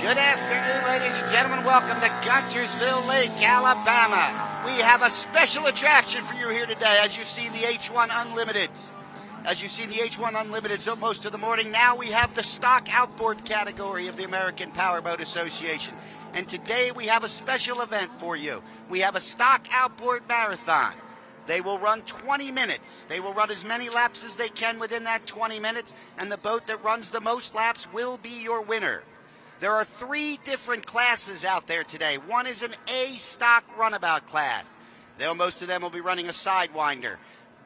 Good afternoon, ladies and gentlemen. Welcome to Guntersville Lake, Alabama. We have a special attraction for you here today, as you've seen the H1 Unlimiteds. As you've seen the H1 Unlimiteds most of the morning, now we have the Stock Outboard category of the American Powerboat Association. And today we have a special event for you. We have a Stock Outboard Marathon. They will run 20 minutes. They will run as many laps as they can within that 20 minutes, and the boat that runs the most laps will be your winner. There are 3 different classes out there today. One is an A stock runabout class. Most of them will be running a Sidewinder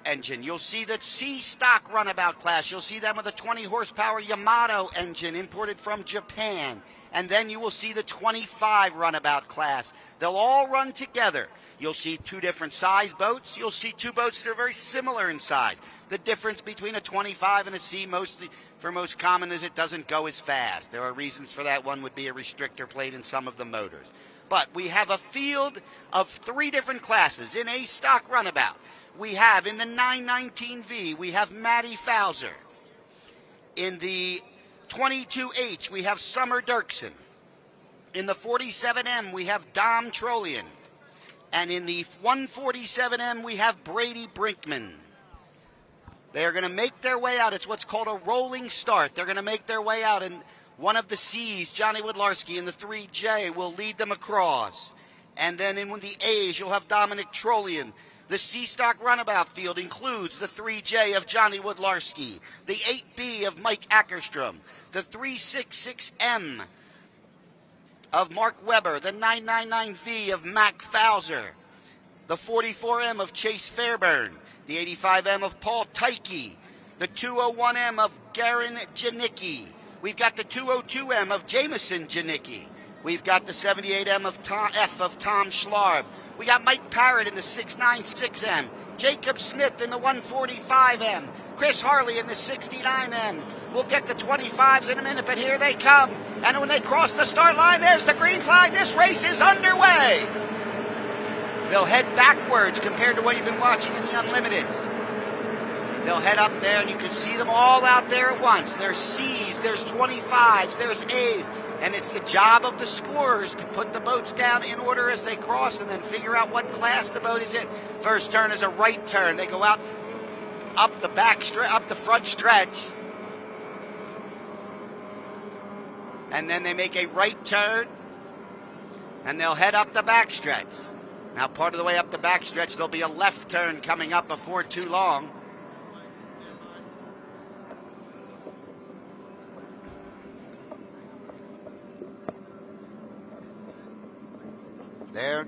engine. You'll see the C stock runabout class. You'll see them with a 20 horsepower Yamato engine imported from Japan. And then you will see the 25 runabout class. They'll all run together. You'll see 2 different size boats. You'll see 2 boats that are very similar in size. The difference between a 25 and a C, most common, is it doesn't go as fast. There are reasons for that. One would be a restrictor plate in some of the motors. But we have a field of 3 different classes. In a stock runabout, we have in the 919V, we have Matty Fowler. In the 22H, we have Summer Dirksen. In the 47M, we have Dom Trollian. And in the 147M, we have Brady Brinkman. They are going to make their way out. It's what's called a rolling start. They're going to make their way out, and one of the C's, Johnny Woodlarski, and the 3J will lead them across. And then in the A's, you'll have Dominic Trollian. The C-Stock runabout field includes the 3J of Johnny Woodlarski, the 8B of Mike Ackerstrom, the 366M of Mark Weber, the 999V of Mac Fowler, the 44M of Chase Fairburn, the 85M of Paul Tyke, the 201M of Garen Janicki. We've got the 202M of Jameson Janicki. We've got the 78M of Tom Schlarb. We got Mike Parrott in the 696M, Jacob Smith in the 145M, Chris Harley in the 69M. We'll get the 25s in a minute, but here they come. And when they cross the start line, there's the green flag. This race is underway. They'll head backwards compared to what you've been watching in the Unlimiteds. They'll head up there, and you can see them all out there at once. There's C's, there's 25s, there's A's. And it's the job of the scorers to put the boats down in order as they cross and then figure out what class the boat is in. First turn is a right turn. They go out up the front stretch. And then they make a right turn, and they'll head up the backstretch. Now, part of the way up the backstretch, there'll be a left turn coming up before too long.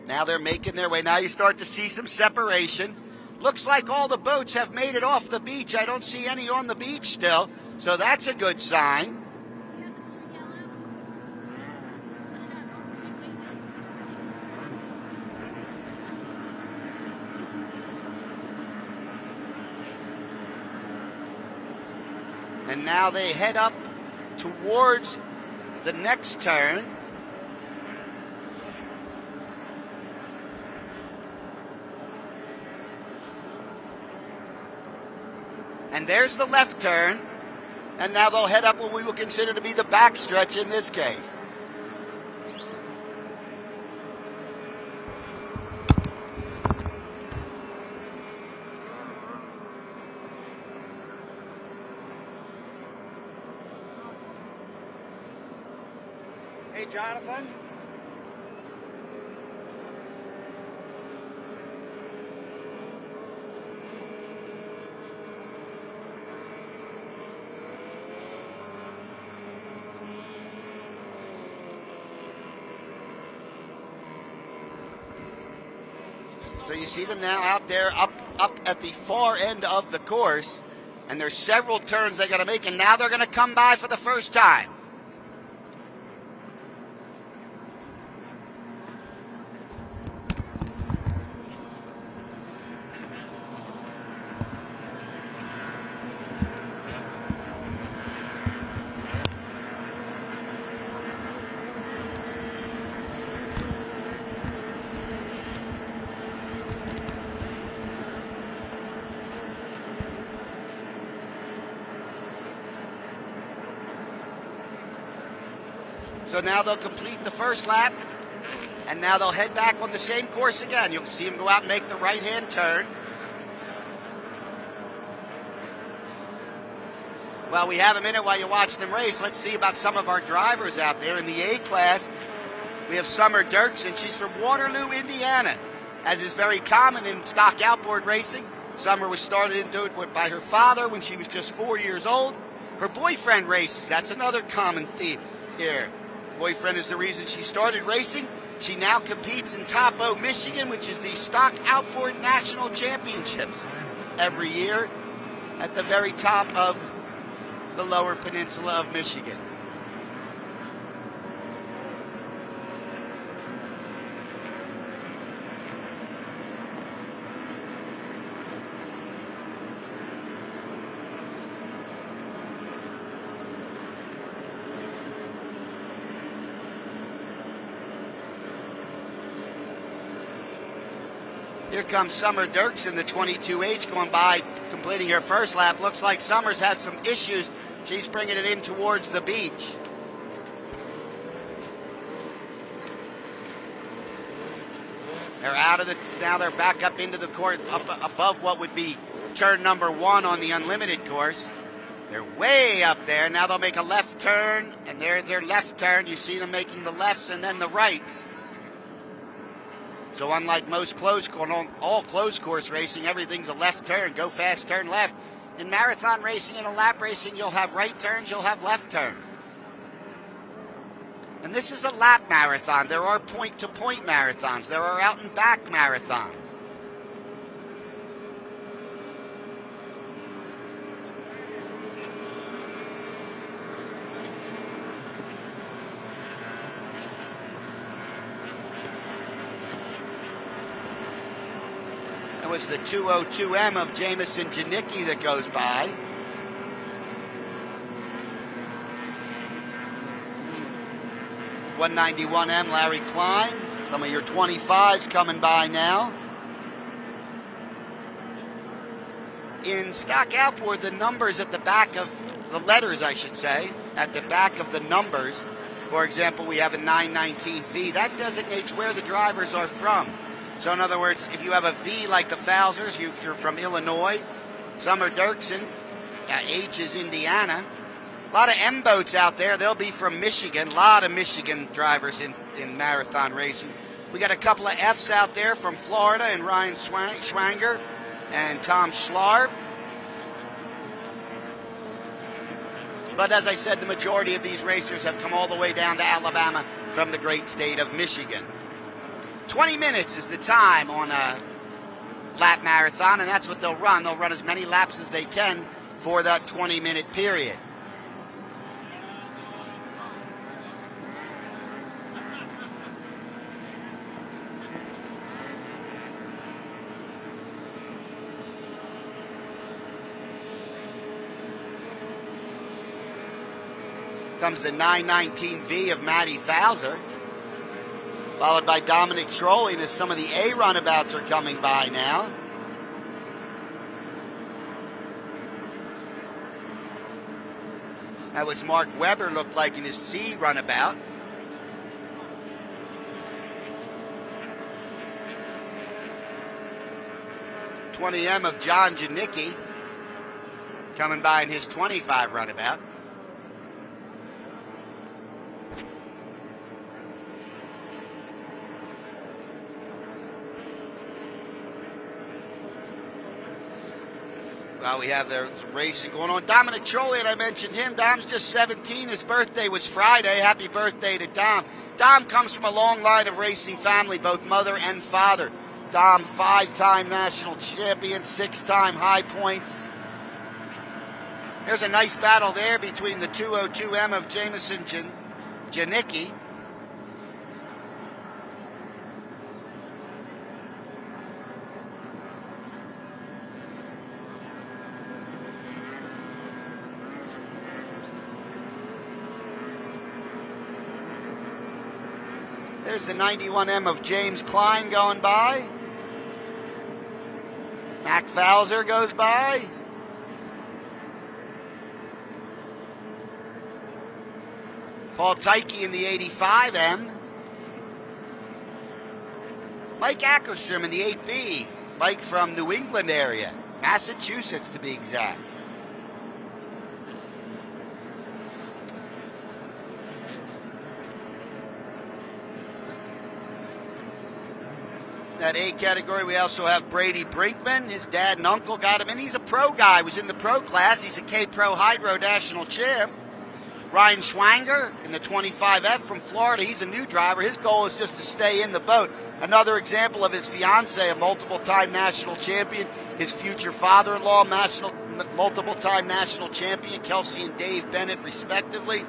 Now they're making their way. Now you start to see some separation. Looks like all the boats have made it off the beach. I don't see any on the beach still, so that's a good sign. And now they head up towards the next turn. And there's the left turn. And now they'll head up what we will consider to be the backstretch in this case. Hey, Jonathan. So you see them now out there up at the far end of the course, and there's several turns they got to make, and now they're going to come by for the first time. So now they'll complete the first lap, and now they'll head back on the same course again. You'll see them go out and make the right-hand turn. Well, we have a minute while you watch them race. Let's see about some of our drivers out there. In the A class, we have Summer Dirksen. She's from Waterloo, Indiana. As is very common in stock outboard racing, Summer was started into it by her father when she was just 4 years old. Her boyfriend races. That's another common theme here. Boyfriend is the reason she started racing. She now competes in Topo, Michigan, which is the Stock Outboard National Championships every year at the very top of the Lower Peninsula of Michigan. Here comes Summer Dirksen, the 22H, going by, completing her first lap. Looks like Summer's had some issues. She's bringing it in towards the beach. They're out of the, now they're back up into the course, up above what would be turn number 1 on the Unlimited course. They're way up there. Now they'll make a left turn, and there's their left turn. You see them making the lefts and then the rights. So unlike most all closed course racing, everything's a left turn. Go fast, turn left. In marathon racing and a lap racing, you'll have right turns, you'll have left turns. And this is a lap marathon. There are point-to-point marathons. There are out-and-back marathons. It was the 202M of Jameson Janicki that goes by. .191M Larry Klein. Some of your 25s coming by now. In stock outboard, the numbers at the back of the letters, I should say, at the back of the numbers. For example, we have a 919V. That designates where the drivers are from. So in other words, if you have a V like the Fowlers, you're from Illinois. Summer Dirksen, H is Indiana. A lot of M boats out there. They'll be from Michigan. A lot of Michigan drivers in marathon racing. We got a couple of Fs out there from Florida, and Ryan Schwanger and Tom Schlarb. But as I said, the majority of these racers have come all the way down to Alabama from the great state of Michigan. 20 minutes is the time on a lap marathon, and that's what they'll run. They'll run as many laps as they can for that 20-minute period. Comes the 919V of Matty Fowler, followed by Dominic Trolling as some of the A runabouts are coming by now. That was Mark Webber, looked like, in his C runabout. .20M of John Janicki coming by in his 25 runabout. Well, we have the racing going on. Dominic Trollian, I mentioned him. Dom's just 17. His birthday was Friday. Happy birthday to Dom. Dom comes from a long line of racing family, both mother and father. Dom, 5-time national champion, 6-time high points. There's a nice battle there between the 202M of Jameson Janicki. There's the 91M of James Klein going by. Mac Fowler goes by. Paul Tyke in the 85M. Mike Ackerstrom in the 8B. Mike from New England area, Massachusetts to be exact. That A category, we also have Brady Brinkman. His dad and uncle got him in. He's a pro guy. Was in the pro class. He's a K-Pro Hydro National Champ. Ryan Schwanger in the 25F from Florida. He's a new driver. His goal is just to stay in the boat. Another example of his fiance, a multiple-time national champion. His future father-in-law, multiple-time national champion. Kelsey and Dave Bennett, respectively.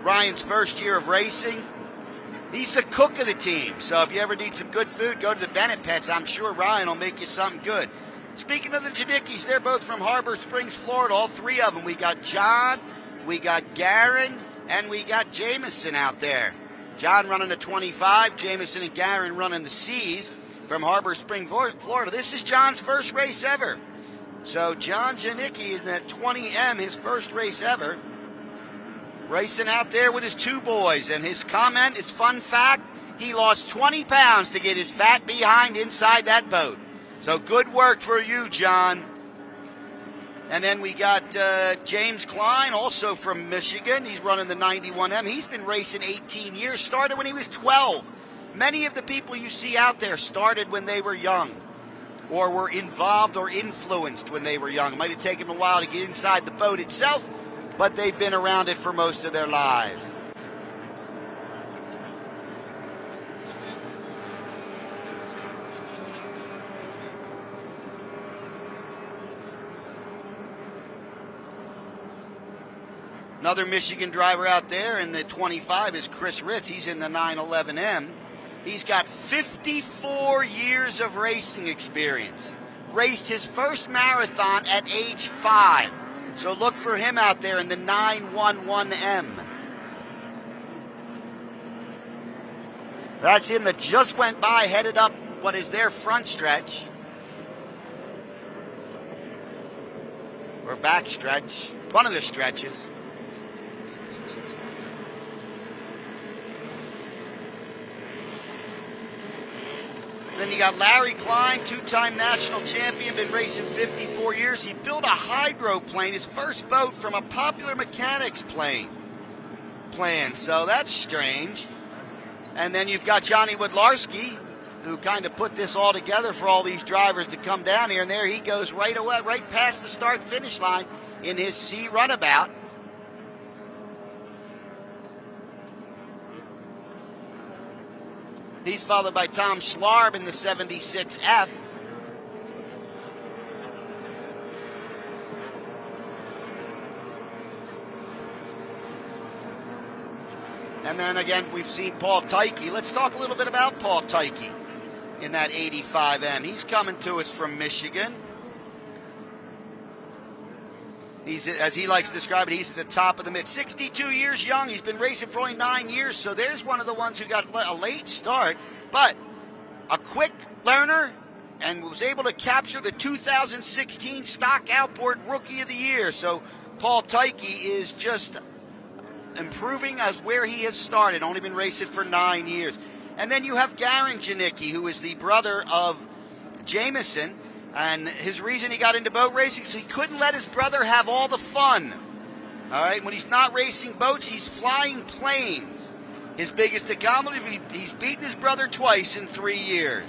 Ryan's first year of racing. He's the cook of the team, so if you ever need some good food, go to the Bennett Pets. I'm sure Ryan will make you something good. Speaking of the Janickis, they're both from Harbor Springs, Florida, all three of them. We got John, we got Garen, and we got Jameson out there. John running the 25, Jameson and Garen running the C's from Harbor Springs, Florida. This is John's first race ever. So John Janicki in that 20M, his first race ever. Racing out there with his two boys, and his comment, his fun fact, he lost 20 pounds to get his fat behind inside that boat. So good work for you, John. And then we got James Klein, also from Michigan. He's running the 91M. He's been racing 18 years, started when he was 12. Many of the people you see out there started when they were young, or were involved or influenced when they were young. It might have taken them a while to get inside the boat itself, but they've been around it for most of their lives. Another Michigan driver out there in the 25 is Chris Ritz. He's in the 911M. He's got 54 years of racing experience. Raced his first marathon at age 5. So look for him out there in the 911M. That's him that just went by, headed up what is their front stretch. Or back stretch. One of the stretches. Then you got Larry Klein, two-time national champion, been racing 54 years. He built a hydroplane, his first boat, from a Popular Mechanics plan. So that's strange. And then you've got Johnny Wodlarski, who kind of put this all together for all these drivers to come down here. And there he goes right away, right past the start-finish line in his C runabout. He's followed by Tom Schlarb in the 76F. And then again, we've seen Paul Tyke. Let's talk a little bit about Paul Tyke in that 85M. He's coming to us from Michigan. He's, as he likes to describe it, he's at the top of the mid. 62 years young. He's been racing for only 9 years, so there's one of the ones who got a late start, but a quick learner and was able to capture the 2016 Stock Outboard Rookie of the Year. So Paul Tyke is just improving as where he has started, only been racing for 9 years. And then you have Garen Janicki, who is the brother of Jameson. And his reason he got into boat racing is he couldn't let his brother have all the fun. All right, when he's not racing boats, he's flying planes. His biggest accomplishment, he's beaten his brother twice in 3 years.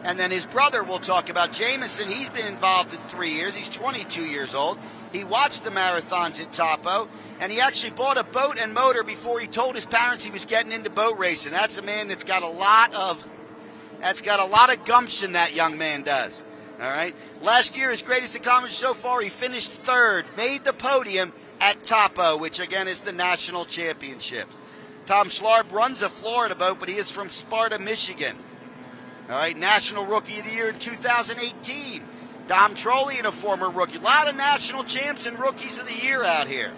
And then his brother, we'll talk about, Jameson, he's been involved in 3 years. He's 22 years old. He watched the marathons at Topo, and he actually bought a boat and motor before he told his parents he was getting into boat racing. That's a man that's got a lot of gumption, that young man does. All right. Last year, his greatest accomplishment so far, he finished third, made the podium at Topo, which again is the national championships. Tom Schlarb runs a Florida boat, but he is from Sparta, Michigan. All right. National Rookie of the Year in 2018. Dom Trolley and a former rookie. A lot of national champs and rookies of the year out here.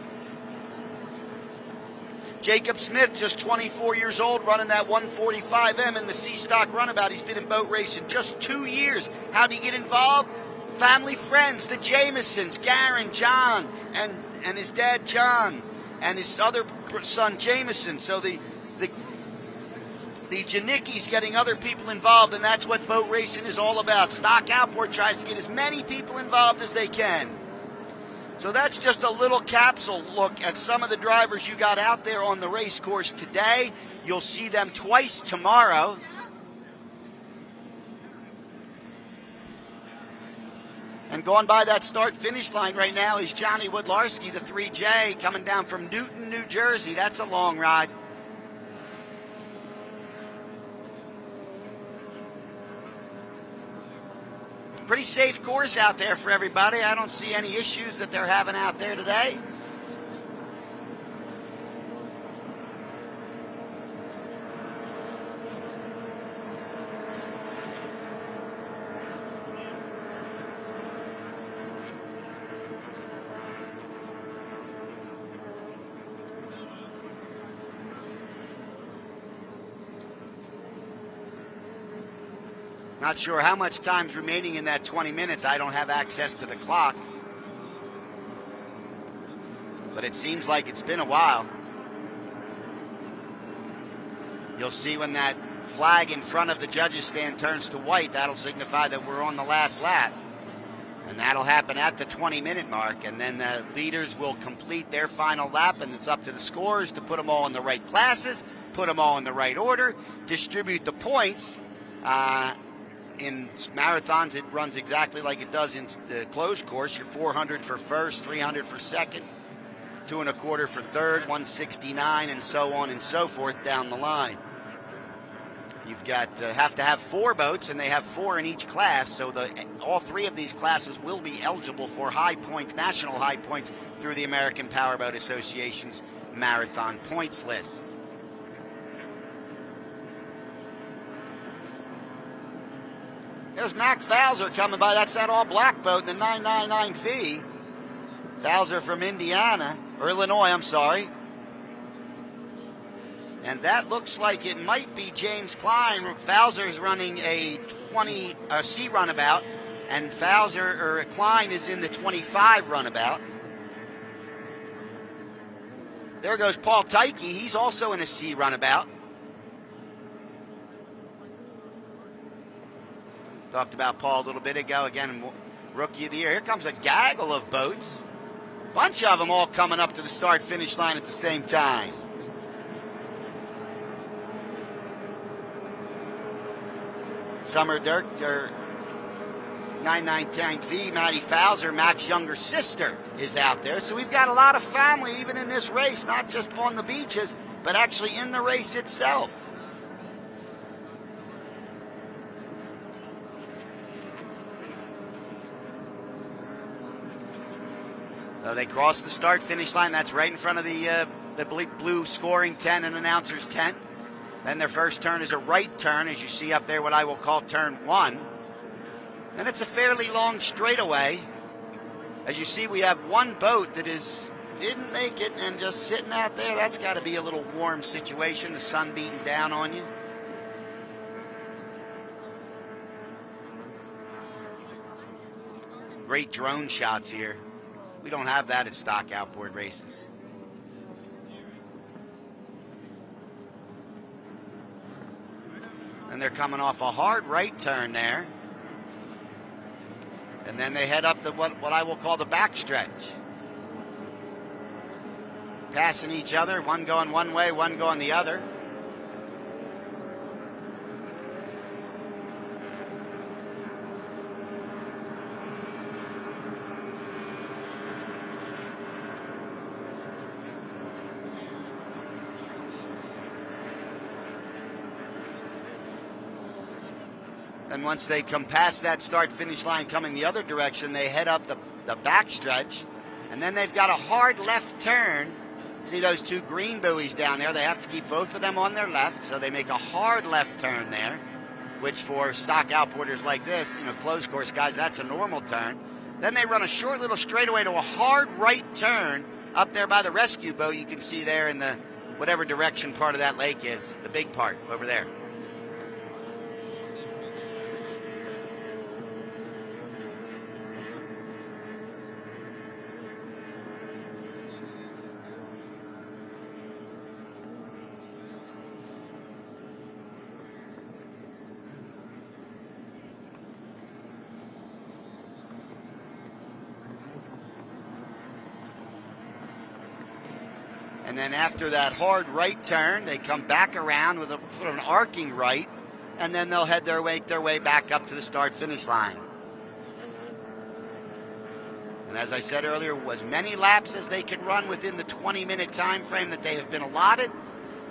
Jacob Smith, just 24 years old, running that 145M in the C-Stock runabout. He's been in boat racing just 2 years. How'd he get involved? Family friends, the Jamesons, Garen, John, and his dad, John. and his other son, Jameson. So the Janicki's getting other people involved, and that's what boat racing is all about. Stock Outboard tries to get as many people involved as they can. So that's just a little capsule look at some of the drivers you got out there on the race course today. You'll see them twice tomorrow. And going by that start-finish line right now is Johnny Woodlarski, the 3J, coming down from Newton, New Jersey. That's a long ride. Pretty safe course out there for everybody. I don't see any issues that they're having out there today. Not sure how much time's remaining in that 20 minutes. I don't have access to the clock. But it seems like it's been a while. You'll see when that flag in front of the judges' stand turns to white, that'll signify that we're on the last lap. And that'll happen at the 20-minute mark. And then the leaders will complete their final lap, and it's up to the scorers to put them all in the right classes, put them all in the right order, distribute the points. In marathons, it runs exactly like it does in the closed course. You're 400 for first, 300 for second, 225 for third, 169, and so on and so forth down the line. You've got have to have 4 boats, and they have 4 in each class. So all 3 of these classes will be eligible for high points, national high points, through the American Powerboat Association's marathon points list. There's Mac Fowler coming by. That's that all-black boat in the 999V. Fowler from Indiana, or Illinois, I'm sorry. And that looks like it might be James Klein. Fowler's running a C runabout, and Klein is in the 25 runabout. There goes Paul Tyke. He's also in a C runabout. Talked about Paul a little bit ago. Again, Rookie of the Year. Here comes a gaggle of boats. Bunch of them all coming up to the start-finish line at the same time. Summer Dirk, or 999V, Maddie Fowler, Mac's younger sister, is out there. So we've got a lot of family even in this race, not just on the beaches, but actually in the race itself. So they cross the start-finish line. That's right in front of the blue scoring tent and announcer's tent. Then their first turn is a right turn, as you see up there, what I will call turn 1. And it's a fairly long straightaway. As you see, we have one boat that didn't make it and just sitting out there. That's got to be a little warm situation, the sun beating down on you. Great drone shots here. We don't have that at Stock Outboard races. And they're coming off a hard right turn there. And then they head up what I will call the backstretch. Passing each other, one going one way, one going the other. And once they come past that start-finish line coming the other direction, they head up the backstretch. And then they've got a hard left turn. See those 2 green buoys down there? They have to keep both of them on their left, so they make a hard left turn there, which for stock outboarders like this, closed course guys, that's a normal turn. Then they run a short little straightaway to a hard right turn up there by the rescue boat. You can see there in the whatever direction part of that lake is, the big part over there. And then after that hard right turn, they come back around with a sort of an arcing right, and then they'll head their way back up to the start-finish line. And as I said earlier, as many laps as they can run within the 20-minute time frame that they have been allotted.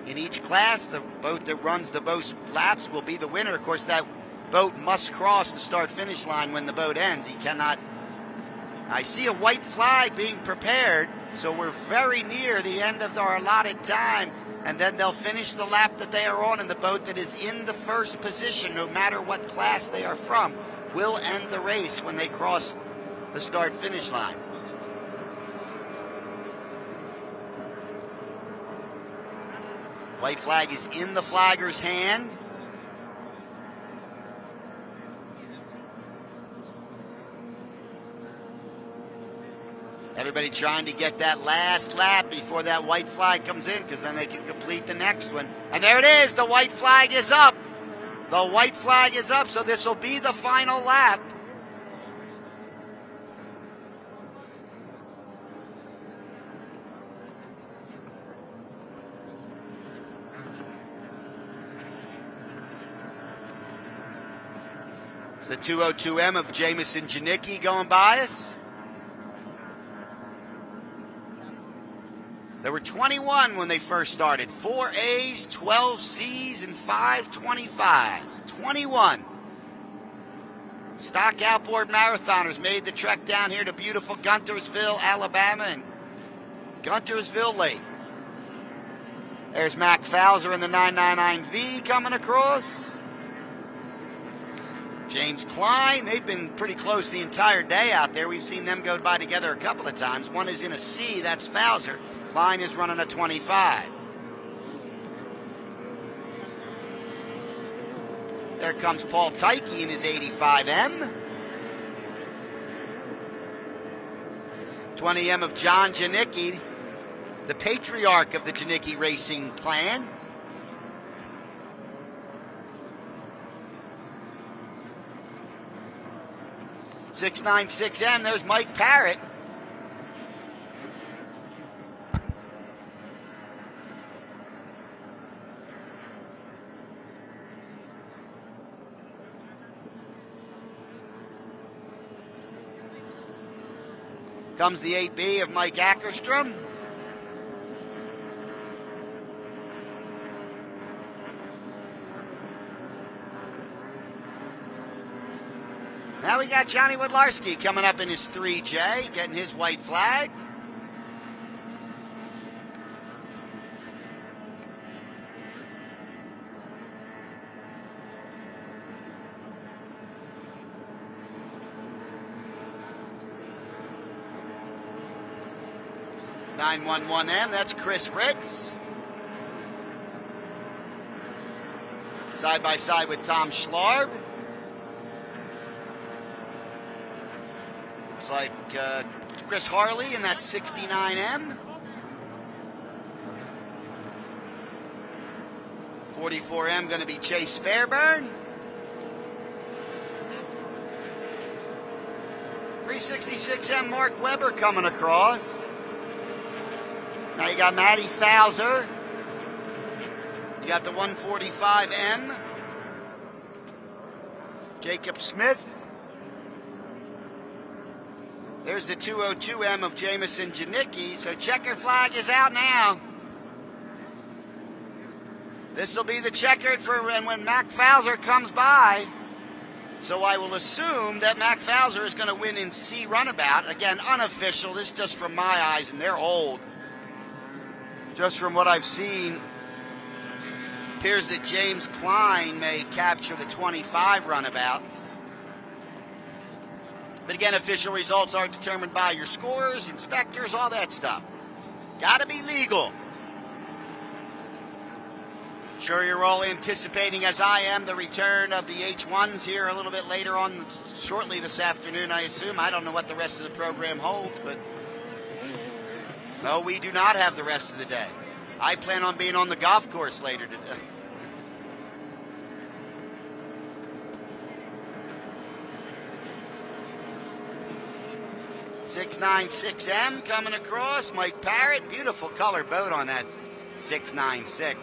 In each class, the boat that runs the most laps will be the winner. Of course, that boat must cross the start-finish line when the boat ends. He cannot. I see a white flag being prepared, so we're very near the end of our allotted time, and then they'll finish the lap that they are on, and the boat that is in the first position, no matter what class they are from, will end the race when they cross the start-finish line. White flag is in the flagger's hand. Everybody trying to get that last lap before that white flag comes in, because then they can complete the next one. And there it is. The white flag is up. The white flag is up, so this will be the final lap. The 202M of Jamison Janicki going by us. There were 21 when they first started. 4 A's, 12 C's, and 5 25s. 21. Stock Outboard marathoners made the trek down here to beautiful Guntersville, Alabama, and Guntersville Lake. There's Mac Fowler in the 999V coming across. James Klein, they've been pretty close the entire day out there. We've seen them go by together a couple of times. One is in a C, that's Fowler. Klein is running a 25. There comes Paul Tyke in his 85M. 20M of John Janicki, the patriarch of the Janicki racing clan. .696M, there's Mike Parrott. Comes the 8B of Mike Ackerstrom. Now we got Johnny Wodlarski coming up in his 3J, getting his white flag. .911M, that's Chris Ritz. Side by side with Tom Schlarb. Looks like Chris Harley in that 69M. 44M going to be Chase Fairburn. 366M Mark Weber coming across. Now you got Matty Fowler. You got the 145M. Jacob Smith. There's the 202M of Jamison Janicki. So checkered flag is out now. This will be the checkered for when Mac Fowler comes by. So I will assume that Mac Fowler is going to win in C runabout. Again, unofficial. This is just from my eyes, and they're old. Just from what I've seen, appears that James Klein may capture the 25 runabout. But again, official results are determined by your scorers, inspectors, all that stuff. Got to be legal. Sure you're all anticipating, as I am, the return of the H1s here a little bit later on, shortly this afternoon, I assume. I don't know what the rest of the program holds, but no, we do not have the rest of the day. I plan on being on the golf course later today. 696M coming across. Mike Parrott. Beautiful color boat on that 696.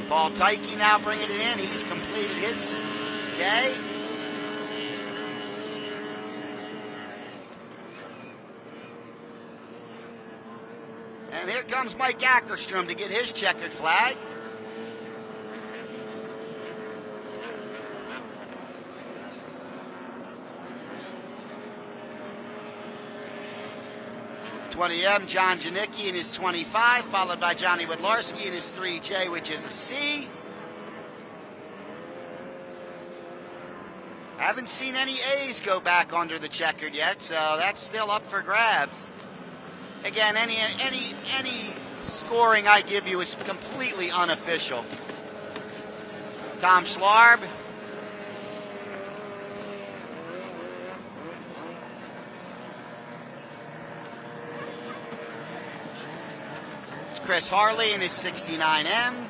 Paul Tyke now bringing it in. He's completed his day. And here comes Mike Ackerstrom to get his checkered flag. .20M, John Janicki in his 25, followed by Johnny Wodlarski in his 3J, which is a C. Haven't seen any A's go back under the checkered yet, so that's still up for grabs. Again, any scoring I give you is completely unofficial. Tom Schlarb. It's Chris Harley in his 69M.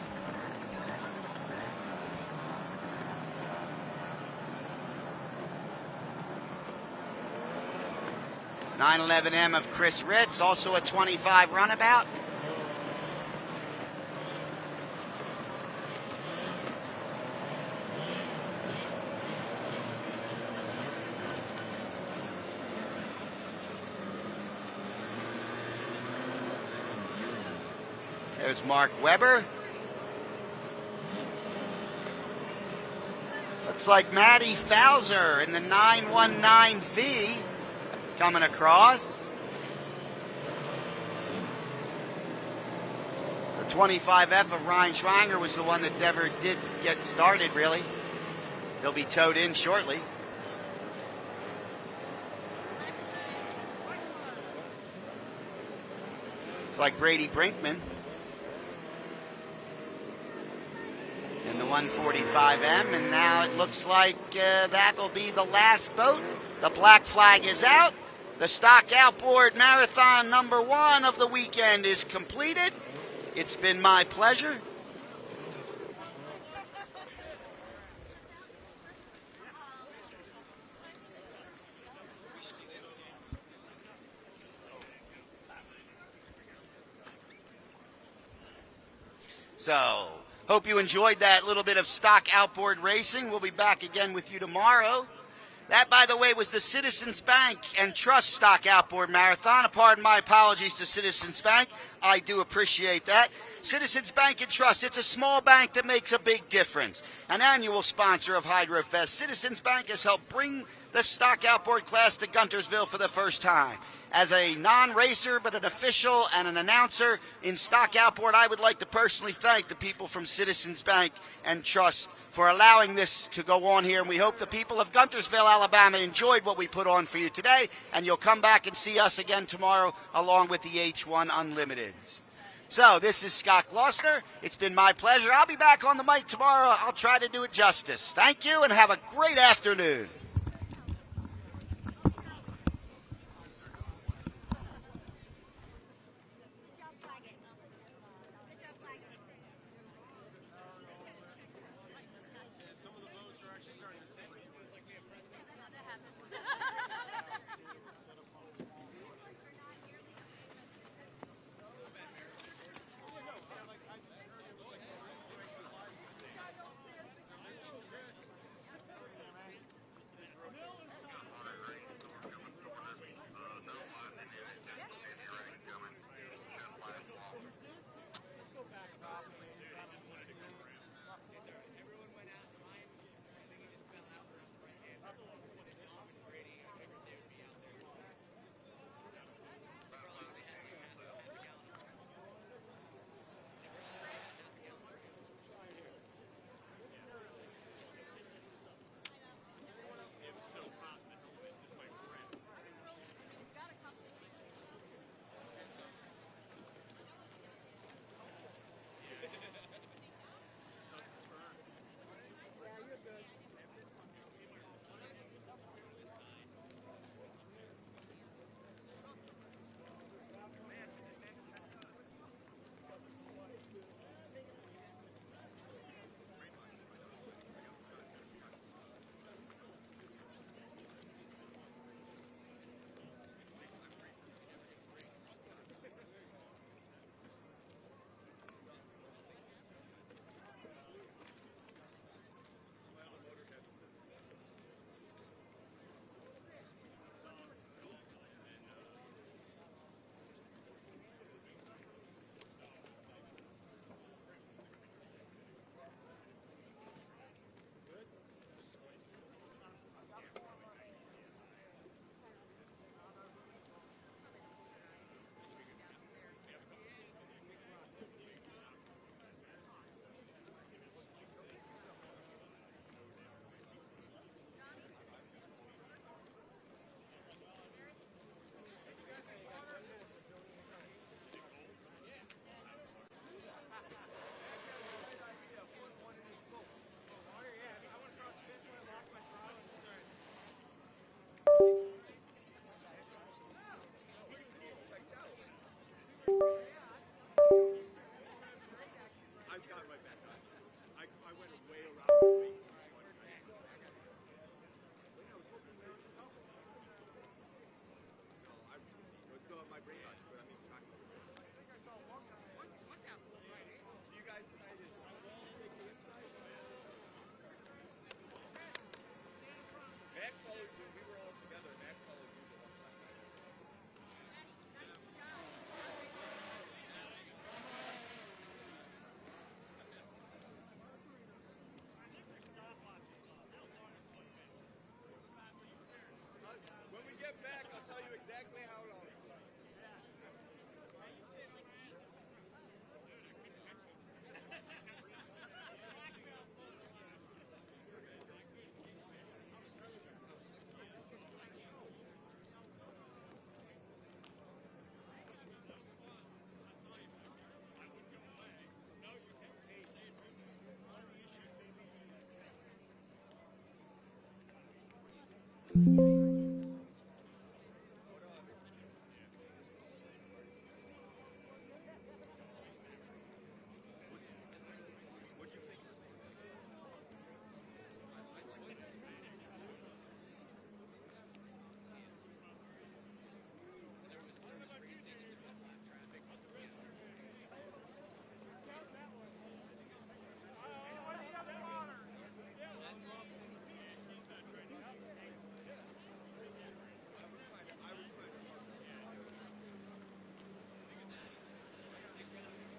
.911M of Chris Ritz, also a 25 runabout. There's Mark Weber. Looks like Matty Fowler in the 919V. Coming across. The 25F of Ryan Schwanger was the one that never did get started, really. He'll be towed in shortly. It's like Brady Brinkman in the 145M, and now it looks like that'll be the last boat. The black flag is out. The Stock Outboard Marathon number 1 of the weekend is completed. It's been my pleasure. So, hope you enjoyed that little bit of Stock Outboard racing. We'll be back again with you tomorrow. That, by the way, was the Citizens Bank and Trust Stock Outboard Marathon. Pardon my apologies to Citizens Bank. I do appreciate that. Citizens Bank and Trust, it's a small bank that makes a big difference. An annual sponsor of Hydrofest, Citizens Bank has helped bring the Stock Outboard class to Guntersville for the first time. As a non-racer but an official and an announcer in Stock Outboard, I would like to personally thank the people from Citizens Bank and Trust for allowing this to go on here, and we hope the people of Guntersville, Alabama enjoyed what we put on for you today, and you'll come back and see us again tomorrow along with the H1 Unlimiteds. So this is Scott Gloster. It's been my pleasure. I'll be back on the mic tomorrow. I'll try to do it justice. Thank you, and have a great afternoon.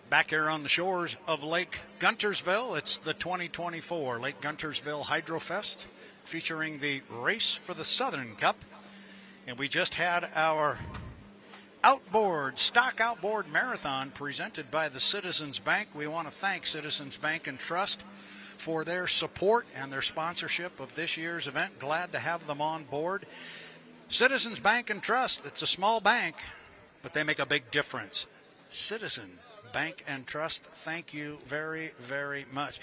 Back here on the shores of Lake Guntersville, it's the 2024 Lake Guntersville Hydrofest featuring the Race for the Southern Cup. And we just had our Stock Outboard Marathon presented by the Citizens Bank. We want to thank Citizens Bank and Trust for their support and their sponsorship of this year's event. Glad to have them on board. Citizens Bank and Trust, it's a small bank, but they make a big difference. Citizen Bank and Trust, thank you very, very much.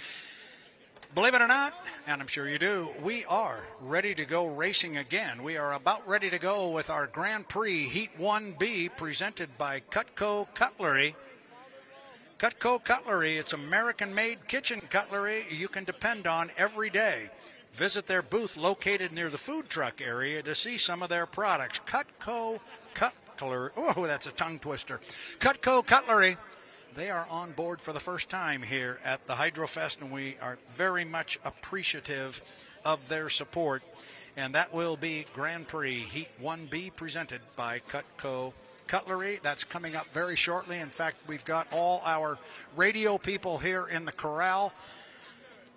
Believe it or not, and I'm sure you do, we are ready to go racing again. We are about ready to go with our Grand Prix Heat 1B presented by Cutco Cutlery. Cutco Cutlery, it's American-made kitchen cutlery you can depend on every day. Visit their booth located near the food truck area to see some of their products. Cutco Cutlery, oh, that's a tongue twister. Cutco Cutlery. They are on board for the first time here at the Hydrofest, and we are very much appreciative of their support. And that will be Grand Prix Heat 1B presented by Cutco Cutlery. That's coming up very shortly. In fact, we've got all our radio people here in the corral.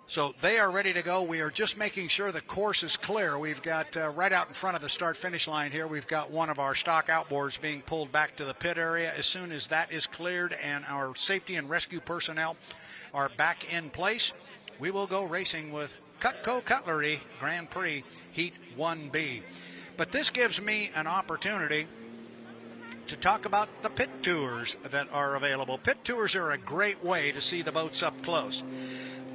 So they are ready to go. We are just making sure the course is clear. We've got right out in front of the start-finish line here, we've got one of our stock outboards being pulled back to the pit area. As soon as that is cleared and our safety and rescue personnel are back in place, we will go racing with Cutco Cutlery Grand Prix Heat 1B. But this gives me an opportunity to talk about the pit tours that are available. Pit tours are a great way to see the boats up close.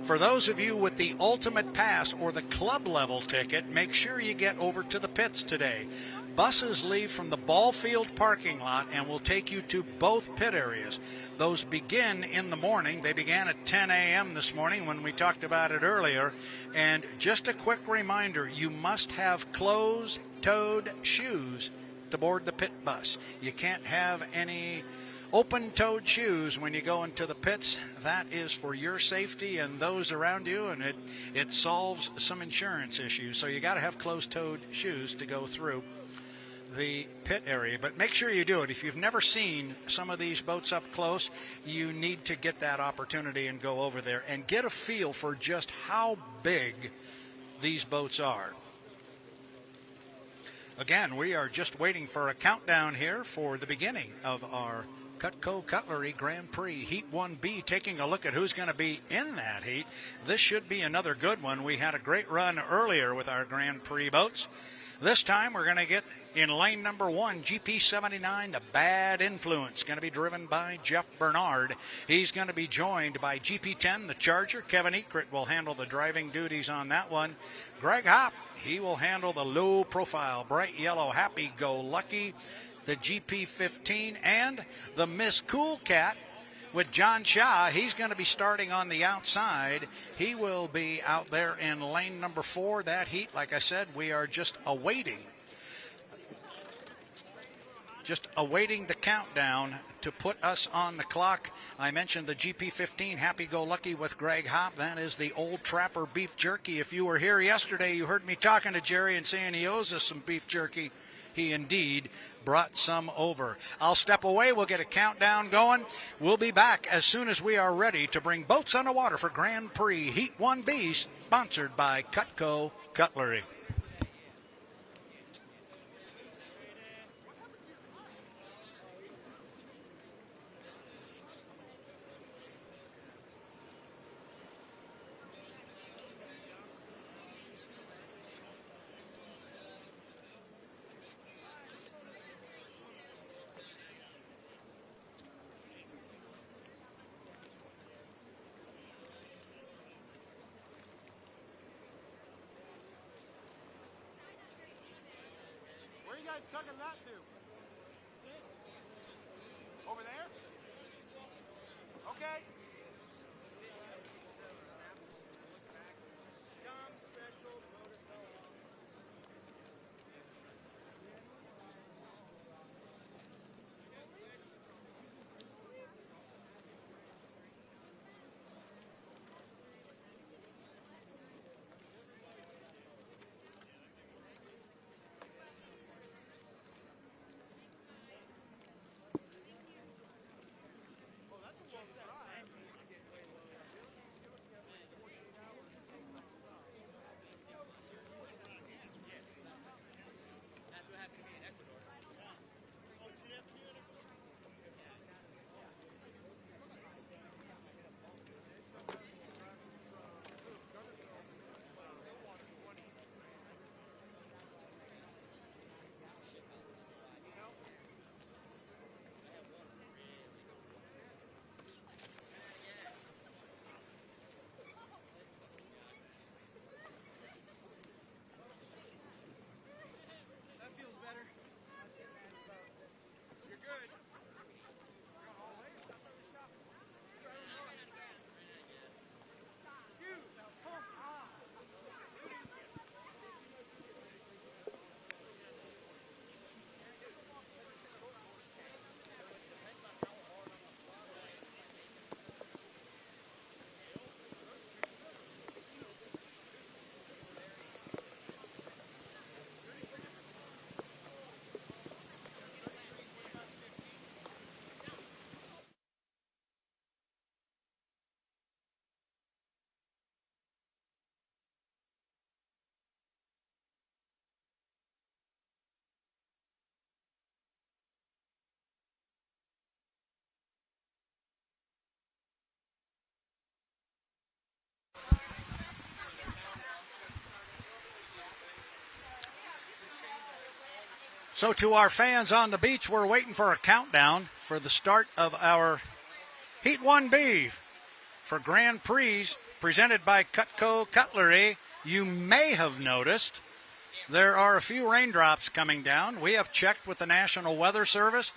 For those of you with the Ultimate Pass or the club level ticket, make sure you get over to the pits today. Buses leave from the ball field parking lot and will take you to both pit areas. Those begin in the morning. They began at 10 a.m. this morning when we talked about it earlier. And just a quick reminder, you must have closed-toed shoes to board the pit bus. You can't have any open-toed shoes when you go into the pits. That is for your safety and those around you, and it solves some insurance issues. So you got to have closed-toed shoes to go through the pit area. But make sure you do it. If you've never seen some of these boats up close, you need to get that opportunity and go over there and get a feel for just how big these boats are. Again, we are just waiting for a countdown here for the beginning of our Cutco Cutlery Grand Prix Heat 1B, taking a look at who's going to be in that heat. This should be another good one. We had a great run earlier with our Grand Prix boats. This time we're going to get in lane number 1, GP79, the Bad Influence, going to be driven by Jeff Bernard. He's going to be joined by GP10, the Charger. Kevin Ekert will handle the driving duties on that one. Greg Hopp, he will handle the low-profile, bright yellow, happy-go-lucky, the GP15, and the Miss Cool Cat with John Shaw. He's going to be starting on the outside. He will be out there in lane number 4, that heat. Like I said, we are just awaiting the countdown to put us on the clock. I mentioned the GP15 Happy-Go-Lucky with Greg Hopp. That is the Old Trapper beef jerky. If you were here yesterday, you heard me talking to Jerry and saying he owes us some beef jerky. He indeed brought some over. I'll step away. We'll get a countdown going. We'll be back as soon as we are ready to bring boats on the water for Grand Prix Heat 1B, sponsored by Cutco Cutlery. Tugging that to? Over there? Okay. Special motor So to our fans on the beach, we're waiting for a countdown for the start of our Heat 1B for Grand Prix presented by Cutco Cutlery. You may have noticed there are a few raindrops coming down. We have checked with the National Weather Service.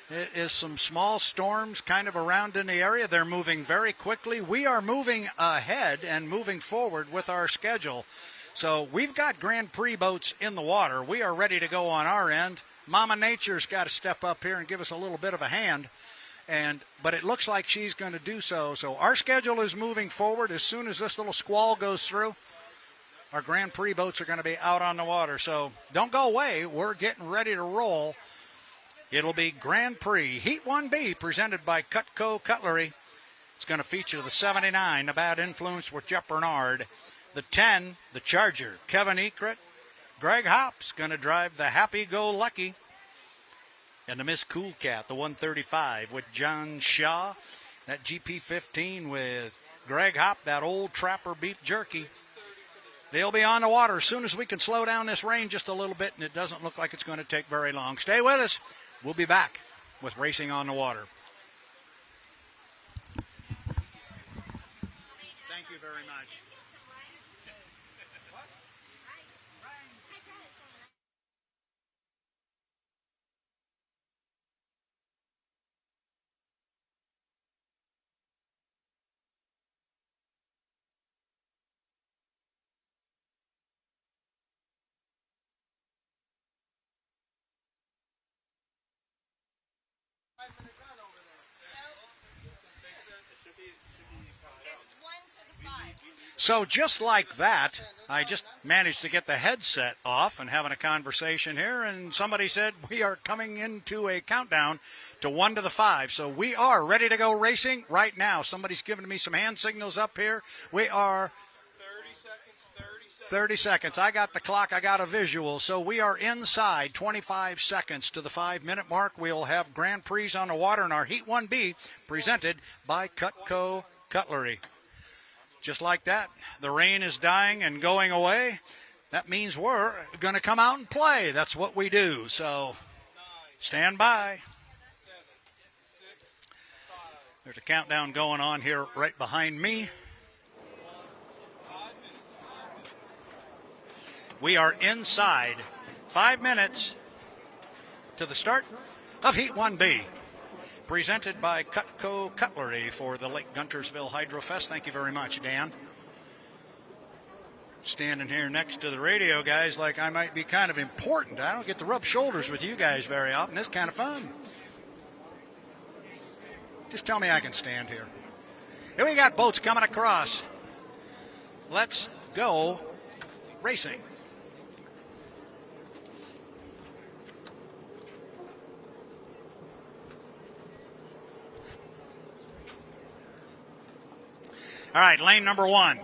It is some small storms kind of around in the area. They're moving very quickly. We are moving ahead and moving forward with our schedule. So we've got Grand Prix boats in the water. We are ready to go on our end. Mama Nature's got to step up here and give us a little bit of a hand. But it looks like she's going to do so. So our schedule is moving forward. As soon as this little squall goes through, our Grand Prix boats are going to be out on the water. So don't go away. We're getting ready to roll. It'll be Grand Prix Heat 1B presented by Cutco Cutlery. It's going to feature the 79, the Bad Influence with Jeff Bernard. The 10, the Charger, Kevin Ekrit. Greg Hopp's going to drive the Happy Go Lucky. And the Miss Cool Cat, the 135 with John Shaw. That GP15 with Greg Hopp, that old Trapper Beef Jerky. They'll be on the water as soon as we can slow down this rain just a little bit, and it doesn't look like it's going to take very long. Stay with us. We'll be back with Racing on the Water. Thank you very much. So just like that, I just managed to get the headset off and having a conversation here, and somebody said we are coming into a countdown to 1 to the 5. So we are ready to go racing right now. Somebody's giving me some hand signals up here. We are 30 seconds. I got the clock. I got a visual. So we are inside 25 seconds to the 5-minute mark. We'll have Grand Prix on the water in our Heat 1B presented by Cutco Cutlery. Just like that, the rain is dying and going away. That means we're going to come out and play. That's what we do. So stand by. There's a countdown going on here right behind me. We are inside 5 minutes to the start of Heat 1B. Presented by Cutco Cutlery for the Lake Guntersville Hydrofest. Thank you very much, Dan. Standing here next to the radio guys like I might be kind of important. I don't get to rub shoulders with you guys very often. It's kind of fun. Just tell me I can stand here. Here we got boats coming across. Let's go racing. All right, lane number one.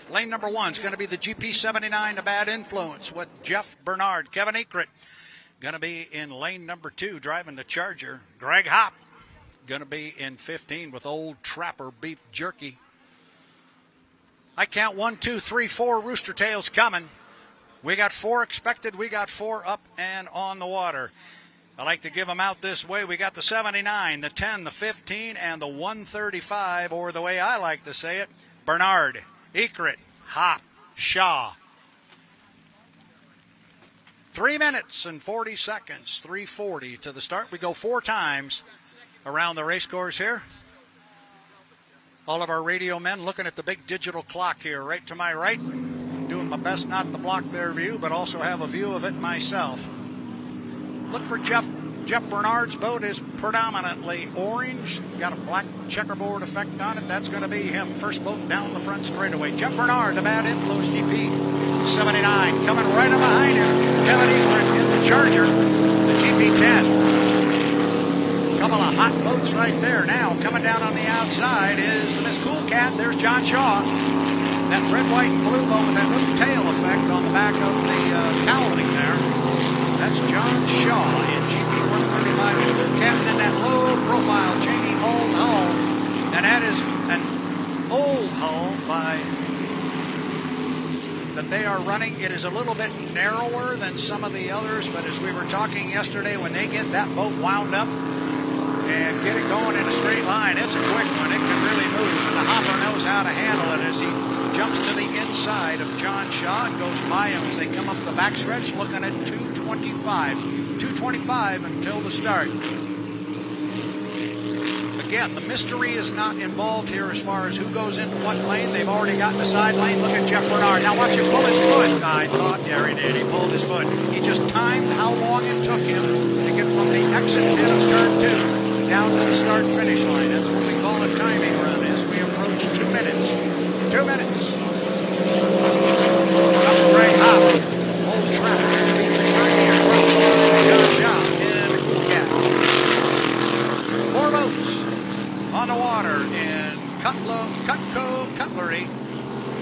Lane number one is going to be the GP79, the Bad Influence with Jeff Bernard. Kevin Ekrit going to be in lane number 2, driving the Charger. Greg Hopp going to be in 15 with Old Trapper Beef Jerky. I count 1, 2, 3, 4 rooster tails coming. We got 4 expected. We got 4 up and on the water. I like to give them out this way. We got the 79, the 10, the 15, and the 135, or the way I like to say it, Bernard, Ekrit, Hopp, Shaw. 3 minutes and 40 seconds, 3:40 to the start. We go 4 times around the race course here. All of our radio men looking at the big digital clock here right to my right. Doing my best not to block their view, but also have a view of it myself. Look for Jeff Bernard's boat is predominantly orange. Got a black checkerboard effect on it. That's going to be him. First boat down the front straightaway. Jeff Bernard, the Bad Influence GP79. Coming right up behind him. Kevin Ekrit in the Charger, the GP10. Couple of hot boats right there now. Coming down on the outside is the Miss Cool Cat. There's John Shaw. That red, white, and blue boat with that little tail effect on the back of the cowling there. That's John Shaw in GP135 in Cool Cat. And then that low-profile Jamie Old Hull. And that is an old hull by the that they are running. It is a little bit narrower than some of the others, but as we were talking yesterday, when they get that boat wound up and get it going in a straight line, it's a quick one. It can really move, and the hopper knows how to handle it as he jumps to the inside of John Shaw and goes by him as they come up the backstretch, looking at 2:25. 2:25 until the start. Again, the mystery is not involved here as far as who goes into what lane. They've already gotten the side lane. Look at Jeff Bernard. Now watch him pull his foot. I thought Gary did. He pulled his foot. He just timed how long it took him to get from the exit pit of turn 2 down to the start-finish line. That's what we call a timing run as we approach 2 minutes. 2 minutes. Comes Greg Hop. Old traffic. John Shaw in Cool 4 boats on the water in Cutco Cutlery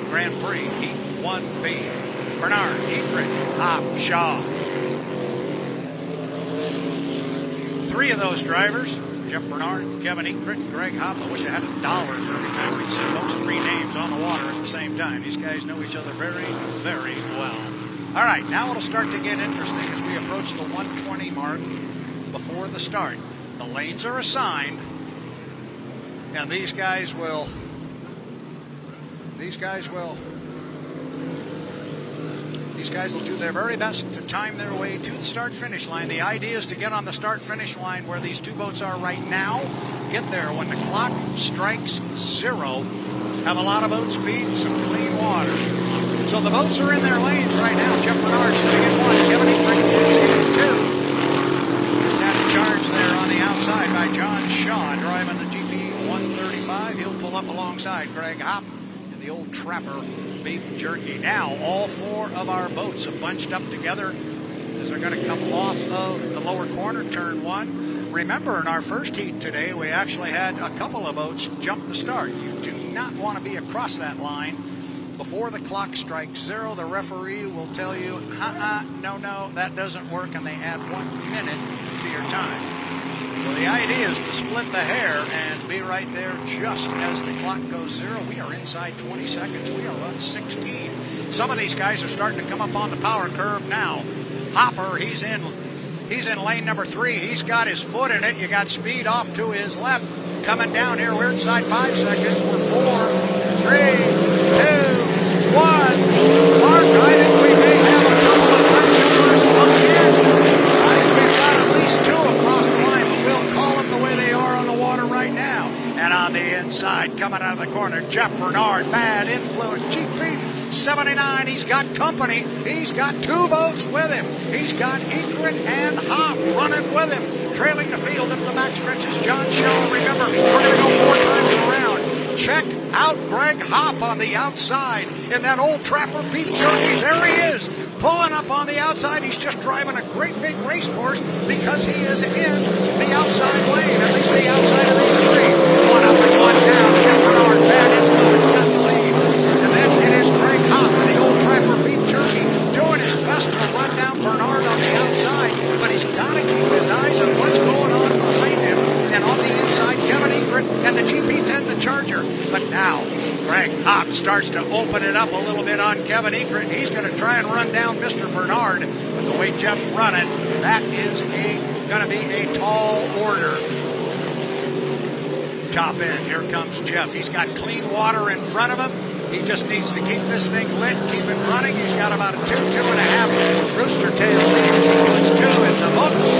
Grand Prix Heat 1B. Bernard, Egret, Hop, Shaw. 3 of those drivers, Jeff Bernard, Kevin Egret, Greg Hop. I wish I had $1 for every time we'd see those 3 names on the water at the same time. These guys know each other very, very well. All right, now it'll start to get interesting as we approach the 120 mark before the start. The lanes are assigned, and these guys will do their very best to time their way to the start-finish line. The idea is to get on the start-finish line where these 2 boats are right now, get there when the clock strikes 0, have a lot of boat speed and some clean water. So the boats are in their lanes right now. Jeff Bernard sitting in 1. Kevin Egret is in 2. Just had a charge there on the outside by John Shaw driving the GP 135. He'll pull up alongside Greg Hop in the old Trapper beef jerky. Now all 4 of our boats have bunched up together as they're going to come off of the lower corner, turn 1. Remember, in our first heat today, we actually had a couple of boats jump the start. You do not want to be across that line before the clock strikes 0. The referee will tell you, no, that doesn't work, and they add 1 minute to your time. So the idea is to split the hair and be right there just as the clock goes 0. We are inside 20 seconds. We are on 16. Some of these guys are starting to come up on the power curve now. Hopper, he's in lane number 3. He's got his foot in it. You got speed off to his left. Coming down here, we're inside 5 seconds. We're 4, 3, 2, 1. Mark, I think we may have a couple of jumpers look in. I think we've got at least 2 across the line, but we'll call them the way they are on the water right now. And on the inside, coming out of the corner, Jeff Bernard, Bad Influence, GP 79. He's got company. He's got 2 boats with him. He's got Egret and Hop running with him. Trailing the field up the back stretches, John Shaw. Remember, we're going to go 4 times around. Check out Greg Hop on the outside in that old Trapper beef jerky. There he is, pulling up on the outside. He's just driving a great big race course because he is in the outside lane, at least the outside of these 3. 1 up and 1 down. Jeff Bernard, Bad Influence, got the lead. And then it is Greg Hop in the old Trapper beef jerky doing his best to run down Bernard on the outside, but he's got to keep his eyes on what's going on behind him. And on the inside, Kevin Egret and the GP10, the Charger. But now, Greg Hop starts to open it up a little bit on Kevin Egret. He's going to try and run down Mr. Bernard. But the way Jeff's running, that is going to be a tall order. Top end, here comes Jeff. He's got clean water in front of him. He just needs to keep this thing lit, keep it running. He's got about a 2.5 rooster tail lead. He puts 2 in the books.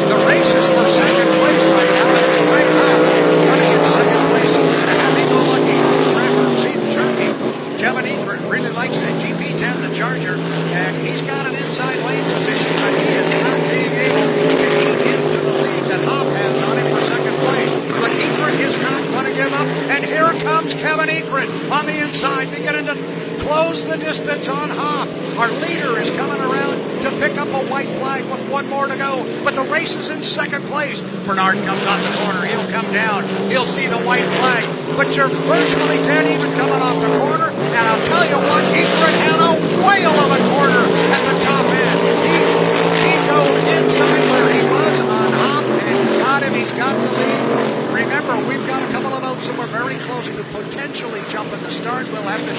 The race is for second place right now. It's Greg Hop running in second place. The happy-go-lucky Trapper beef jerky. Kevin Egret really likes that GP10, the Charger, and he's got an inside lane position, but he is not being able to get into the lead that Hop has on him for second place. But Egret is not going to give up, and here comes Kevin Egret on the inside, beginning to close the distance on Hop. Our leader is coming around to pick up a white flag with 1 more to go, but the race is in second place. Bernard comes off the corner. He'll come down. He'll see the white flag, but you're virtually dead even coming off the corner, and I'll tell you what, Egret had a whale of a corner at the top end. He dove inside where he was on Hop and got him. He's got the lead. Remember, we've got a couple of boats that were very close to potentially jumping the start. We'll have to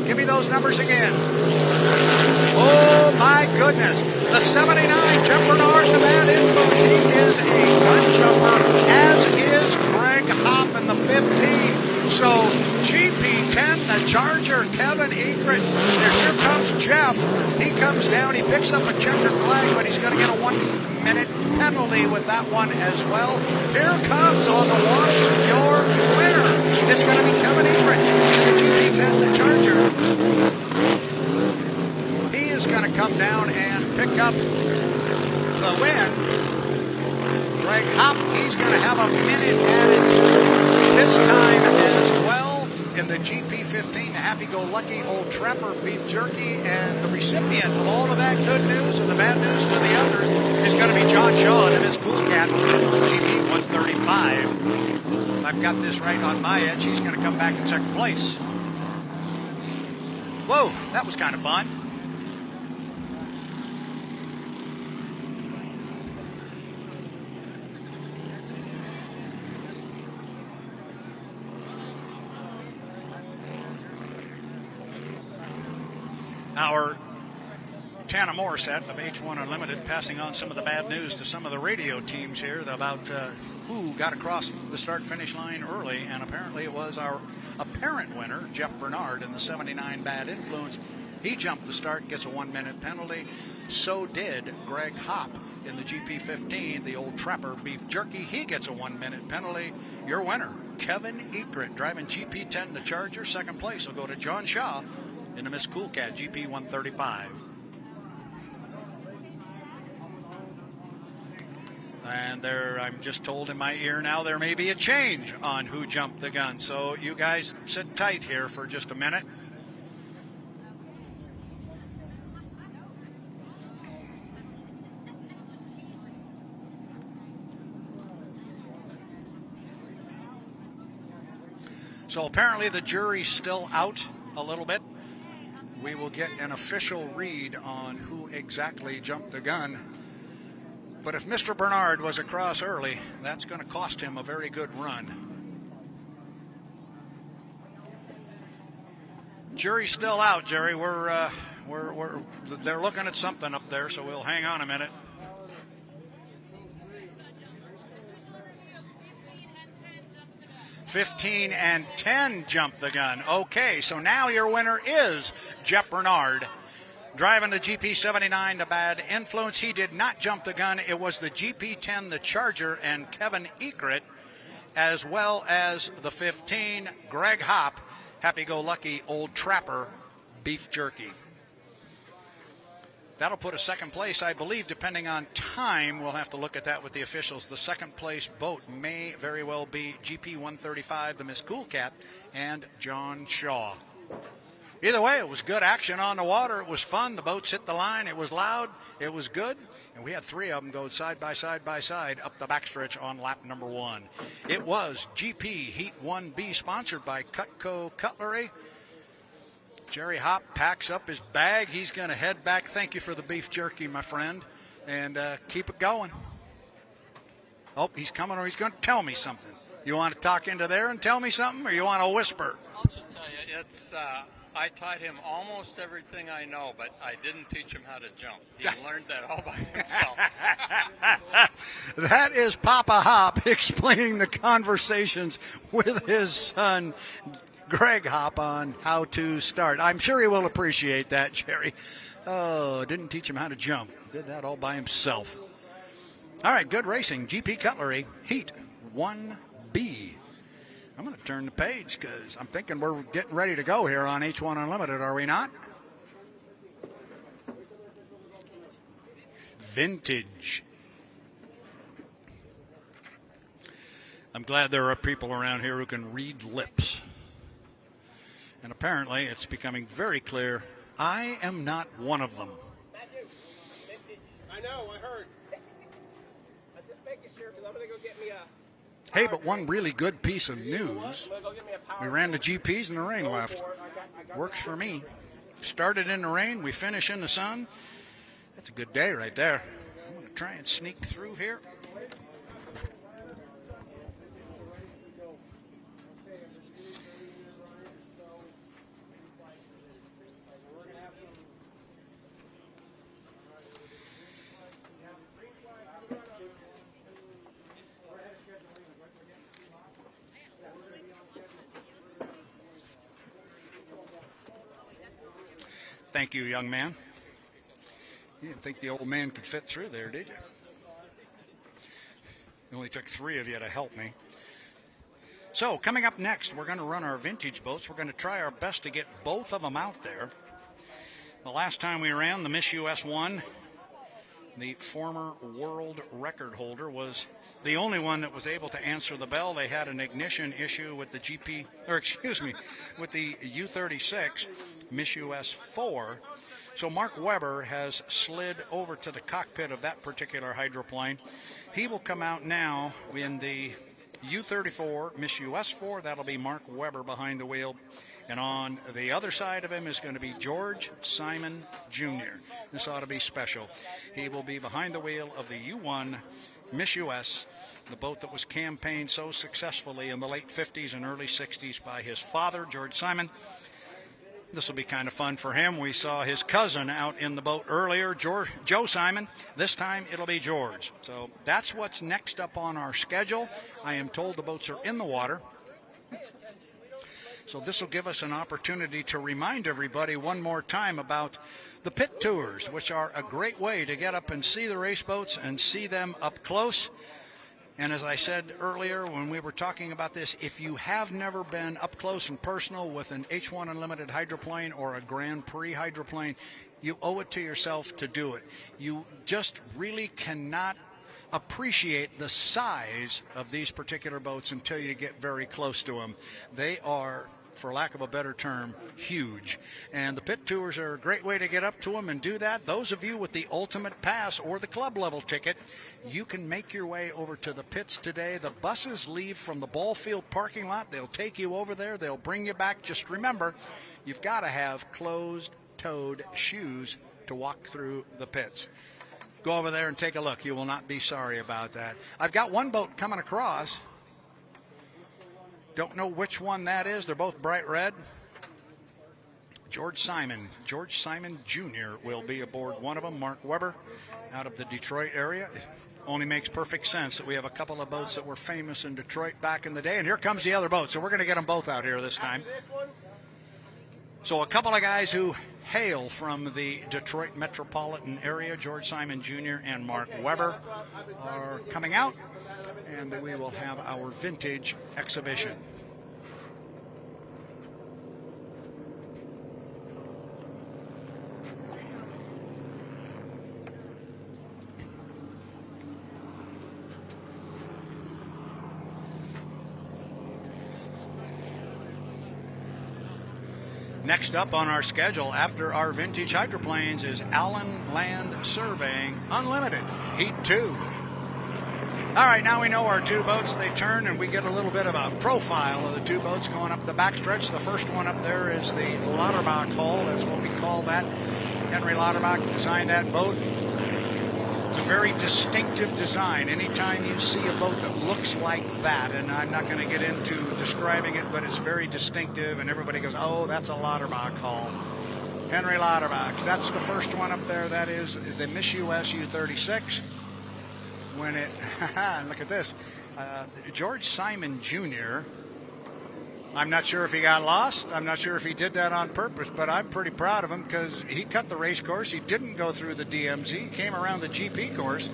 Give me those numbers again. Oh, my goodness. The 79, Jeff Bernard, the Bad Influence. He is a gun jumper, as is Greg Hopp in the 15. So, GP10, the Charger, Kevin Egret. And here comes Jeff. He comes down. He picks up a checkered flag, but he's going to get a 1 minute penalty with that one as well. Here comes on the water your winner. It's going to be Kevin Egret in the GP10, the Charger. He is going to come down and pick up the win. Greg Hopp, he's going to have a minute added to his time as well in the GP15, the happy-go-lucky old Trapper beef jerky. And the recipient of all of that good news and the bad news for the others is going to be John Shaw and his Cool Cat GP 135. If I've got this right on my edge, he's going to come back in second place. Whoa, that was kind of fun. Our Tana Morissette of H1 Unlimited passing on some of the bad news to some of the radio teams here about who got across the start-finish line early, and apparently it was our apparent winner, Jeff Bernard, in the 79 Bad Influence. He jumped the start, gets a 1 minute penalty. So did Greg Hopp in the GP15, the old Trapper beef jerky. He gets a 1 minute penalty. Your winner, Kevin Egret, driving GP10, the Charger. Second place will go to John Shaw in the Miss Cool Cat GP 135. And there, I'm just told in my ear now, there may be a change on who jumped the gun. So you guys sit tight here for just a minute. So apparently the jury's still out a little bit. We will get an official read on who exactly jumped the gun. But if Mr. Bernard was across early, that's going to cost him a very good run. Jury's still out, Jerry. They're looking at something up there, so we'll hang on a minute. $15 and $10 jumped the gun. Okay, so now your winner is Jeff Bernard, driving the GP79, the Bad Influence. He did not jump the gun. It was the GP10, the Charger, and Kevin Egret, as well as the 15, Greg Hopp, happy-go-lucky old Trapper beef jerky. That'll put a second place, I believe, depending on time. We'll have to look at that with the officials. The second place boat may very well be GP 135, the Miss Cool Cat, and John Shaw. Either way, it was good action on the water. It was fun. The boats hit the line. It was loud. It was good. And we had three of them go side by side by side up the backstretch on lap number one. It was GP Heat 1B, sponsored by Cutco Cutlery. Jerry Hopp packs up his bag. He's going to head back. Thank you for the beef jerky, my friend. And keep it going. Oh, he's coming, or he's going to tell me something. You want to talk into there and tell me something, or you want to whisper? I'll just tell you, it's I taught him almost everything I know, but I didn't teach him how to jump. He learned that all by himself. That is Papa Hopp explaining the conversations with his son, Greg Hopp, on how to start. I'm sure he will appreciate that, Jerry. Oh, didn't teach him how to jump. Did that all by himself. All right, good racing. GP Cutlery, Heat 1B. I'm going to turn the page because I'm thinking we're getting ready to go here on H1 Unlimited, are we not? Vintage. I'm glad there are people around here who can read lips. And apparently it's becoming very clear I am not one of them. I know, I heard. I'm just making sure because I'm going to go get me a... Hey, but one really good piece of news. We ran the GPs and the rain left. Works for me. Started in the rain, we finish in the sun. That's a good day right there. I'm going to try and sneak through here. Thank you, young man. You didn't think the old man could fit through there, did you? It only took 3 of you to help me. So coming up next, we're going to run our vintage boats. We're going to try our best to get both of them out there. The last time we ran, the Miss US 1, the former world record holder, was the only one that was able to answer the bell. They had an ignition issue with the with the U-36 Miss US 4. So Mark Webber has slid over to the cockpit of that particular hydroplane. He will come out now in the U-34 Miss US 4. That'll be Mark Webber behind the wheel. And on the other side of him is going to be George Simon Jr. This ought to be special. He will be behind the wheel of the U-1 Miss US, the boat that was campaigned so successfully in the late 50s and early 60s by his father, George Simon. This will be kind of fun for him. We saw his cousin out in the boat earlier, Joe Simon. This time it'll be George. So that's what's next up on our schedule. I am told the boats are in the water. So this will give us an opportunity to remind everybody one more time about the pit tours, which are a great way to get up and see the race boats and see them up close. And as I said earlier when we were talking about this, if you have never been up close and personal with an H1 Unlimited hydroplane or a Grand Prix hydroplane, you owe it to yourself to do it. You just really cannot appreciate the size of these particular boats until you get very close to them. They are, for lack of a better term, huge. And the pit tours are a great way to get up to them and do that. Those of you with the Ultimate Pass or the club level ticket, you can make your way over to the pits today. The buses leave from the ball field parking lot. They'll take you over there. They'll bring you back. Just remember, you've got to have closed-toed shoes to walk through the pits. Go over there and take a look. You will not be sorry about that. I've got one boat coming across. Don't know which one that is. They're both bright red. George Simon Jr. will be aboard one of them. Mark Webber out of the Detroit area. It only makes perfect sense that we have a couple of boats that were famous in Detroit back in the day. And here comes the other boat. So we're going to get them both out here this time. So a couple of guys who hail from the Detroit metropolitan area, George Simon Jr. and Mark Webber, are coming out. And then we will have our vintage exhibition. Next up on our schedule after our vintage hydroplanes is Allen Land Surveying Unlimited Heat 2. All right, now we know our two boats. They turn, and we get a little bit of a profile of the two boats going up the backstretch. The first one up there is the Lauterbach hull. That's what we call that. Henry Lauterbach designed that boat. It's a very distinctive design. Anytime you see a boat that looks like that, and I'm not going to get into describing it, but it's very distinctive, and everybody goes, oh, that's a Lauterbach hull. Henry Lauterbach. That's the first one up there. That is the Miss US U-36. When it, look at this, George Simon Jr., I'm not sure if he got lost. I'm not sure if he did that on purpose, but I'm pretty proud of him because he cut the race course. He didn't go through the DMZ. He came around the GP course,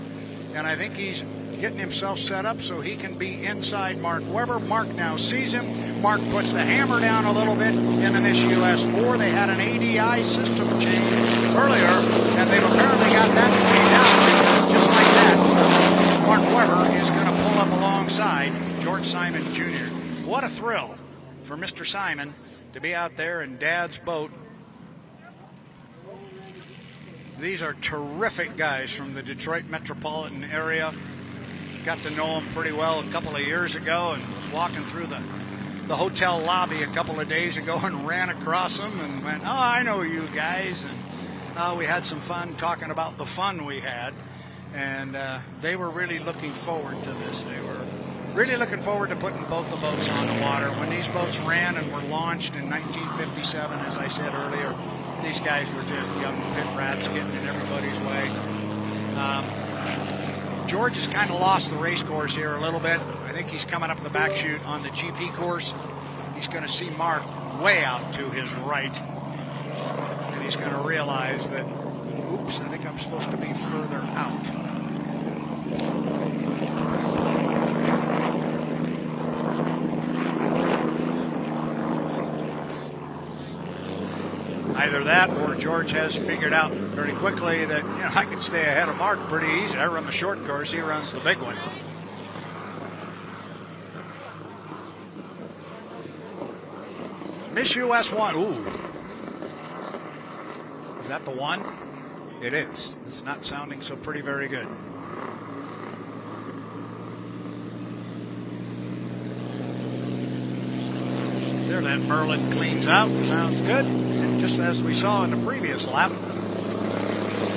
and I think he's getting himself set up so he can be inside Mark Webber. Mark now sees him. Mark puts the hammer down a little bit in the Miss US 4. They had an ADI system change earlier, and they've apparently got that cleaned out because just like that, Mark Webber is going to pull up alongside George Simon Jr. What a thrill for Mr. Simon to be out there in Dad's boat. These are terrific guys from the Detroit metropolitan area. Got to know them pretty well a couple of years ago and was walking through the hotel lobby a couple of days ago and ran across them and went, oh, I know you guys. And we had some fun talking about the fun we had. And they were really looking forward to this. They were really looking forward to putting both the boats on the water. When these boats ran and were launched in 1957, as I said earlier, these guys were just young pit rats getting in everybody's way. George has kind of lost the race course here a little bit. I think he's coming up the back chute on the GP course. He's going to see Mark way out to his right. And he's going to realize that, oops, I think I'm supposed to be further out. Either that or George has figured out very quickly that, I can stay ahead of Mark pretty easy. I run the short course, he runs the big one. Miss US 1. Ooh. Is that the one? It is. It's not sounding so pretty very good. There, that Merlin cleans out. Sounds good. And just as we saw in the previous lap,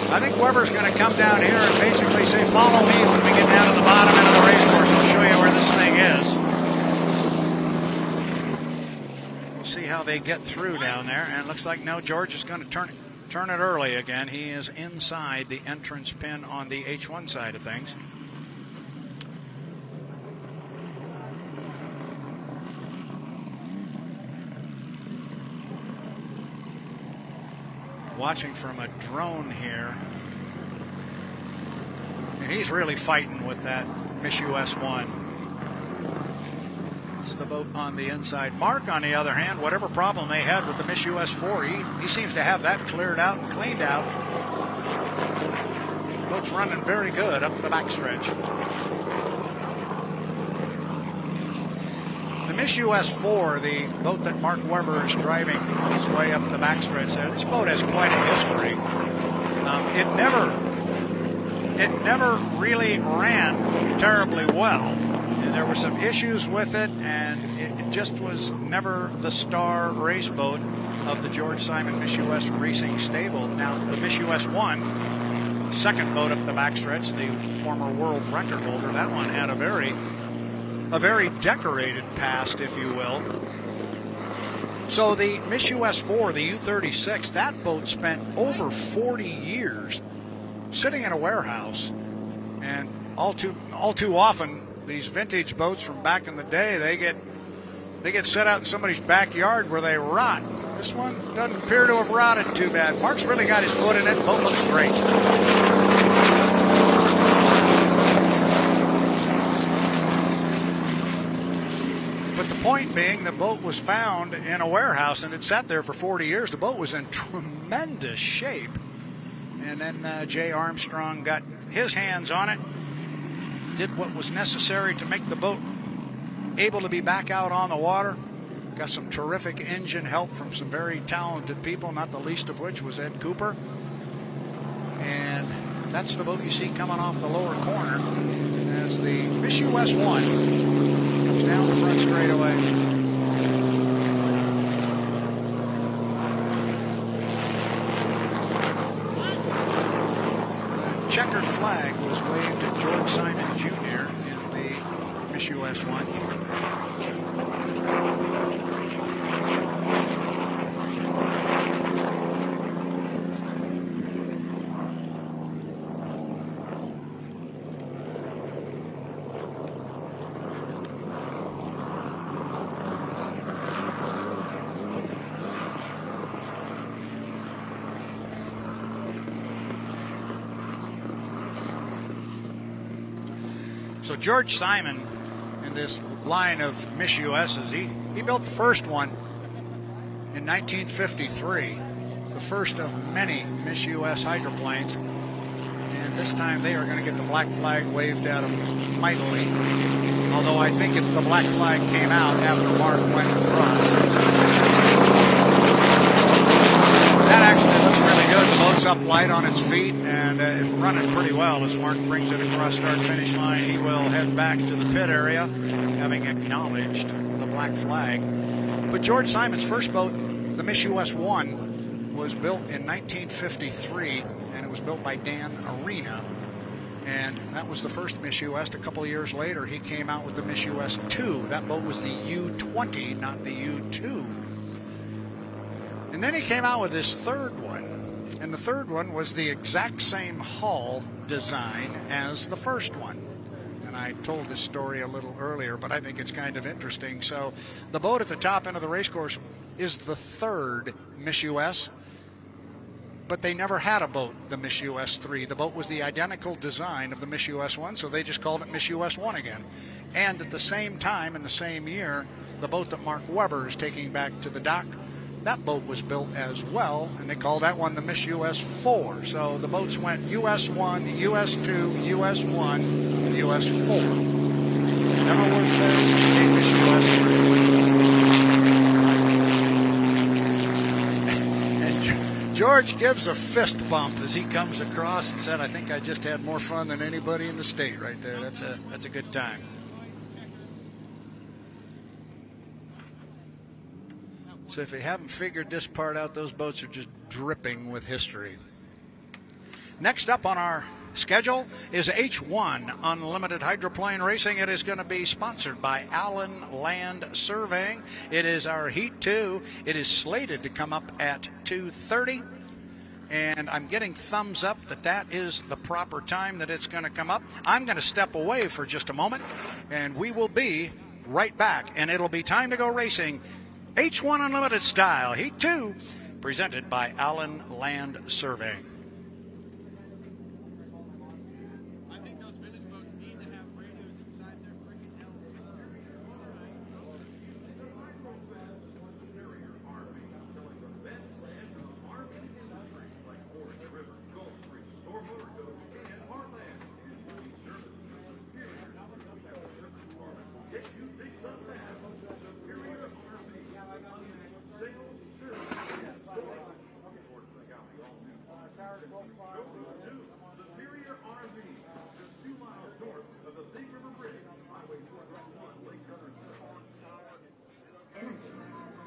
I think Weber's going to come down here and basically say, follow me when we get down to the bottom end of the race course and show you where this thing is. We'll see how they get through down there. And it looks like, no, George is going to turn it early again. He is inside the entrance pin on the H1 side of things. Watching from a drone here, and he's really fighting with that Miss US 1. It's the boat on the inside. Mark, on the other hand, whatever problem they had with the Miss US 4, he seems to have that cleared out and cleaned out. Boat's running very good up the backstretch. The Miss US 4, the boat that Mark Webber is driving on his way up the backstretch there, this boat has quite a history. It never really ran terribly well, and there were some issues with it, and it just was never the star race boat of the George Simon Miss US Racing stable. Now, the Miss US 1, second boat up the backstretch, the former world record holder, that one had a very decorated past, if you will. So the Miss US 4, the U-36, that boat spent over 40 years sitting in a warehouse. And all too often, these vintage boats from back in the day, they get set out in somebody's backyard where they rot. This one doesn't appear to have rotted too bad. Mark's really got his foot in it. Boat looks great. But the point being, the boat was found in a warehouse and it sat there for 40 years. The boat was in tremendous shape. And then Jay Armstrong got his hands on it, did what was necessary to make the boat able to be back out on the water. Got some terrific engine help from some very talented people, not the least of which was Ed Cooper. And that's the boat you see coming off the lower corner as the Miss US 1 comes down the front straightaway. Checkered flag was waved at George Simon Jr. in the Miss US 1. So George Simon, in this line of Miss US's, he built the first one in 1953, the first of many Miss US hydroplanes. And this time they are going to get the black flag waved at them mightily. Although I think the black flag came out after Mark went across. That actually looks really good. The boat's up light on its feet and it's running pretty well as Mark brings it across start-finish line. He will head back to the pit area, having acknowledged the black flag. But George Simon's first boat, the Miss US 1, was built in 1953, and it was built by Dan Arena. And that was the first Miss US. A couple of years later, he came out with the Miss US 2. That boat was the U-20, not the U-2. And then he came out with his third one. And the third one was the exact same hull design as the first one. And I told this story a little earlier, but I think it's kind of interesting. So the boat at the top end of the race course is the third Miss US. but they never had a boat, the Miss US 3. The boat was the identical design of the Miss US 1, so they just called it Miss US 1 again. And at the same time, in the same year, the boat that Mark Webber is taking back to the dock, that boat was built as well, and they called that one the Miss US 4. So the boats went US 1, US 2, US 1, US 4. Never was there a Miss US 3. And George gives a fist bump as he comes across and said, "I think I just had more fun than anybody in the state right there." That's a good time. So if you haven't figured this part out, those boats are just dripping with history. Next up on our schedule is H1 Unlimited Hydroplane Racing. It is going to be sponsored by Allen Land Surveying. It is our Heat 2. It is slated to come up at 2:30. And I'm getting thumbs up that that is the proper time that it's going to come up. I'm going to step away for just a moment, and we will be right back. And it'll be time to go racing H1 Unlimited style, Heat 2, presented by Allen Land Surveying. I think those vintage boats need to have radios inside their freaking helmets. Superior RV, just 2 miles north of the Big River Bridge, Highway 201, Lake Guntersville. Energy.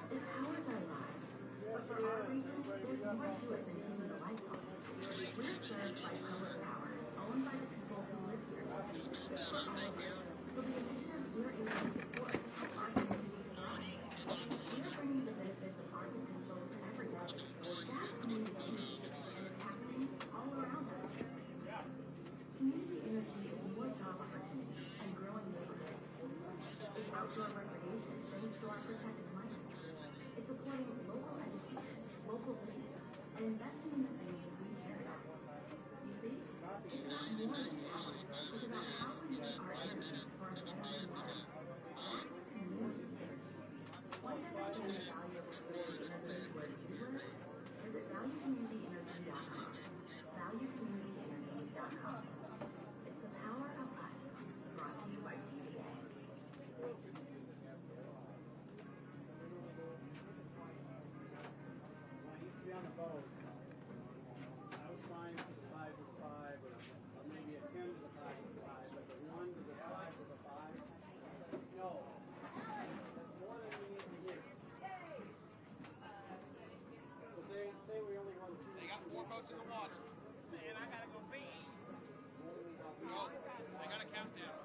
It powers our lives. But for our region, there's more to it than keeping the lights on. We're served by public power, owned by the people who live here. For all of us. So the initiatives we're able to support help our communities thrive. We're bringing the benefits of our potential to everyone. That's community energy, and it's happening all around us. Community energy is more job opportunities and growing neighborhoods. It's outdoor recreation thanks to our protected climates. It's supporting local education, local business, and investing in the things we care about. You see, it's about more than power. It's about how we use our energy for a better tomorrow. That's community energy. Want to understand the value of community energy where you live? Visit valuecommunityenergy.com. Valuecommunityenergy.com. It's the power of us, brought to you by TVA. Be on the boat. I was fine to the 5 to the 5, or maybe a 10 to the 5 to the 5, but the 1 to the 5 to the 5, no. That's more than we need to hear. So say we only run 2. They got 4 boats in the water. Man, I gotta go pee. No, I got a countdown.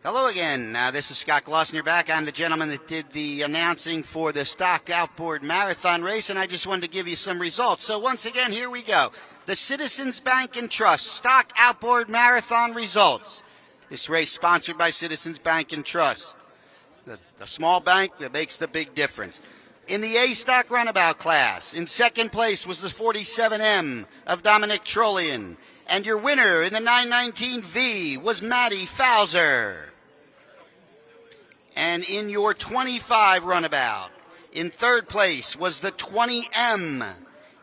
Hello again. This is Scott Glosson. You're back. I'm the gentleman that did the announcing for the Stock Outboard Marathon race, and I just wanted to give you some results. So once again, here we go. The Citizens Bank and Trust Stock Outboard Marathon results. This race sponsored by Citizens Bank and Trust. The small bank that makes the big difference. In the A Stock Runabout class, in second place was the 47M of Dominic Trollian. And your winner in the 919V was Maddie Fowler. And in your 25 runabout, in third place was the 20M.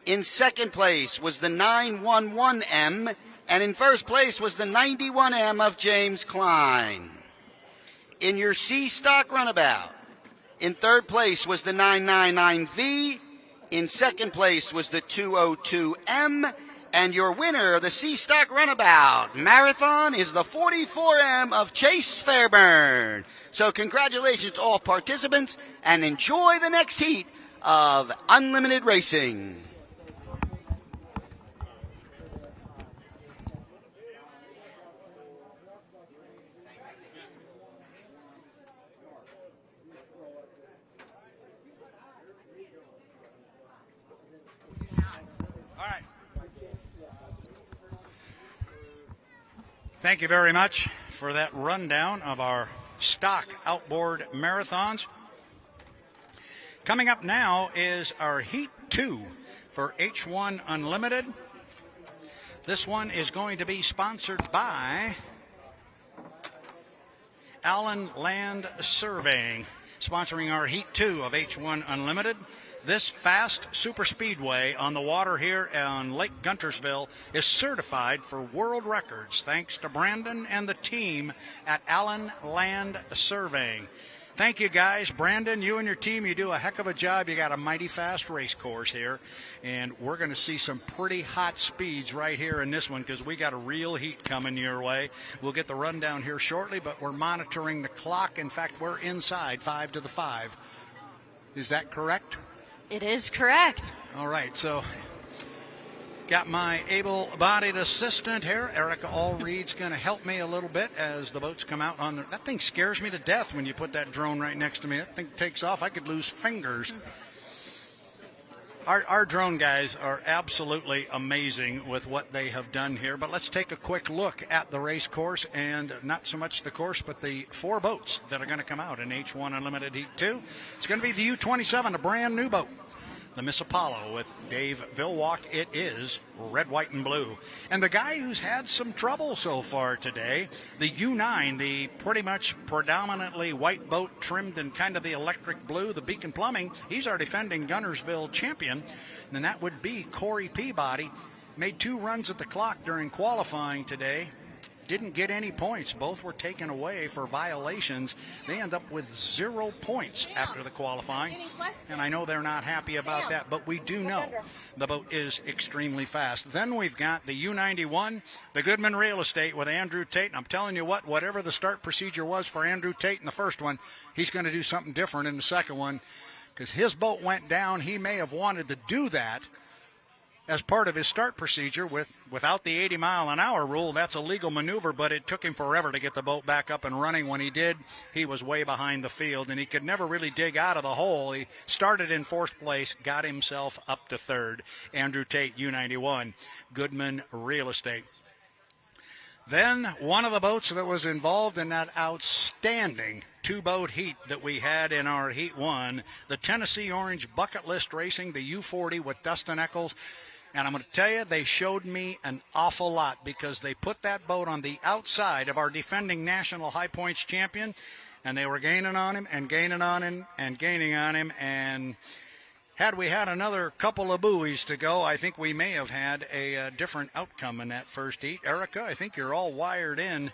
In second place was the 911M. And in first place was the 91M of James Klein. In your C Stock runabout, in third place was the 999V. In second place was the 202M. And your winner of the C Stock Runabout Marathon is the 44M of Chase Fairburn. So congratulations to all participants, and enjoy the next heat of Unlimited Racing. Thank you very much for that rundown of our Stock Outboard Marathons. Coming up now is our Heat 2 for H1 Unlimited. This one is going to be sponsored by Allen Land Surveying, sponsoring our Heat 2 of H1 Unlimited. This fast super speedway on the water here on Lake Guntersville is certified for world records thanks to Brandon and the team at Allen Land Surveying. Thank you, guys. Brandon, you and your team, you do a heck of a job. You got a mighty fast race course here, and we're going to see some pretty hot speeds right here in this one because we got a real heat coming your way. We'll get the rundown here shortly, but we're monitoring the clock. In fact, we're inside 5 to the 5. Is that correct? It is correct. All right, so got my able-bodied assistant here. Erica Allreed's going to help me a little bit as the boats come out on the... That thing scares me to death when you put that drone right next to me. That thing takes off. I could lose fingers. Our drone guys are absolutely amazing with what they have done here. But let's take a quick look at the race course, and not so much the course, but the 4 boats that are going to come out in H1 Unlimited Heat 2. It's going to be the U-27, a brand new boat. The Miss Apollo with Dave Vilwalk. It is red, white, and blue. And the guy who's had some trouble so far today, the U9, the pretty much predominantly white boat trimmed in kind of the electric blue, the Beacon Plumbing, he's our defending Guntersville champion, and that would be Corey Peabody. Made 2 runs at the clock during qualifying today. Didn't get any points. Both were taken away for violations. They end up with 0 points after the qualifying, and I know they're not happy about that, but we do know the boat is extremely fast. Then we've got the U91, the Goodman Real Estate with Andrew Tate, and I'm telling you what, whatever the start procedure was for Andrew Tate in the first one, he's going to do something different in the second one because his boat went down. He may have wanted to do that as part of his start procedure without the 80-mile-an-hour rule. That's a legal maneuver, but it took him forever to get the boat back up and running. When he did, he was way behind the field, and he could never really dig out of the hole. He started in 4th place, got himself up to 3rd. Andrew Tate, U91, Goodman Real Estate. Then one of the boats that was involved in that outstanding 2-boat heat that we had in our Heat 1, the Tennessee Orange Bucket List Racing, the U40 with Dustin Eccles. And I'm going to tell you, they showed me an awful lot because they put that boat on the outside of our defending national high points champion, and they were gaining on him and gaining on him and gaining on him. And had we had another couple of buoys to go, I think we may have had a different outcome in that first heat. Erica, I think you're all wired in.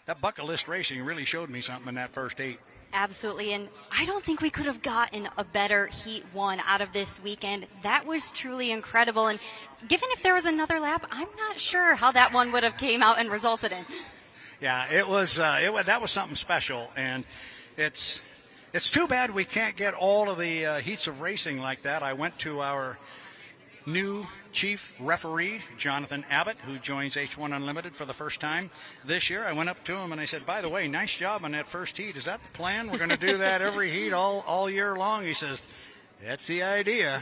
That bucket list racing really showed me something in that first heat. Absolutely, and I don't think we could have gotten a better Heat 1 out of this weekend. That was truly incredible, and given if there was another lap, I'm not sure how that one would have came out and resulted in. Yeah, it was that was something special, and it's too bad we can't get all of the heats of racing like that. I went to our new chief referee, Jonathan Abbott, who joins H1 Unlimited for the first time this year. I went up to him and I said, by the way, nice job on that first heat. Is that the plan? We're going to do that every heat all year long? He says, that's the idea.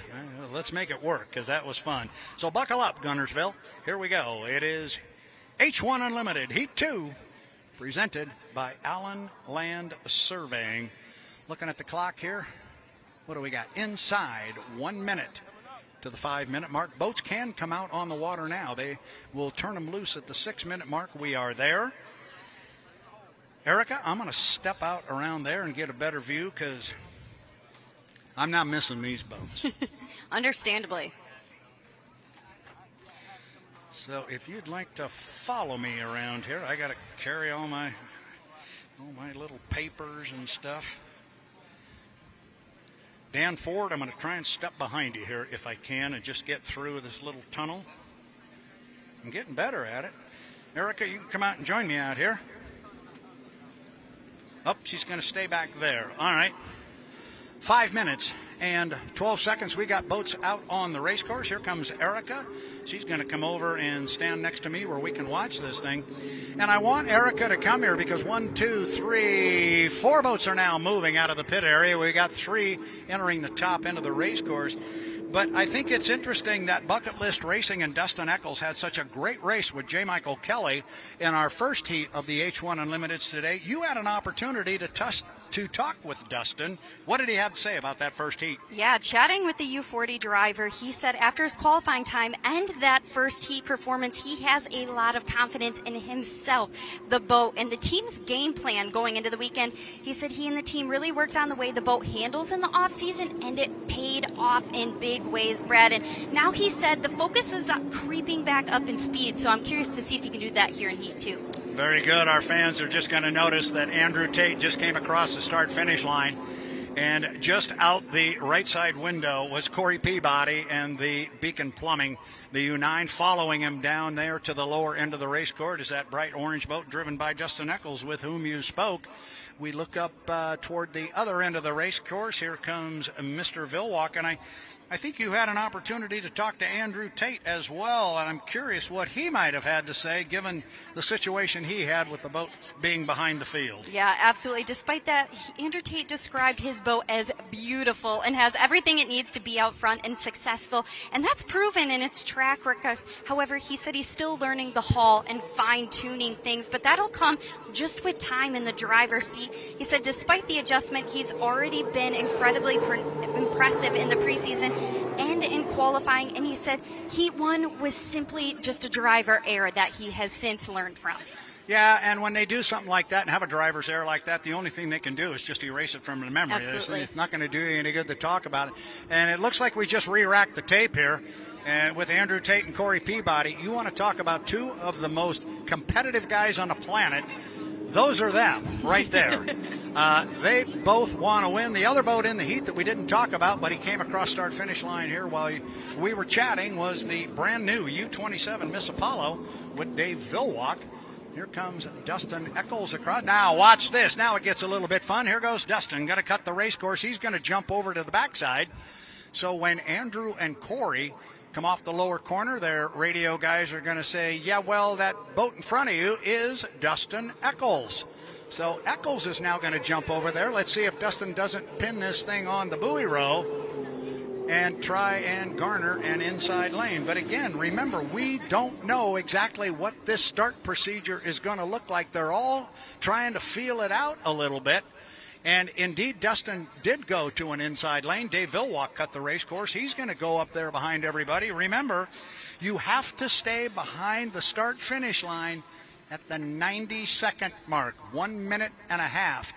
Let's make it work, because that was fun. So buckle up, Guntersville. Here we go. It is H1 Unlimited, Heat 2, presented by Allen Land Surveying. Looking at the clock here, what do we got? Inside 1 minute to the 5-minute mark. Boats can come out on the water now. They will turn them loose at the 6-minute mark. We are there. Erica, I'm going to step out around there and get a better view, because I'm not missing these boats. Understandably. So if you'd like to follow me around here, I got to carry all my little papers and stuff. Dan Ford, I'm going to try and step behind you here if I can and just get through this little tunnel. I'm getting better at it. Erica, you can come out and join me out here. Oh, she's going to stay back there. All right. 5 minutes and 12 seconds. We got boats out on the race course. Here comes Erica. She's going to come over and stand next to me where we can watch this thing. And I want Erica to come here because 1, 2, 3, 4 boats are now moving out of the pit area. We got 3 entering the top end of the race course. But I think it's interesting that Bucket List Racing and Dustin Eccles had such a great race with J. Michael Kelly in our first heat of the H1 Unlimiteds today. You had an opportunity to talk with Dustin. What did he have to say about that first heat? Yeah, chatting with the U40 driver, he said after his qualifying time and that first heat performance, he has a lot of confidence in himself, the boat, and the team's game plan going into the weekend. He said he and the team really worked on the way the boat handles in the off-season, and it paid off in big ways, Brad. And now he said the focus is creeping back up in speed, so I'm curious to see if he can do that here in Heat 2. Very good. Our fans are just going to notice that Andrew Tate just came across the start-finish line, and just out the right side window was Corey Peabody and the Beacon Plumbing, the U9, following him down there to the lower end of the race course is that bright orange boat driven by Dustin Eccles, with whom you spoke. We look up toward the other end of the race course. Here comes Mr. Villwalk, and I think you had an opportunity to talk to Andrew Tate as well, and I'm curious what he might have had to say given the situation he had with the boat being behind the field. Yeah, absolutely. Despite that, Andrew Tate described his boat as beautiful and has everything it needs to be out front and successful, and that's proven in its track record. However, he said he's still learning the hull and fine-tuning things, but that'll come just with time in the driver's seat. He said despite the adjustment, he's already been incredibly impressive in the preseason and in qualifying, and he said Heat 1 was simply just a driver error that he has since learned from. Yeah, and when they do something like that and have a driver's error like that, the only thing they can do is just erase it from the memory. Absolutely. It's not going to do you any good to talk about it. And it looks like we just re-racked the tape here. And with Andrew Tate and Corey Peabody, you want to talk about 2 of the most competitive guys on the planet. Those are them right there. They both want to win. The other boat in the heat that we didn't talk about, but he came across start-finish line here while we were chatting, was the brand-new U-27 Miss Apollo with Dave Villwalk. Here comes Dustin Eccles across. Now, watch this. Now it gets a little bit fun. Here goes Dustin. Going to cut the race course. He's going to jump over to the backside. So when Andrew and Corey come off the lower corner, their radio guys are going to say, yeah, well, that boat in front of you is Dustin Eccles. So Eccles is now going to jump over there. Let's see if Dustin doesn't pin this thing on the buoy row and try and garner an inside lane. But again, remember, we don't know exactly what this start procedure is going to look like. They're all trying to feel it out a little bit. And indeed, Dustin did go to an inside lane. Dave Villwalk cut the race course. He's going to go up there behind everybody. Remember, you have to stay behind the start-finish line at the 90-second mark, 1 minute and a half.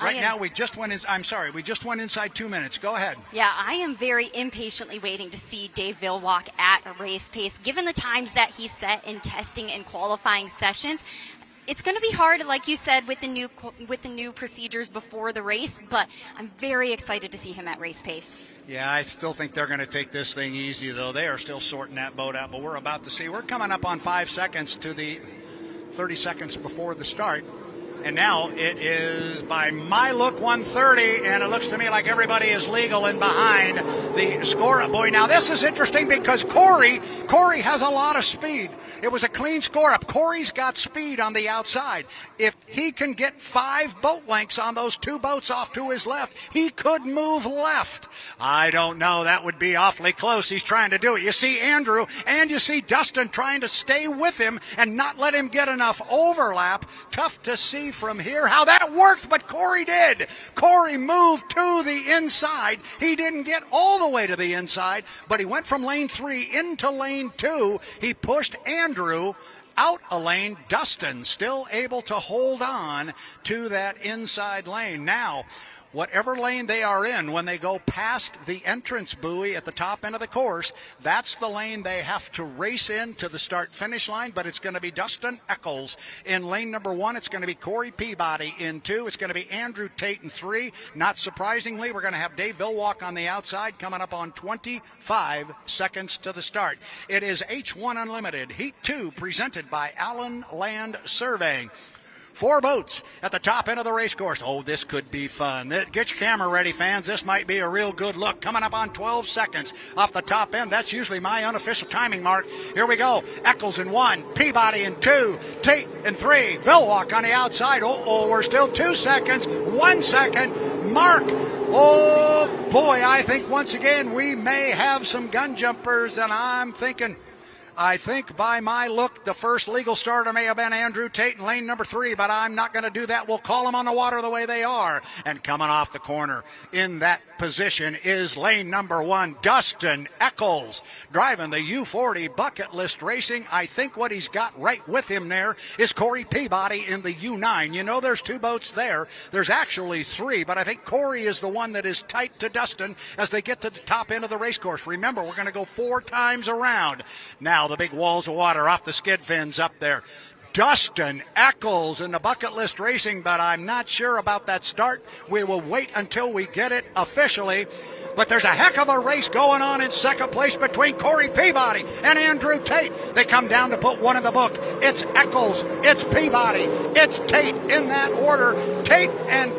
Right now, we just went inside 2 minutes. Go ahead. Yeah, I am very impatiently waiting to see Dave Villwalk at a race pace, given the times that he set in testing and qualifying sessions. It's going to be hard, like you said, with the new procedures before the race, but I'm very excited to see him at race pace. Yeah, I still think they're going to take this thing easy, though. They are still sorting that boat out, but we're about to see. We're coming up on 5 seconds to the 30 seconds before the start. And now it is, by my look, 130, and it looks to me like everybody is legal and behind the score. Boy, now this is interesting because Corey has a lot of speed. It was a clean score up. Corey's got speed on the outside. If he can get 5 boat lengths on those 2 boats off to his left, he could move left. I don't know. That would be awfully close. He's trying to do it. You see Andrew and you see Dustin trying to stay with him and not let him get enough overlap. Tough to see from here how that worked, but Corey did. Corey moved to the inside. He didn't get all the way to the inside, but he went from lane 3 into lane 2. He pushed Andrew out a lane. Dustin still able to hold on to that inside lane. Now, whatever lane they are in, when they go past the entrance buoy at the top end of the course, that's the lane they have to race in to the start-finish line, but it's going to be Dustin Eccles in lane number 1. It's going to be Corey Peabody in 2. It's going to be Andrew Tate in 3. Not surprisingly, we're going to have Dave Villwalk on the outside coming up on 25 seconds to the start. It is H1 Unlimited, Heat 2, presented by Allen Land Surveying. 4 boats at the top end of the race course. Oh, this could be fun. Get your camera ready, fans. This might be a real good look. Coming up on 12 seconds off the top end. That's usually my unofficial timing mark. Here we go. Eccles in 1, Peabody in 2, Tate in 3, Villwalk on the outside. Oh, we're still 2 seconds. 1 second. Mark. Oh, boy, I think once again we may have some gun jumpers, and I think by my look, the first legal starter may have been Andrew Tate in lane number 3, but I'm not going to do that. We'll call them on the water the way they are. And coming off the corner in that position is lane number 1, Dustin Eccles, driving the U40 Bucket List Racing. I think what he's got right with him there is Corey Peabody in the U9. You know, there's 2 boats there. There's actually 3, but I think Corey is the one that is tight to Dustin as they get to the top end of the race course. Remember, we're going to go 4 times around. Now the big walls of water off the skid fins up there. Dustin Eccles in the Bucket List Racing, but I'm not sure about that start. We will wait until we get it officially. But there's a heck of a race going on in second place between Corey Peabody and Andrew Tate. They come down to put one in the book. It's Eccles, it's Peabody, it's Tate in that order. Tate and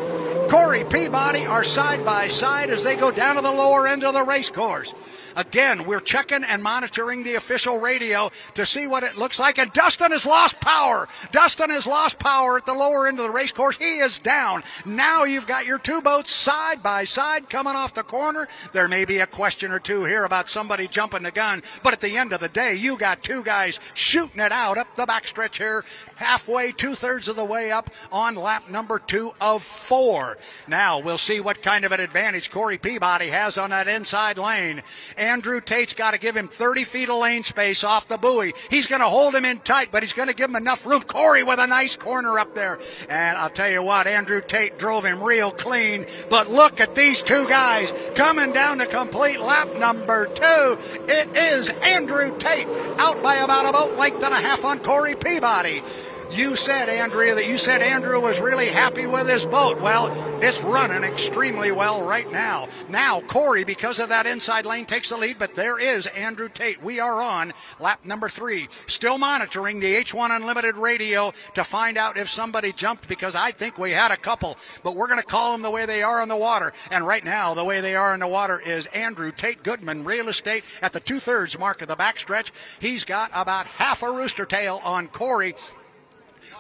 Corey Peabody are side by side as they go down to the lower end of the race course. Again, we're checking and monitoring the official radio to see what it looks like. And Dustin has lost power. Dustin has lost power at the lower end of the race course. He is down. Now you've got your 2 boats side by side coming off the corner. There may be a question or 2 here about somebody jumping the gun. But at the end of the day, you got 2 guys shooting it out up the backstretch here, halfway, 2/3 of the way up on lap number 2 of 4. Now we'll see what kind of an advantage Corey Peabody has on that inside lane. Andrew Tate's got to give him 30 feet of lane space off the buoy. He's going to hold him in tight, but he's going to give him enough room. Corey with a nice corner up there. And I'll tell you what, Andrew Tate drove him real clean. But look at these 2 guys coming down to complete lap number 2. It is Andrew Tate out by about a boat length and a half on Corey Peabody. You said, Andrea, that you said Andrew was really happy with his boat. Well, it's running extremely well right now. Now, Corey, because of that inside lane, takes the lead, but there is Andrew Tate. We are on lap number 3. Still monitoring the H1 Unlimited radio to find out if somebody jumped, because I think we had a couple, but we're going to call them the way they are in the water. And right now, the way they are in the water is Andrew Tate Goodman Real Estate at the 2/3 mark of the backstretch. He's got about half a rooster tail on Corey.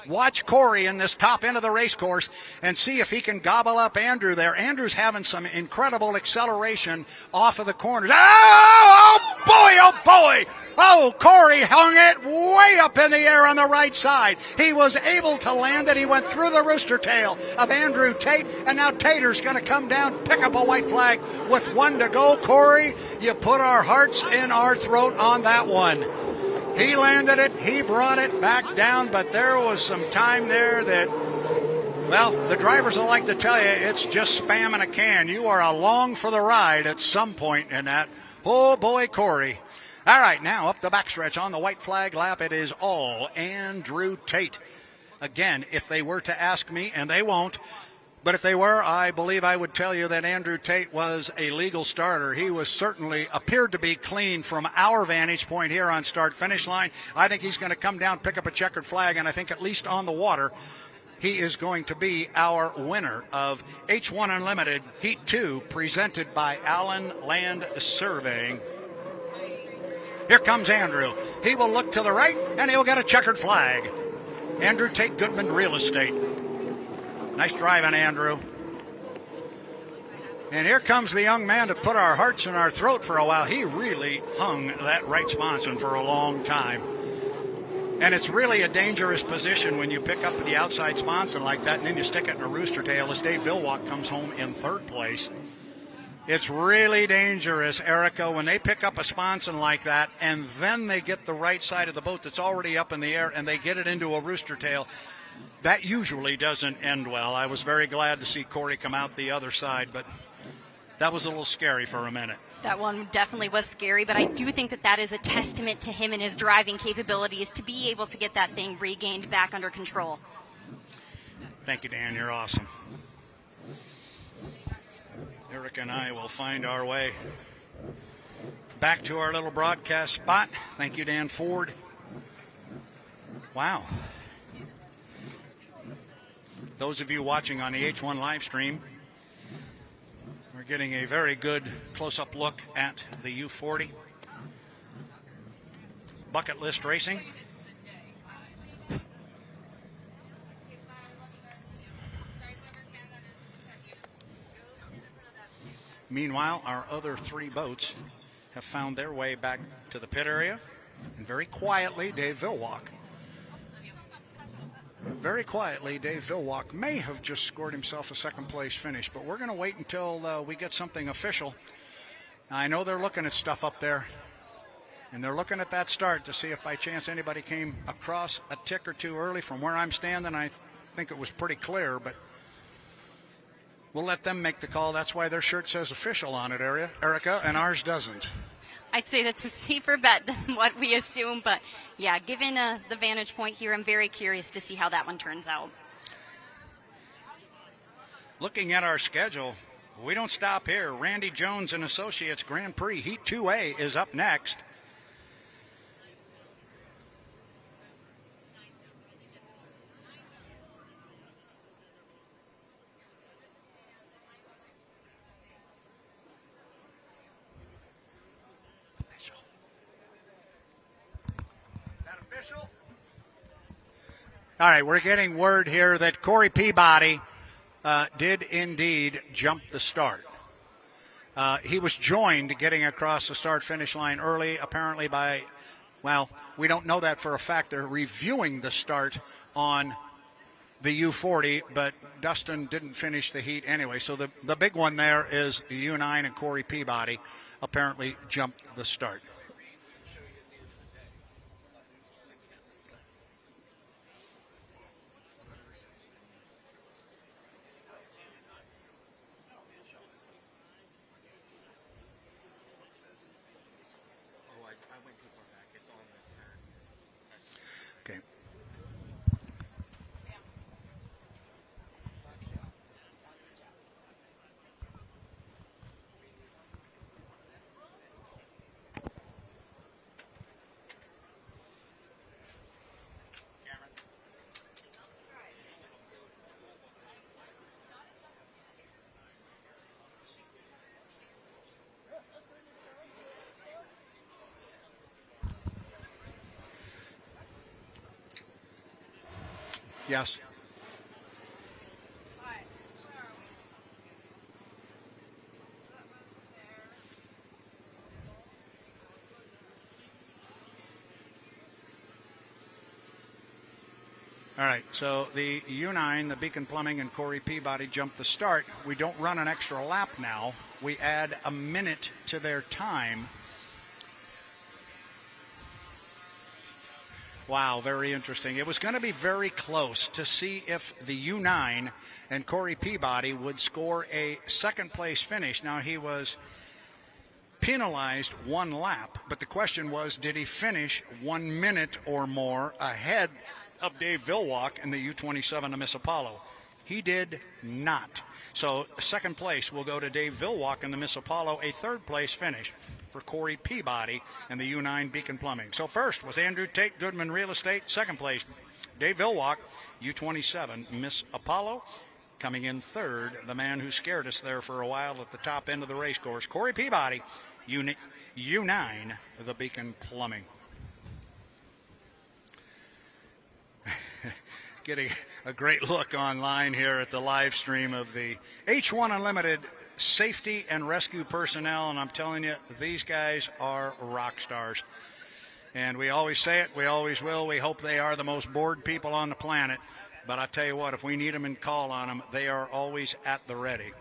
Watch Corey in this top end of the race course and see if he can gobble up Andrew there. Andrew's having some incredible acceleration off of the corners. Oh, boy, oh, boy. Oh, Corey hung it way up in the air on the right side. He was able to land it. He went through the rooster tail of Andrew Tate, and now Tater's going to come down, pick up a white flag with 1 to go. Corey, you put our hearts in our throat on that one. He landed it, he brought it back down, but there was some time there that, well, the drivers will like to tell you it's just spamming a can. You are along for the ride at some point in that. Oh, boy, Corey. All right, now up the backstretch on the white flag lap, it is all Andrew Tate. Again, if they were to ask me, and they won't, but if they were, I believe I would tell you that Andrew Tate was a legal starter. He was certainly appeared to be clean from our vantage point here on start-finish line. I think he's going to come down, pick up a checkered flag, and I think at least on the water, he is going to be our winner of H1 Unlimited Heat 2, presented by Allen Land Surveying. Here comes Andrew. He will look to the right, and he'll get a checkered flag. Andrew Tate Goodman Real Estate. Nice driving, Andrew. And here comes the young man to put our hearts in our throat for a while. He really hung that right sponson for a long time. And it's really a dangerous position when you pick up the outside sponson like that and then you stick it in a rooster tail as Dave Villwalk comes home in third place. It's really dangerous, Erica, when they pick up a sponson like that and then they get the right side of the boat that's already up in the air and they get it into a rooster tail. That usually doesn't end well. I was very glad to see Corey come out the other side, but that was a little scary for a minute. That one definitely was scary, but I do think that that is a testament to him and his driving capabilities to be able to get that thing regained back under control. Thank you, Dan. You're awesome. Eric and I will find our way back to our little broadcast spot. Thank you, Dan Ford. Wow. Those of you watching on the H1 live stream, we're getting a very good close-up look at the U40 bucket list racing. Meanwhile, our other three boats have found their way back to the pit area, and very quietly, Dave Villwalk may have just scored himself a second-place finish, but we're going to wait until we get something official. Now, I know they're looking at stuff up there, and they're looking at that start to see if by chance anybody came across a tick or two early. From where I'm standing, I think it was pretty clear, but we'll let them make the call. That's why their shirt says official on it, Erica, and ours doesn't. I'd say that's a safer bet than what we assume, but yeah, given the vantage point here, I'm very curious to see how that one turns out. Looking at our schedule, we don't stop here. Randy Jones and Associates Grand Prix Heat 2A is up next. All right, we're getting word here that Corey Peabody did indeed jump the start. He was joined getting across the start-finish line early, apparently by, well, we don't know that for a fact. They're reviewing the start on the U40, but Dustin didn't finish the heat anyway. So the big one there is the U9 and Corey Peabody apparently jumped the start. Okay. Yes. All right, so the U9, the Beacon Plumbing, and Corey Peabody jumped the start. We don't run an extra lap now. We add a minute to their time. Wow, very interesting. It was going to be very close to see if the U9 and Corey Peabody would score a second-place finish. Now, he was penalized one lap, but the question was, did he finish 1 minute or more ahead of Dave Villwalk in the U27 to Miss Apollo? He did not. So second place will go to Dave Villwalk in the Miss Apollo, a third-place finish for Corey Peabody and the U9 Beacon Plumbing. So first was Andrew Tate Goodman Real Estate. Second place, Dave Villwalk, U27, Miss Apollo. Coming in third, the man who scared us there for a while at the top end of the race course, Corey Peabody, U9, the Beacon Plumbing. Getting a great look online here at the live stream of the H1 Unlimited safety and rescue personnel, and I'm telling you, these guys are rock stars. And we always say it, we always will. We hope they are the most bored people on the planet. But I tell you what, if we need them and call on them, they are always at the ready.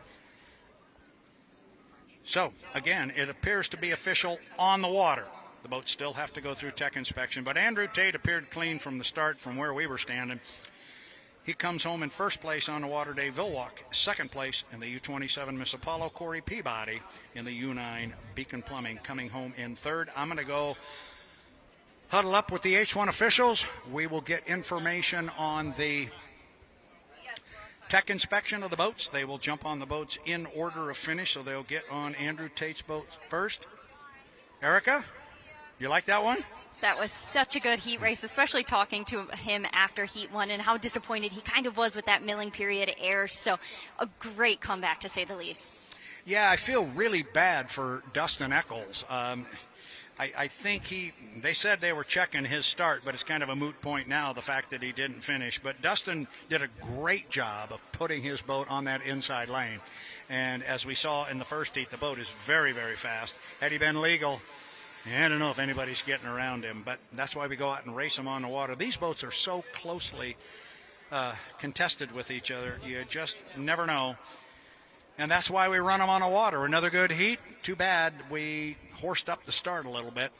So, again, it appears to be official on the water. The boats still have to go through tech inspection. But Andrew Tate appeared clean from the start from where we were standing. He comes home in first place on the water. Dave Villwalk, second place in the U27 Miss Apollo. Corey Peabody in the U9 Beacon Plumbing coming home in third. I'm going to go huddle up with the H1 officials. We will get information on the tech inspection of the boats. They will jump on the boats in order of finish, so they'll get on Andrew Tate's boat first. Erica, you like that one? That was such a good heat race, especially talking to him after heat one and how disappointed he kind of was with that milling period error. So a great comeback, to say the least. Yeah, I feel really bad for Dustin Eccles. I think they said they were checking his start, but it's kind of a moot point now, the fact that he didn't finish. But Dustin did a great job of putting his boat on that inside lane. And as we saw in the first heat, the boat is very, very fast. Had he been legal, I don't know if anybody's getting around him, but that's why we go out and race them on the water. These boats are so closely contested with each other, you just never know. And that's why we run them on the water. Another good heat. Too bad we horsed up the start a little bit.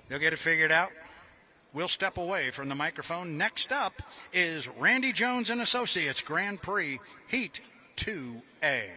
They'll get it figured out. We'll step away from the microphone. Next up is Randy Jones and Associates Grand Prix Heat 2A.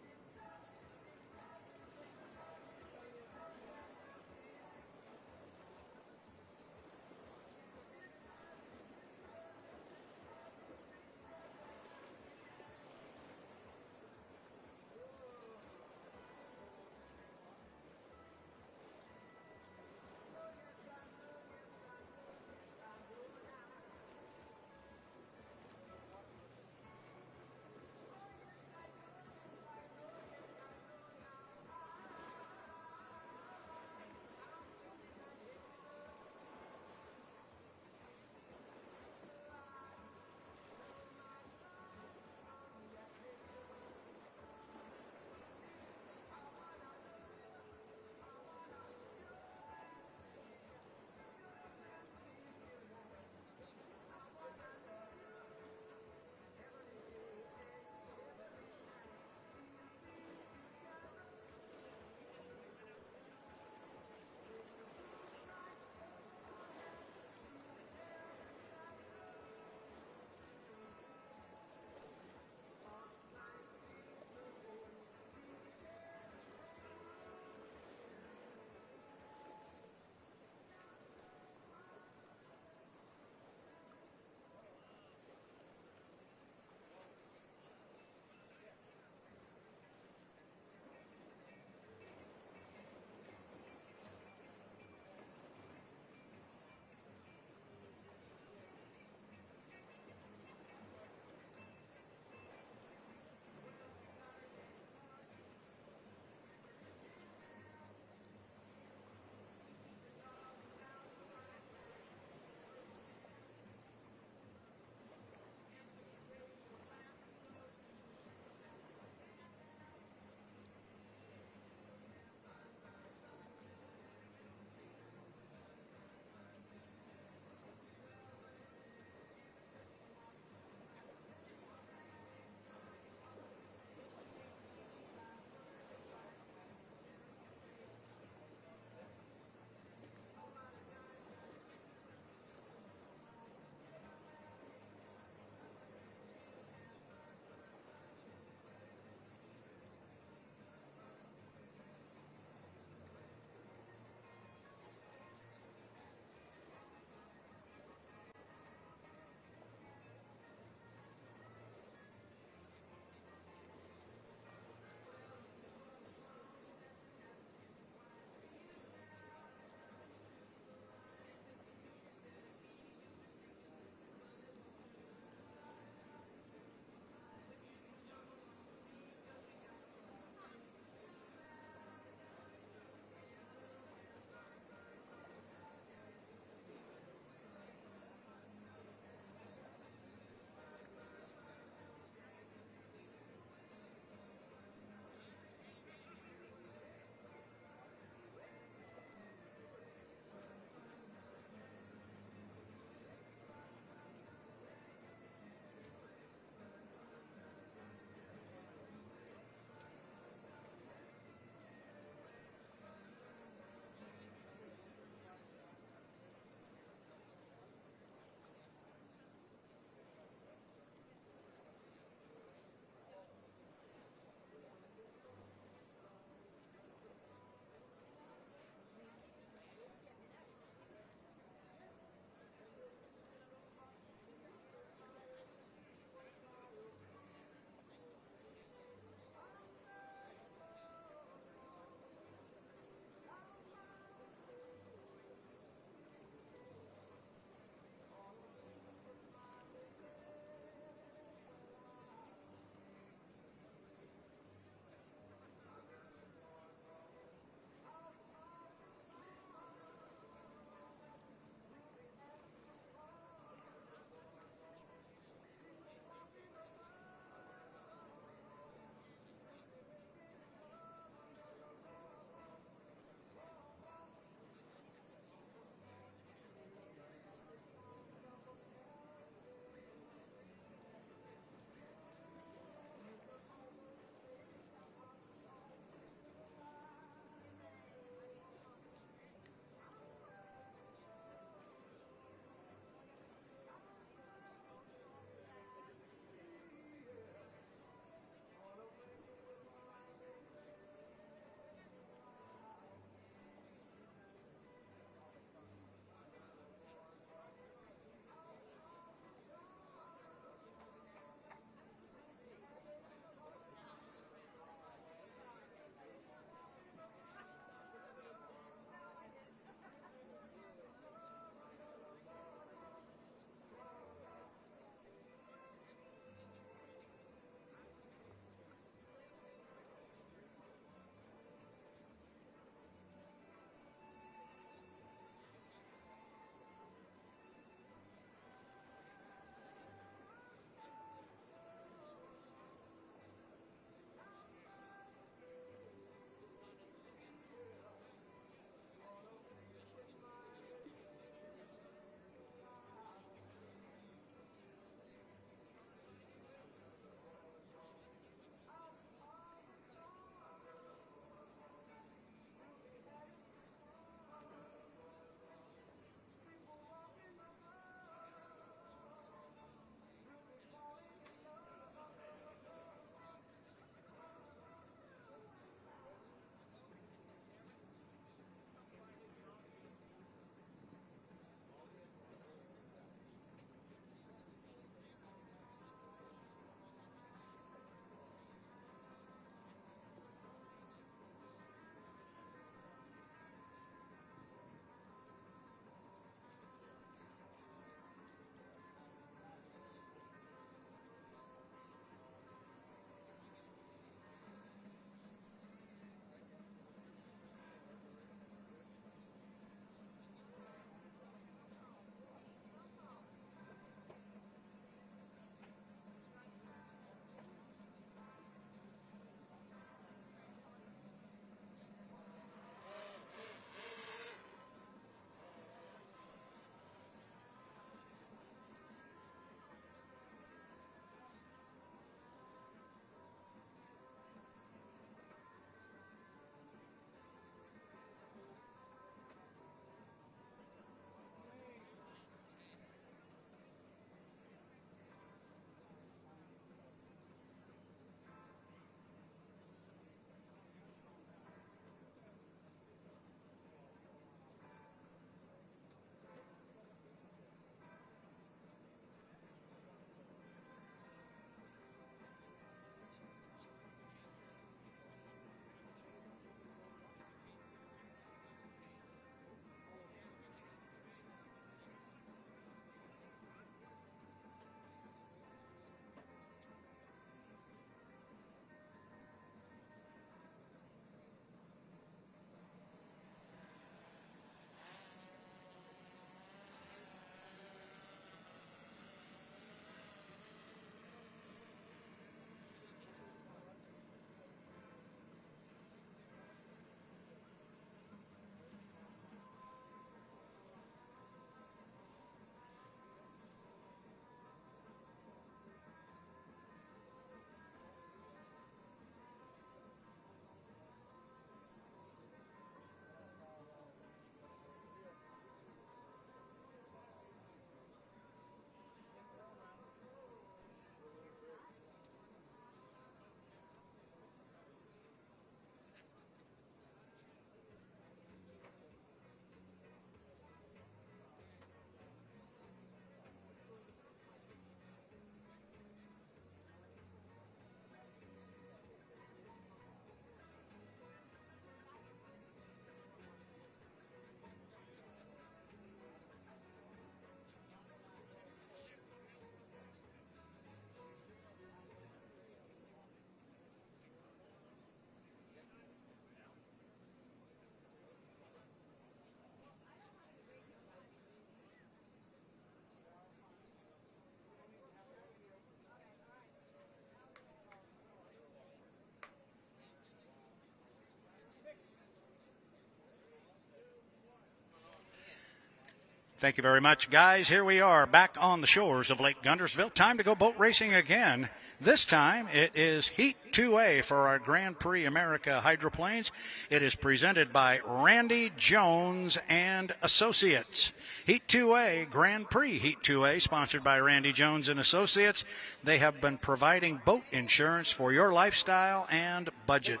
Thank you very much, guys. Here we are back on the shores of Lake Guntersville. Time to go boat racing again. This time it is Heat 2A for our Grand Prix America hydroplanes. It is presented by Randy Jones and Associates. Heat 2A, Grand Prix Heat 2A, sponsored by Randy Jones and Associates. They have been providing boat insurance for your lifestyle and budget.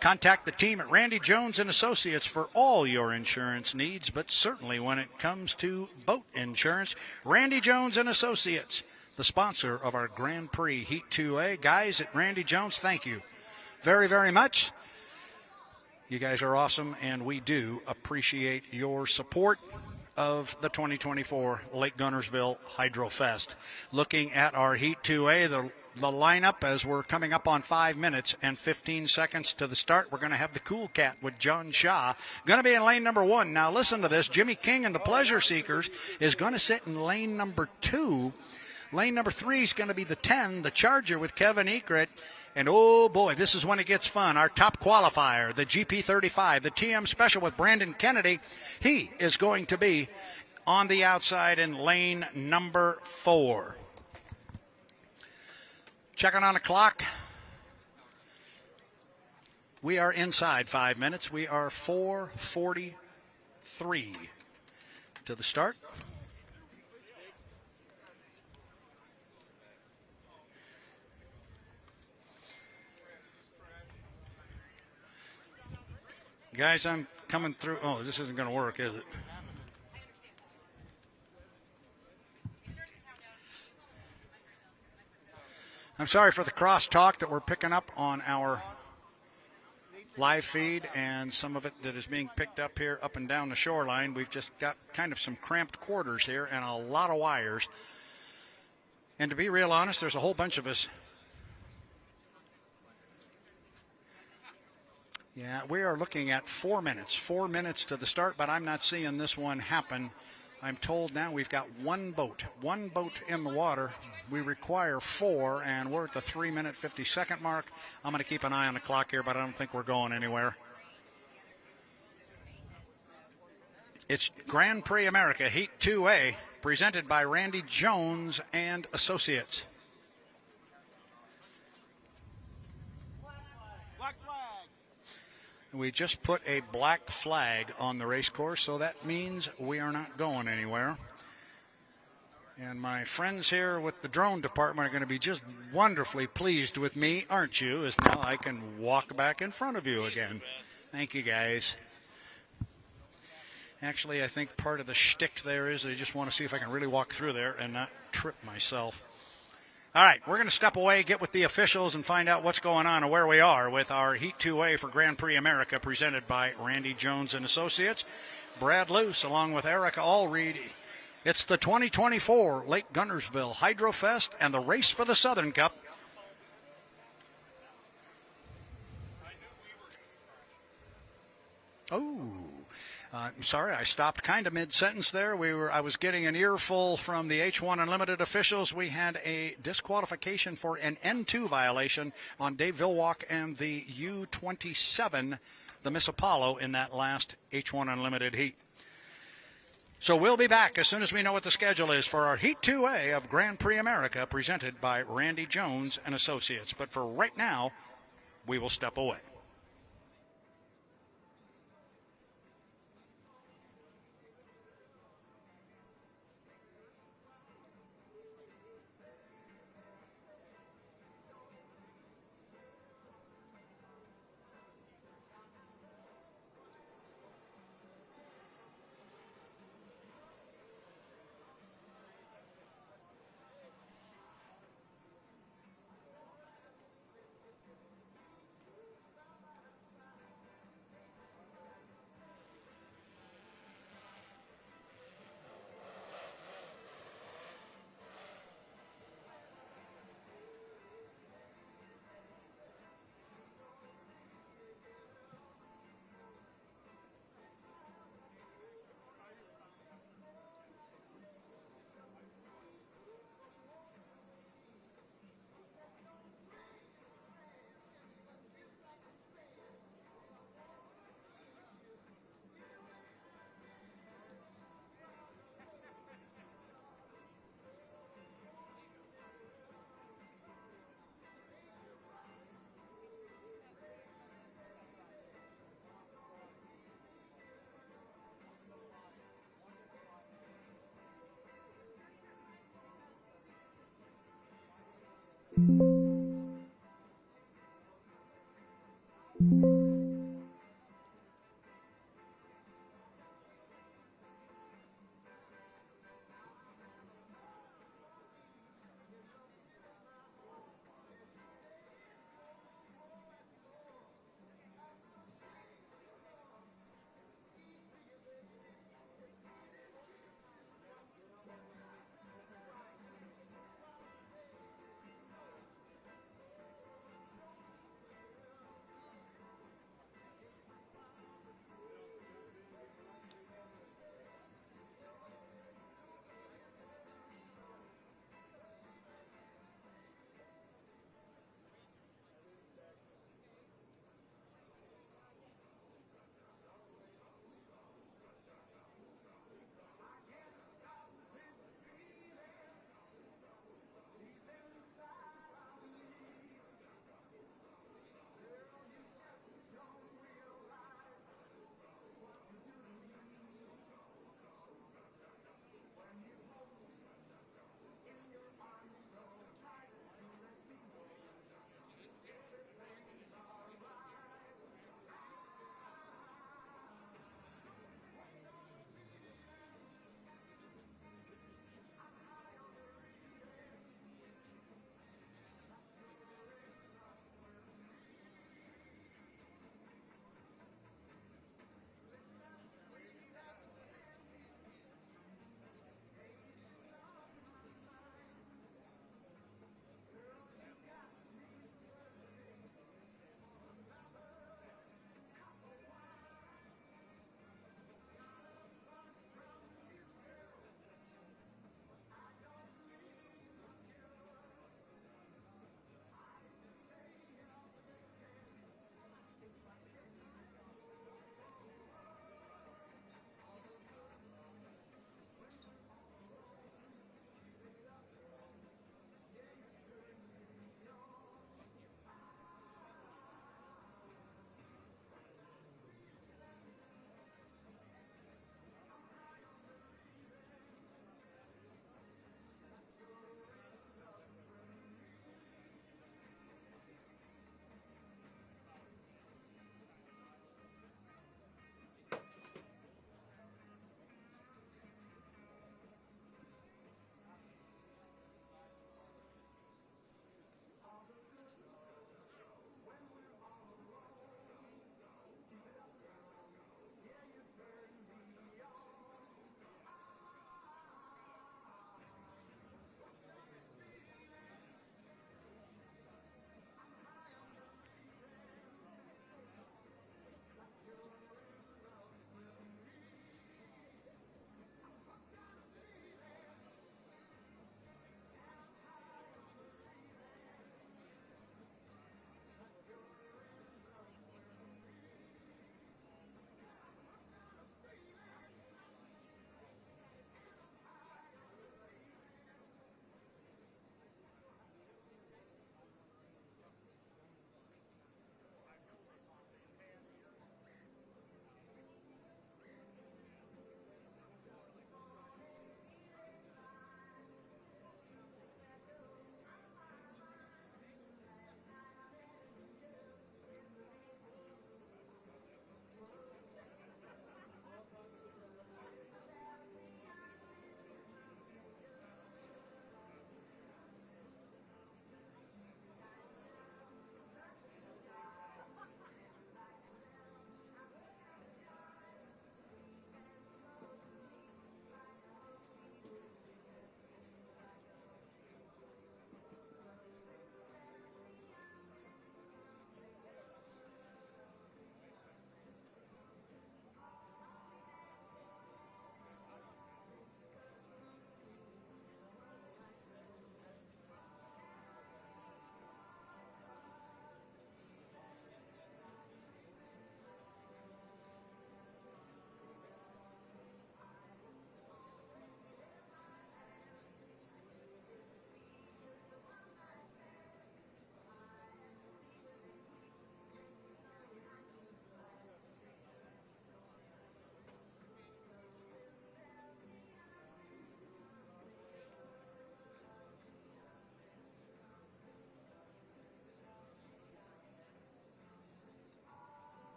Contact the team at Randy Jones and Associates for all your insurance needs, but certainly when it comes to boat insurance, Randy Jones and Associates, the sponsor of our Grand Prix Heat 2A. Guys at Randy Jones, thank you very, very much. You guys are awesome, and we do appreciate your support of the 2024 Lake Guntersville Hydrofest. Looking at our Heat 2A, the lineup as we're coming up on 5 minutes and 15 seconds to the start. We're going to have the Cool Cat with John Shaw. Going to be in lane number 1. Now listen to this. Jimmy King and the Pleasure Seekers is going to sit in lane number 2. Lane number 3 is going to be the 10, the Charger with Kevin Ekert. And oh boy, this is when it gets fun. Our top qualifier, the GP35, the TM Special with Brandon Kennedy. He is going to be on the outside in lane number 4. Checking on the clock. We are inside 5 minutes. We are 4:43 to the start. Guys, I'm coming through. Oh, this isn't going to work, is it? I'm sorry for the crosstalk that we're picking up on our live feed and some of it that is being picked up here up and down the shoreline. We've just got kind of some cramped quarters here and a lot of wires. And to be real honest, there's a whole bunch of us. Yeah, we are looking at 4 minutes. 4 minutes to the start, but I'm not seeing this one happen. I'm told now we've got one boat in the water. We require 4, and we're at the 3-minute, 50-second mark. I'm going to keep an eye on the clock here, but I don't think we're going anywhere. It's Grand Prix America Heat 2A, presented by Randy Jones and Associates. We just put a black flag on the race course, so that means we are not going anywhere. And my friends here with the drone department are going to be just wonderfully pleased with me, aren't you? As now I can walk back in front of you again. Thank you, guys. Actually, I think part of the shtick there is I just want to see if I can really walk through there and not trip myself. All right, we're going to step away, get with the officials, and find out what's going on and where we are with our Heat 2A for Grand Prix America, presented by Randy Jones and Associates. Brad Luce, along with Erica Allreed. It's the 2024 Lake Guntersville Hydrofest and the race for the Southern Cup. I'm sorry, I stopped kind of mid-sentence there. I was getting an earful from the H1 Unlimited officials. We had a disqualification for an N2 violation on Dave Vilwalk and the U27, the Miss Apollo, in that last H1 Unlimited heat. So we'll be back as soon as we know what the schedule is for our Heat 2A of Grand Prix America, presented by Randy Jones and Associates. But for right now, we will step away.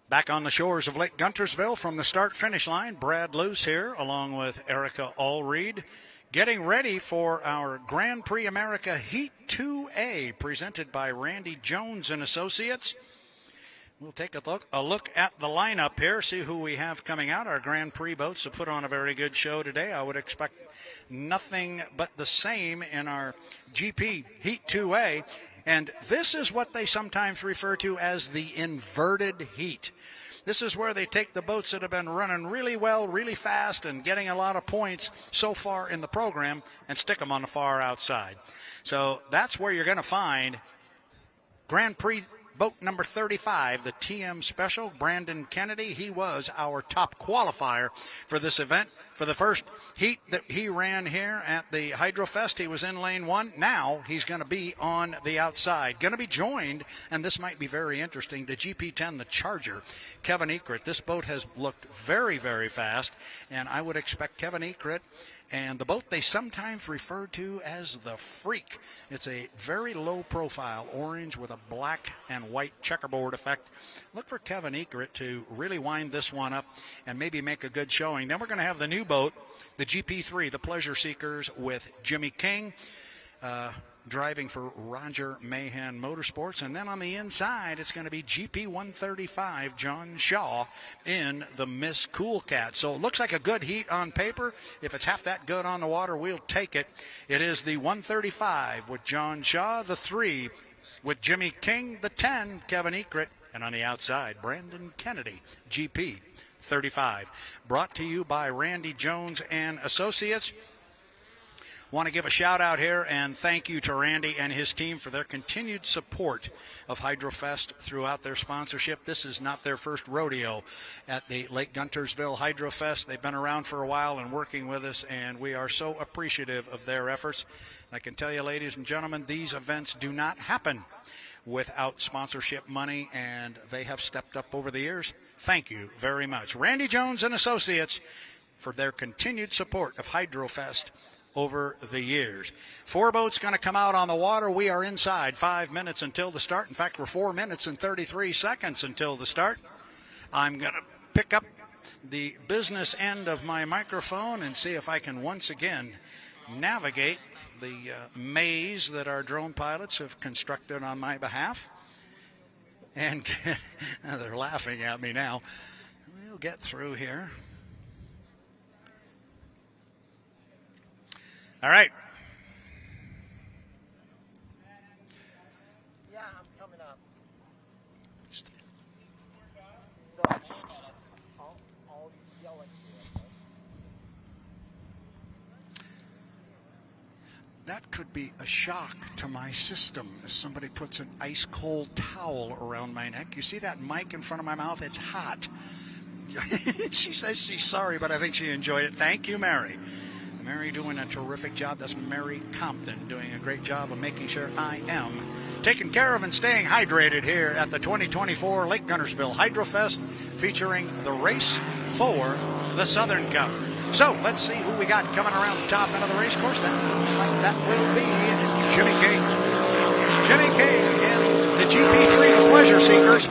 Back on the shores of Lake Guntersville from the start-finish line, Brad Luce here along with Erica Allreed, getting ready for our Grand Prix America Heat 2A presented by Randy Jones and Associates. We'll take a look at the lineup here, see who we have coming out. Our Grand Prix boats have put on a very good show today. I would expect nothing but the same in our GP Heat 2A. And this is what they sometimes refer to as the inverted heat. This is where they take the boats that have been running really well, really fast, and getting a lot of points so far in the program and stick them on the far outside. So that's where you're going to find Grand Prix boat number 35, the TM Special, Brandon Kennedy. He was our top qualifier for this event. For the first heat that he ran here at the Hydrofest, he was in lane 1. Now he's going to be on the outside. Going to be joined, and this might be very interesting, the GP10, the Charger, Kevin Ekert. This boat has looked very, very fast, and I would expect Kevin Ekert and the boat they sometimes refer to as the Freak. It's a very low profile orange with a black and white checkerboard effect. Look for Kevin Ekert to really wind this one up and maybe make a good showing. Then we're going to have the new boat, the GP3, the Pleasure Seekers, with Jimmy King driving for Roger Mahan Motorsports. And then on the inside, it's going to be GP 135, John Shaw in the Miss Cool Cat. So it looks like a good heat on paper. If it's half that good on the water, we'll take it. It is the 135 with John Shaw, the 3 with Jimmy King, the 10, Kevin Ekert, and on the outside, Brandon Kennedy, GP 35. Brought to you by Randy Jones and Associates. Want to give a shout out here and thank you to Randy and his team for their continued support of Hydrofest throughout their sponsorship. This is not their first rodeo at the Lake Guntersville Hydrofest. They've been around for a while and working with us, and we are so appreciative of their efforts. I can tell you, ladies and gentlemen, these events do not happen without sponsorship money, and they have stepped up over the years. Thank you very much. Randy Jones and Associates for their continued support of Hydrofest over the years. 4 boats going to come out on the water. We are inside 5 minutes until the start. In fact, we're 4 minutes and 33 seconds until the start. I'm going to pick up the business end of my microphone and see if I can once again navigate the maze that our drone pilots have constructed on my behalf. And they're laughing at me now. We'll get through here. All right. Yeah, I'm coming up. I'll yell at you. That could be a shock to my system as somebody puts an ice cold towel around my neck. You see that mic in front of my mouth? It's hot. She says she's sorry, but I think she enjoyed it. Thank you, Mary. Mary doing a terrific job. That's Mary Compton doing a great job of making sure I am taken care of and staying hydrated here at the 2024 Lake Guntersville Hydrofest, featuring the race for the Southern Cup. So let's see who we got coming around the top end of the race course. That looks like that will be Jimmy King. Jimmy King in the GP3, the Pleasure Seekers.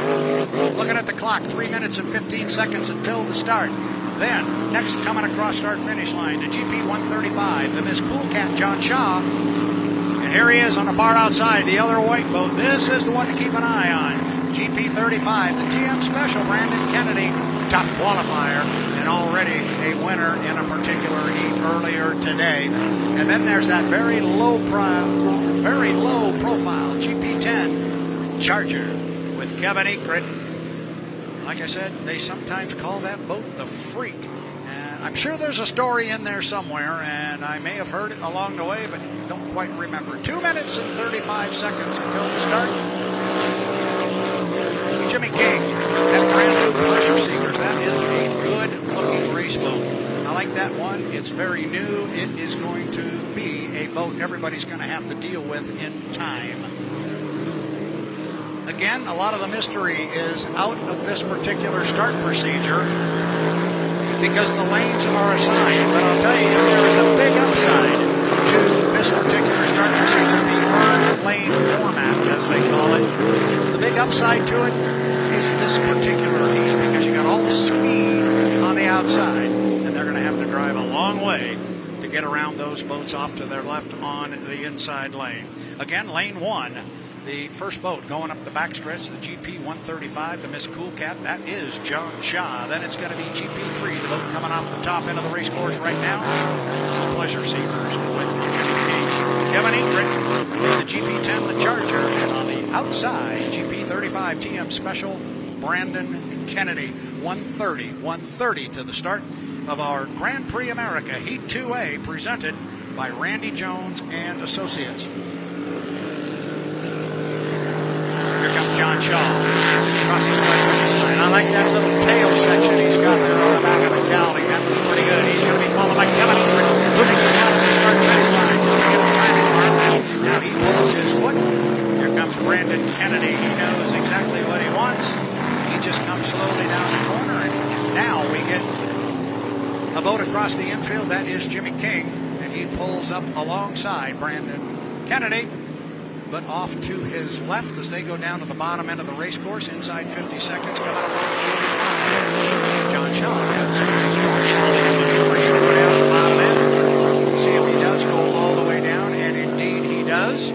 Looking at the clock, 3 minutes and 15 seconds until the start. Then, next coming across start-finish line, the GP 135, the Miss Cool Cat, John Shaw. And here he is on the far outside, the other white boat. This is the one to keep an eye on. GP 35, the TM Special, Brandon Kennedy, top qualifier, and already a winner in a particular heat earlier today. And then there's that very low profile GP10, the Charger, with Kevin Ekert. Like I said, they sometimes call that boat the Freak. And I'm sure there's a story in there somewhere, and I may have heard it along the way, but don't quite remember. 2 minutes and 35 seconds until the start. Jimmy King and brand new Pleasure Seekers. That is a good-looking race boat. I like that one. It's very new. It is going to be a boat everybody's going to have to deal with in time. Again, a lot of the mystery is out of this particular start procedure because the lanes are assigned. But I'll tell you, if there is a big upside to this this particular start procedure, the earned lane format, as they call it. The big upside to it is this particular heat, because you got all the speed on the outside, and they're going to have to drive a long way to get around those boats off to their left on the inside lane. Again, lane 1. The first boat going up the backstretch, the GP 135 to Miss Cool Cat. That is John Shaw. Then it's going to be GP 3, the boat coming off the top end of the race course right now. Pleasure Seekers with Jimmy King. Kevin Egret with the GP 10, the Charger. And on the outside, GP 35 TM Special, Brandon Kennedy. 130 to the start of our Grand Prix America Heat 2A, presented by Randy Jones and Associates. Here comes John Shaw across the start finish line. I like that little tail section he's got there on the back of the cowling. That was pretty good. He's going to be followed by Kevin Egret, who makes it down to the start finish line just to get a timing mark. Now he pulls his foot. Here comes Brandon Kennedy. He knows exactly what he wants. He just comes slowly down the corner, and now we get a boat across the infield. That is Jimmy King, and he pulls up alongside Brandon Kennedy, but off to his left as they go down to the bottom end of the race course. Inside 50 seconds, coming up on 45. John Shaw has his go down to the bottom end. See if he does go all the way down, and indeed he does.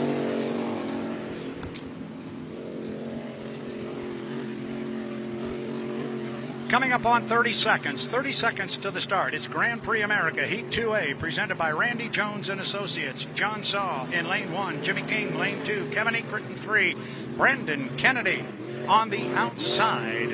Coming up on 30 seconds to the start. It's Grand Prix America Heat 2A, presented by Randy Jones and Associates. John Shaw in lane 1, Jimmy King lane 2, Kevin Egret in 3, Brandon Kennedy on the outside.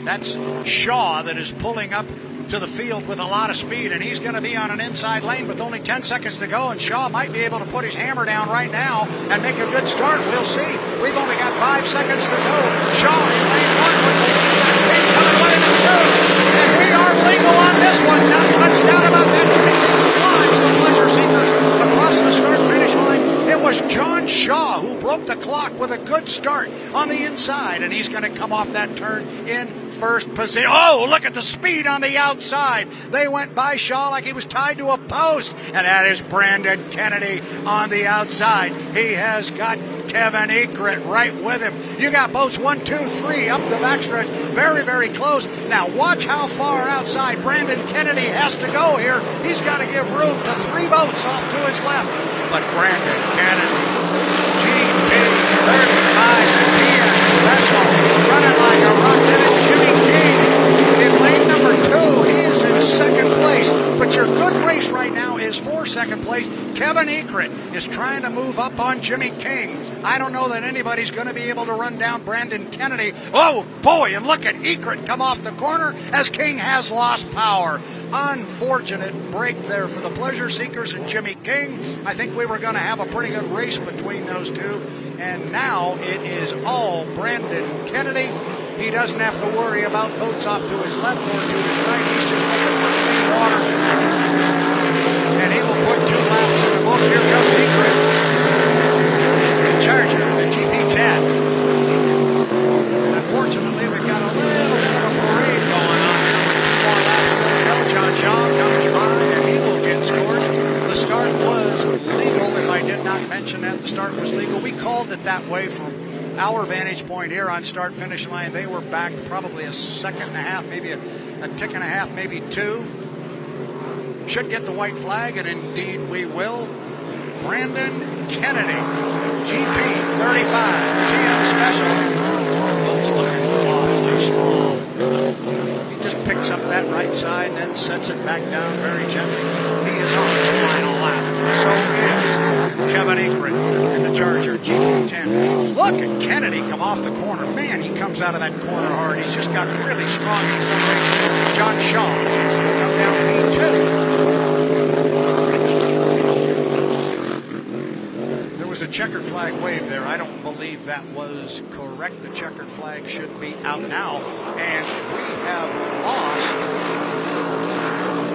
That's Shaw that is pulling up to the field with a lot of speed, and he's going to be on an inside lane with only 10 seconds to go, and Shaw might be able to put his hammer down right now and make a good start. We'll see. We've only got 5 seconds to go. Shaw in lane 1 with the lead. King coming lane 2, and we are legal on this one. Not much doubt about that. Jimmy King flies the Pleasure Seekers across the start-finish line. It was John Shaw who broke the clock with a good start on the inside, and he's going to come off that turn in first position. Oh, look at the speed on the outside. They went by Shaw like he was tied to a post, and that is Brandon Kennedy on the outside. He has got Kevin Egret right with him. You got boats 1, 2, 3 up the backstretch. Very, very close. Now watch how far outside Brandon Kennedy has to go here. He's got to give room to 3 boats off to his left. But Brandon Kennedy, GP 35 TM Special, running like a rocket. And Jimmy King in lane number 2. He is in second place. But your good race right now is for second place. Kevin Egret is trying to move up on Jimmy King. I don't know that anybody's going to be able to run down Brandon Kennedy. Oh, boy, and look at Egret come off the corner as King has lost power. Unfortunate break there for the Pleasure Seekers and Jimmy King. I think we were going to have a pretty good race between those two, and now it is all Brandon Kennedy. He doesn't have to worry about boats off to his left or to his right. He's just looking for clean water. And he will put 2 laps in the book. Here comes Egret. The Charger, the GP10. And unfortunately, we've got a little bit of a parade going on here with 2 more laps to go. John Shaw comes by, and he will get scored. The start was legal. If I did not mention that, the start was legal. We called it that way from our vantage point here on start-finish line. They were back probably a second and a half, maybe a tick and a half, maybe 2. Should get the white flag, and indeed we will. Brandon Kennedy, GP 35, TM Special. Boat's looking awfully small. He just picks up that right side and then sets it back down very gently. He is on the final lap. So is Kevin Egret in the Charger GP10. Look at Kennedy come off the corner. Man, he comes out of that corner hard. He's just got really strong acceleration. John Shaw will come down P2. There was a checkered flag wave there. I don't believe that was correct. The checkered flag should be out now. And we have lost.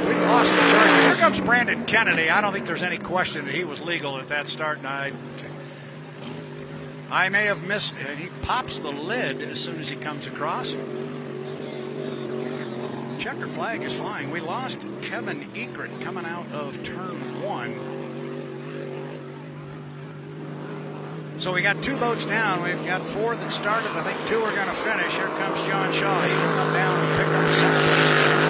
We've lost the Charger. Here comes Brandon Kennedy. I don't think there's any question that he was legal at that start. And I may have missed it. He pops the lid as soon as he comes across. Checker flag is flying. We lost Kevin Egret coming out of turn 1. So we got 2 boats down. We've got 4 that started. I think 2 are going to finish. Here comes John Shaw. He will come down and pick up a second place finish.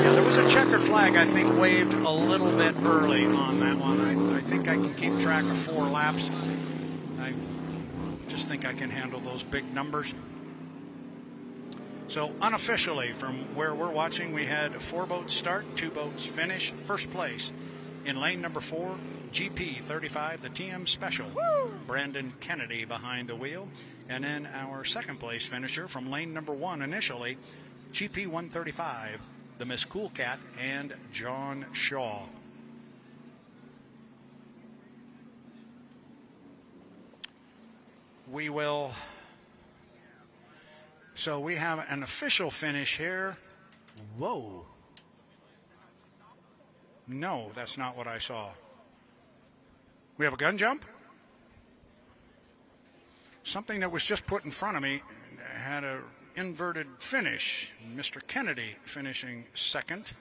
Yeah, there was a checkered flag, I think, waved a little bit early on that one. I think I can keep track of 4 laps. I just think I can handle those big numbers. So unofficially, from where we're watching, we had 4 boats start, 2 boats finish. First place in lane number 4, GP 35, the TM Special. Woo! Brandon Kennedy behind the wheel. And then our second place finisher from lane number 1 initially, GP 135, the Miss Cool Cat, and John Shaw. We will... So we have an official finish here. Whoa. No, that's not what I saw. We have a gun jump? Something that was just put in front of me had an inverted finish. Mr. Kennedy finishing second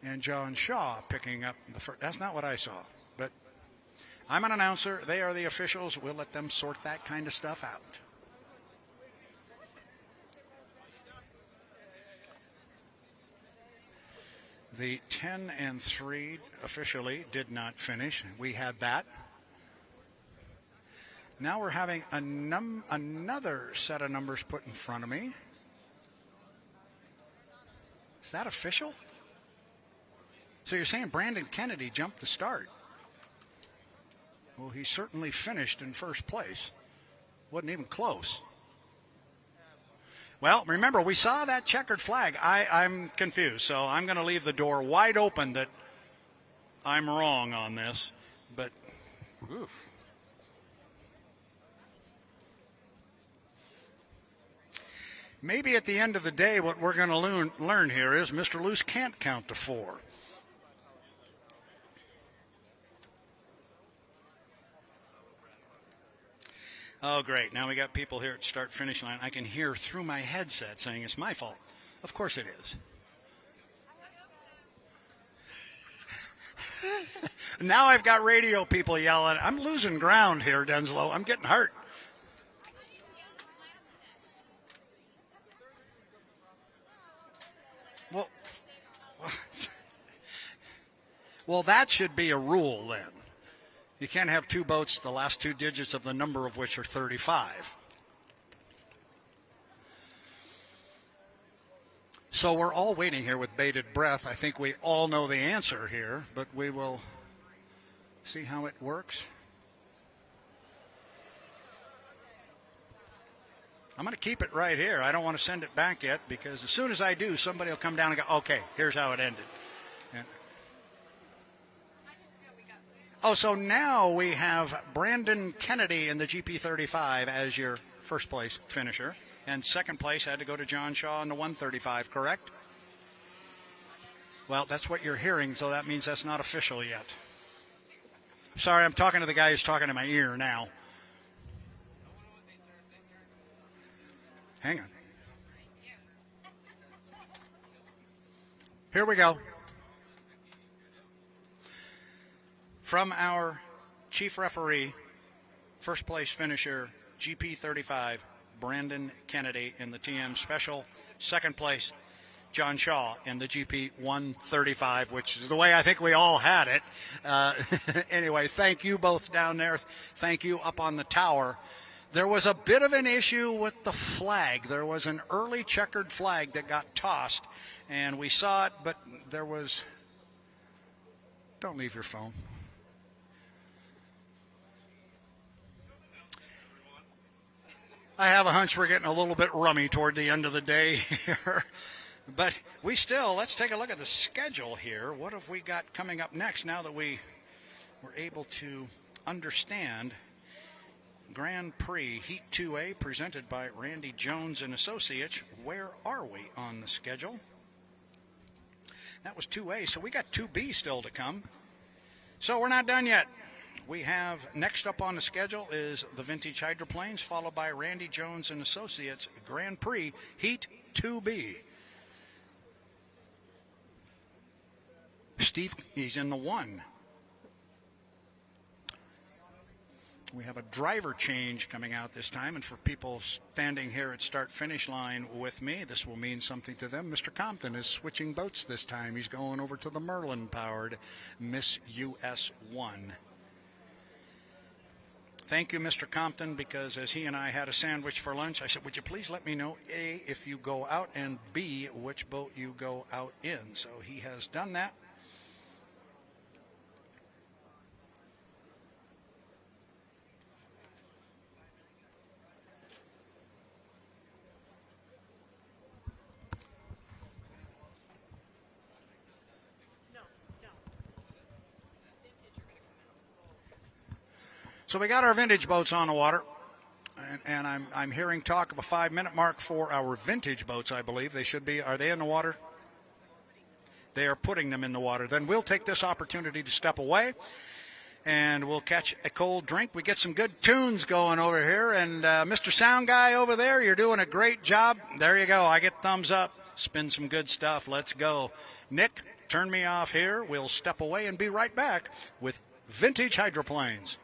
and John Shaw picking up the first. That's not what I saw, but I'm an announcer. They are the officials. We'll let them sort that kind of stuff out. The 10 and 3 officially did not finish. We had that. Now we're having another set of numbers put in front of me. Is that official? So you're saying Brandon Kennedy jumped the start? Well, he certainly finished in first place. Wasn't even close. Well, remember, we saw that checkered flag. I'm confused, so I'm going to leave the door wide open that I'm wrong on this. But oof. Maybe at the end of the day, what we're going to learn here is Mr. Luce can't count to 4. Oh, great. Now we got people here at start-finish line. I can hear through my headset saying it's my fault. Of course it is. Now I've got radio people yelling. I'm losing ground here, Denslow. I'm getting hurt. Well, that should be a rule then. You can't have 2 boats, the last 2 digits of the number of which are 35. So we're all waiting here with bated breath. I think we all know the answer here, but we will see how it works. I'm going to keep it right here. I don't want to send it back yet because as soon as I do, somebody will come down and go, okay, here's how it ended. And so now we have Brandon Kennedy in the GP35 as your first place finisher. And second place had to go to John Shaw in the 135, correct? Well, that's what you're hearing, so that means that's not official yet. Sorry, I'm talking to the guy who's talking to my ear now. Hang on. Here we go. From our chief referee, first place finisher, GP35, Brandon Kennedy in the TM Special. Second place, John Shaw in the GP 135, which is the way I think we all had it. Anyway, thank you both down there. Thank you up on the tower. There was a bit of an issue with the flag. There was an early checkered flag that got tossed, and we saw it, but there was... Don't leave your phone. I have a hunch we're getting a little bit rummy toward the end of the day here. But let's take a look at the schedule here. What have we got coming up next now that we were able to understand Grand Prix Heat 2A presented by Randy Jones and Associates? Where are we on the schedule? That was 2A, so we got 2B still to come. So we're not done yet. We have next up on the schedule is the Vintage Hydroplanes, followed by Randy Jones and Associates Grand Prix Heat 2B. Steve, he's in the 1. We have a driver change coming out this time, and for people standing here at start-finish line with me, this will mean something to them. Mr. Compton is switching boats this time. He's going over to the Merlin-powered Miss US 1. Thank you, Mr. Compton, because as he and I had a sandwich for lunch, I said, would you please let me know, A, if you go out, and B, which boat you go out in. So he has done that. So we got our vintage boats on the water, and I'm hearing talk of a 5-minute mark for our vintage boats, I believe. They should be. Are they in the water? They are putting them in the water. Then we'll take this opportunity to step away, and we'll catch a cold drink. We get some good tunes going over here, and Mr. Sound Guy over there, you're doing a great job. There you go. I get thumbs up. Spin some good stuff. Let's go. Nick, turn me off here. We'll step away and be right back with vintage hydroplanes.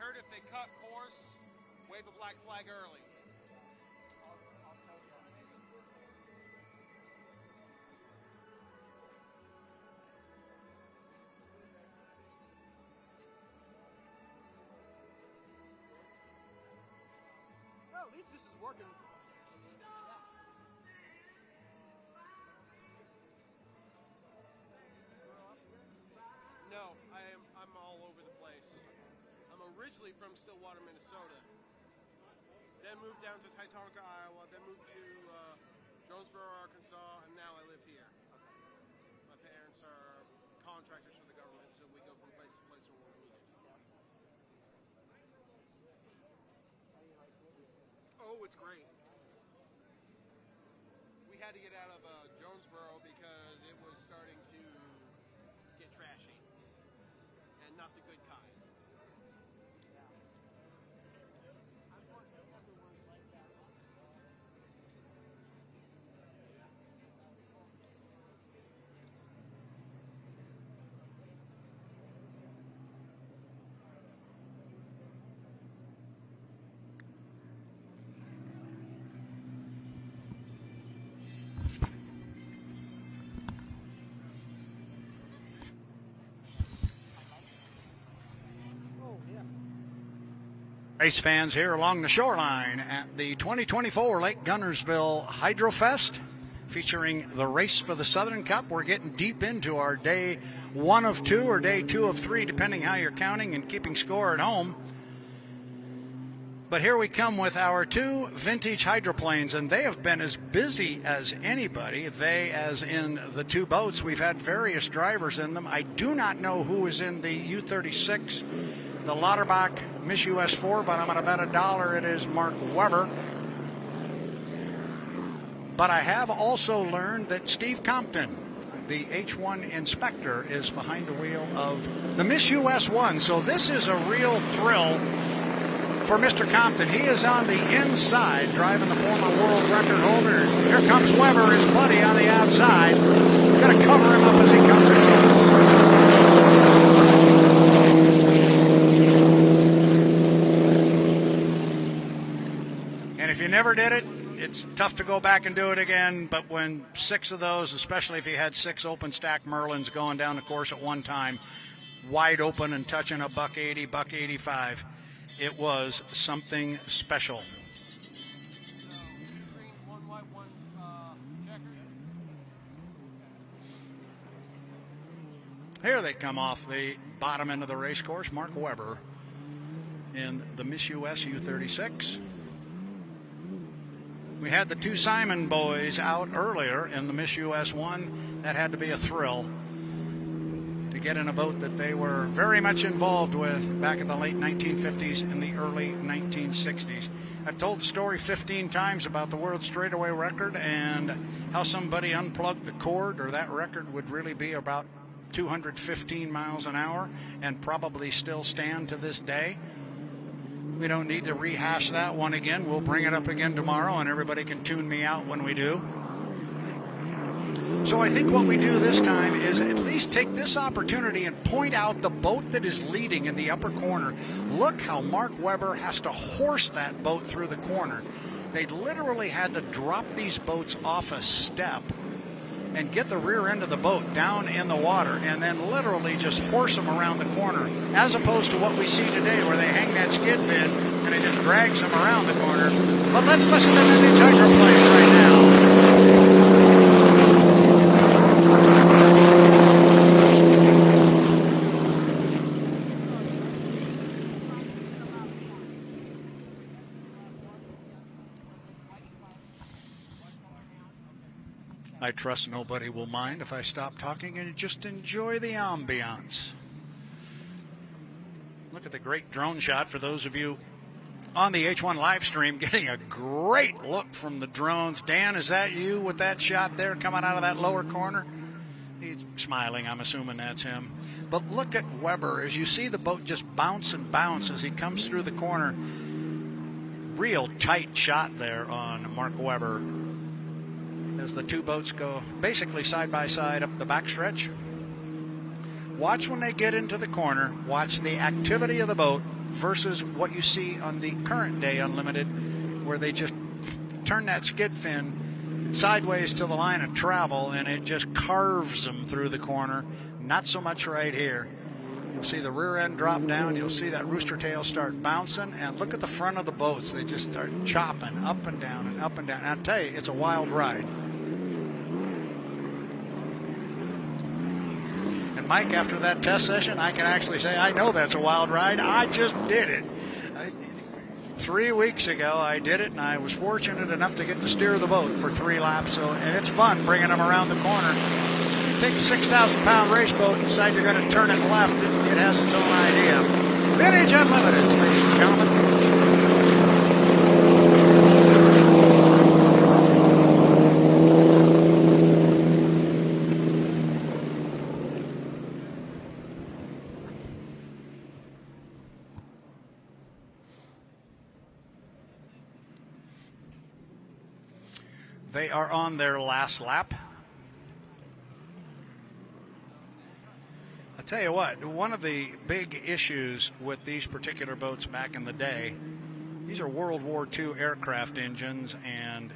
heard if they cut course, wave a black flag early. Well, at least this is working. No, I'm all over the place. I'm originally from Stillwater, Minnesota. Then moved down to Titonka, Iowa. Then moved to Jonesboro, Arkansas, and now I live here. My parents are contractors for the government, so we go from place to place when we're needed. Oh, it's great. We had to get out of Jonesboro because it was starting to get trashy. And not the good kind. Race fans here along the shoreline at the 2024 Lake Guntersville Hydrofest, featuring the race for the Southern Cup. We're getting deep into our day 1 of 2 or day 2 of 3, depending how you're counting and keeping score at home. But here we come with our 2 vintage hydroplanes, and they have been as busy as anybody. They, as in the 2 boats, we've had various drivers in them. I do not know who is in the U36, the Lauterbach Miss US 4, but I'm going to bet $1 it is Mark Webber. But I have also learned that Steve Compton, the H1 inspector, is behind the wheel of the Miss US 1. So this is a real thrill for Mr. Compton. He is on the inside, driving the former world record holder. Here comes Webber, his buddy, on the outside. Going to cover him up as he comes across. If you never did it, it's tough to go back and do it again, but when 6 of those, especially if you had 6 open stack Merlins going down the course at one time, wide open and touching a $180, $185, it was something special. Here they come off the bottom end of the race course. Mark Webber in the Miss US U36. We had the 2 Simon boys out earlier in the Miss US 1. That had to be a thrill to get in a boat that they were very much involved with back in the late 1950s and the early 1960s. I've told the story 15 times about the world straightaway record and how somebody unplugged the cord, or that record would really be about 215 miles an hour and probably still stand to this day. We don't need to rehash that one again. We'll bring it up again tomorrow, and everybody can tune me out when we do. So I think what we do this time is at least take this opportunity and point out the boat that is leading in the upper corner. Look how Mark Webber has to horse that boat through the corner. They literally had to drop these boats off a step and get the rear end of the boat down in the water and then literally just horse them around the corner, as opposed to what we see today where they hang that skid fin and it just drags them around the corner. But let's listen to vintage hydroplanes right now. I trust nobody will mind if I stop talking and just enjoy the ambiance. Look at the great drone shot for those of you on the H1 live stream, getting a great look from the drones. Dan, is that you with that shot there coming out of that lower corner? He's smiling, I'm assuming that's him. But look at Webber as you see the boat just bounce and bounce as he comes through the corner. Real tight shot there on Mark Webber as the 2 boats go basically side by side up the backstretch. Watch when they get into the corner. Watch the activity of the boat versus what you see on the current day Unlimited, where they just turn that skid fin sideways to the line of travel and it just carves them through the corner. Not so much right here. You'll see the rear end drop down. You'll see that rooster tail start bouncing. And look at the front of the boats. They just start chopping up and down and up and down. And I'll tell you, it's a wild ride. And Mike, after that test session, I can actually say, I know that's a wild ride. I just did it. 3 weeks ago, I did it, and I was fortunate enough to get to steer the boat for 3 laps. And it's fun bringing them around the corner. Take a 6,000-pound race boat and decide you're going to turn it left. It has its own idea. Vintage Unlimited, ladies and gentlemen. They are on their last lap. I'll tell you what, one of the big issues with these particular boats back in the day, these are World War II aircraft engines, and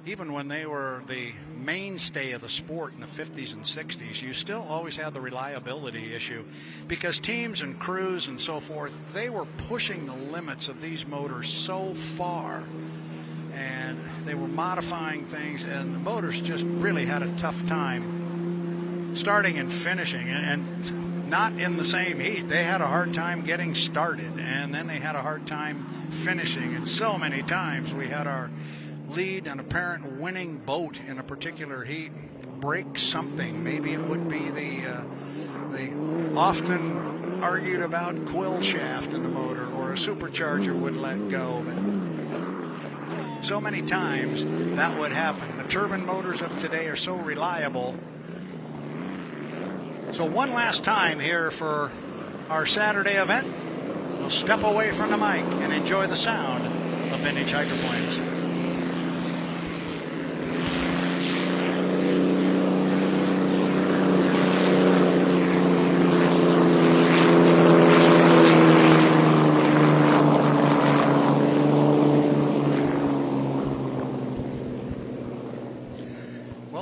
even when they were the mainstay of the sport in the 50s and 60s, you still always had the reliability issue because teams and crews and so forth, they were pushing the limits of these motors so far. And they were modifying things, and the motors just really had a tough time starting and finishing, and not in the same heat. They had a hard time getting started, and then they had a hard time finishing. And so many times we had our lead and apparent winning boat in a particular heat break something. Maybe it would be the often argued about quill shaft in the motor, or a supercharger would let go. But so many times that would happen. The turbine motors of today are so reliable. So one last time here for our Saturday event, we'll step away from the mic and enjoy the sound of vintage hydroplanes.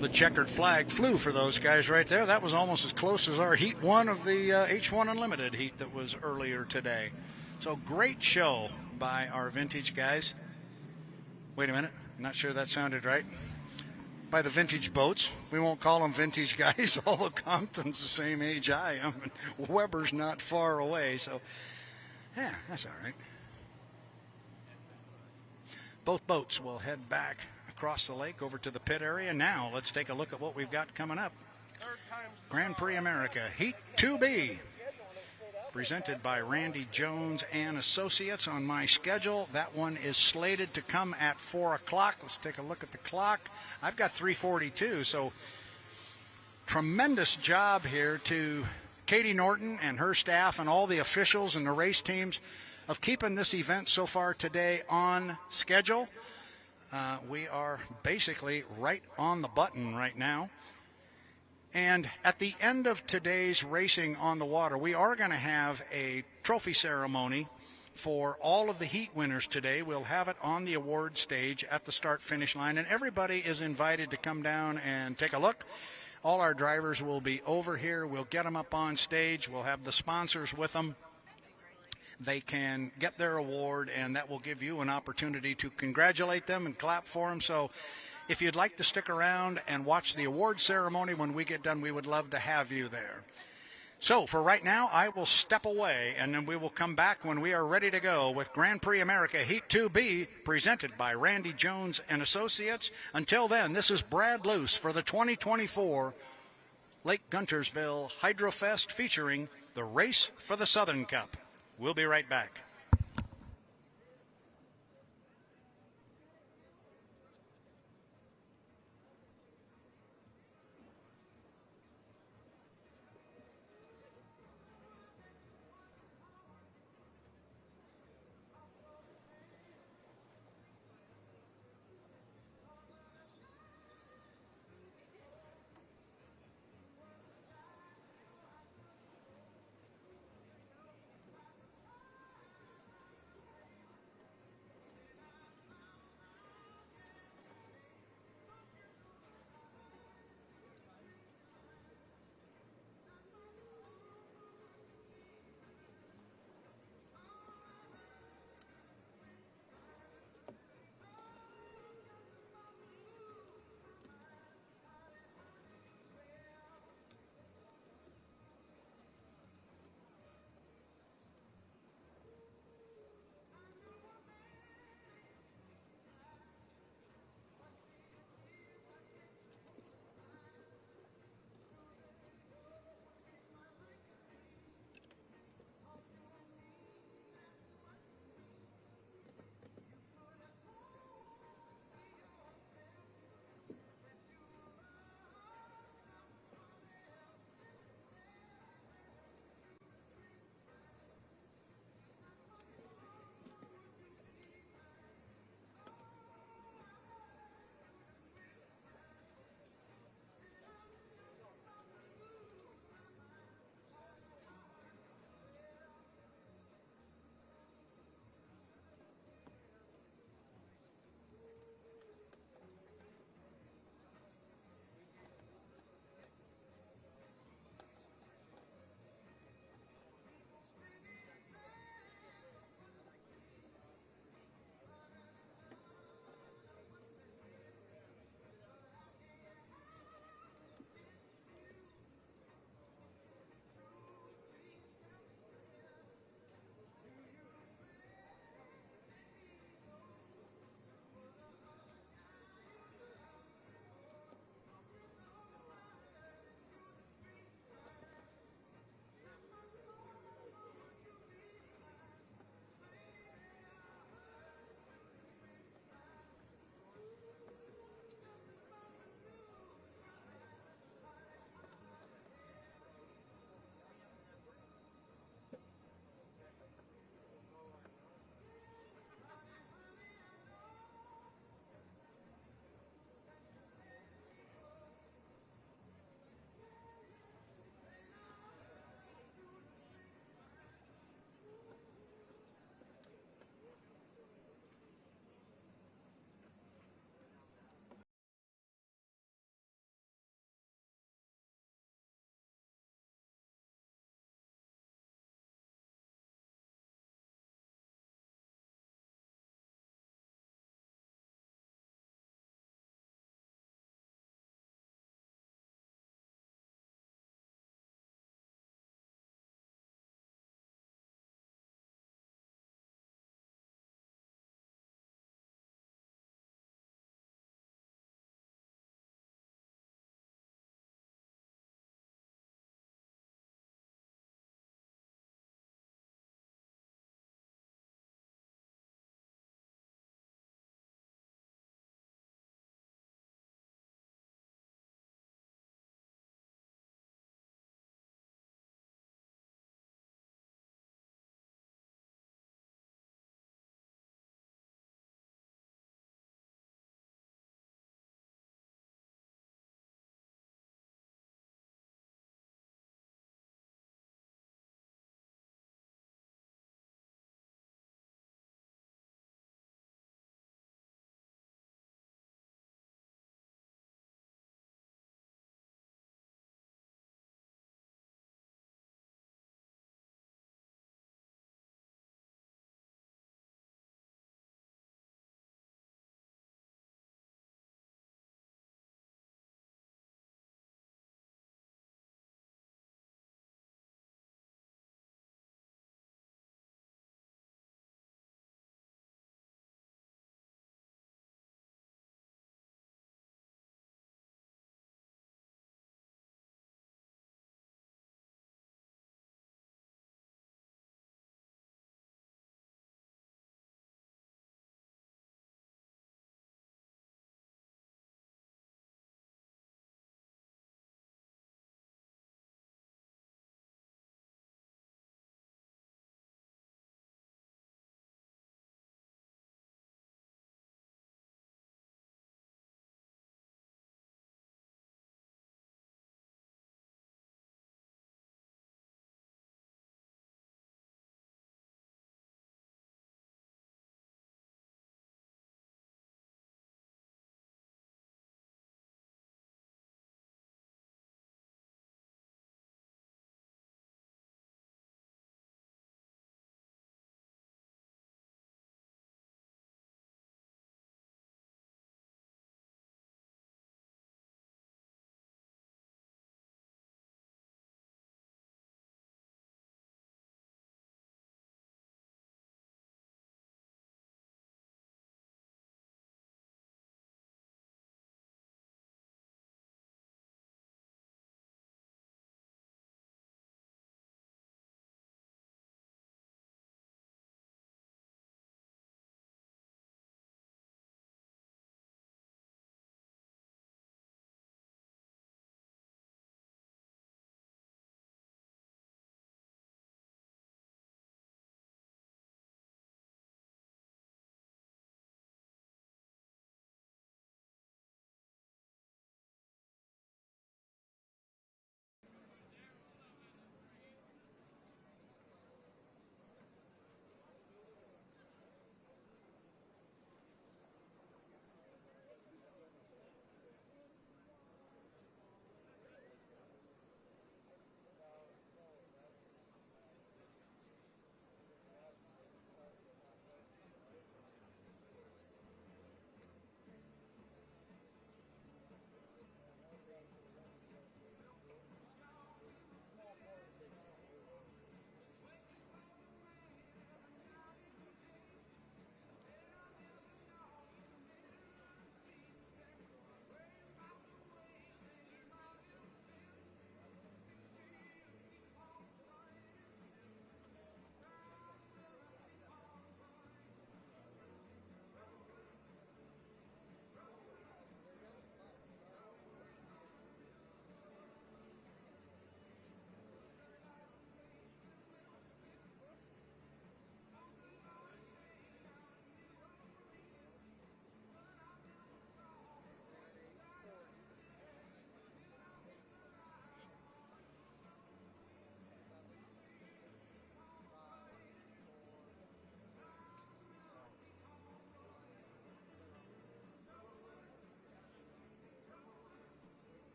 The checkered flag flew for those guys right there. That was almost as close as our Heat 1 of the H1 Unlimited heat that was earlier today. So great show by our vintage guys. Wait a minute. I'm not sure that sounded right. By the vintage boats. We won't call them vintage guys, although Compton's the same age I am, and Weber's not far away. So, yeah, that's all right. Both boats will head back across the lake over to the pit area. Now let's take a look at what we've got coming up. Grand Prix America Heat 2B, presented by Randy Jones and Associates. On my schedule, that one is slated to come at 4 o'clock. Let's take a look at the clock. I've got 3:42, so tremendous job here to Katie Norton and her staff and all the officials and the race teams of keeping this event so far today on schedule. We are basically right on the button right now. And at the end of today's racing on the water, we are going to have a trophy ceremony for all of the heat winners today. We'll have it on the award stage at the start-finish line, and everybody is invited to come down and take a look. All our drivers will be over here. We'll get them up on stage. We'll have the sponsors with them. They can get their award, and that will give you an opportunity to congratulate them and clap for them. So if you'd like to stick around and watch the award ceremony when we get done, we would love to have you there. So for right now, I will step away, and then we will come back when we are ready to go with Grand Prix America Heat 2B, presented by Randy Jones and Associates. Until then, this is Brad Luce for the 2024 Lake Guntersville Hydrofest, featuring the Race for the Southern Cup. We'll be right back.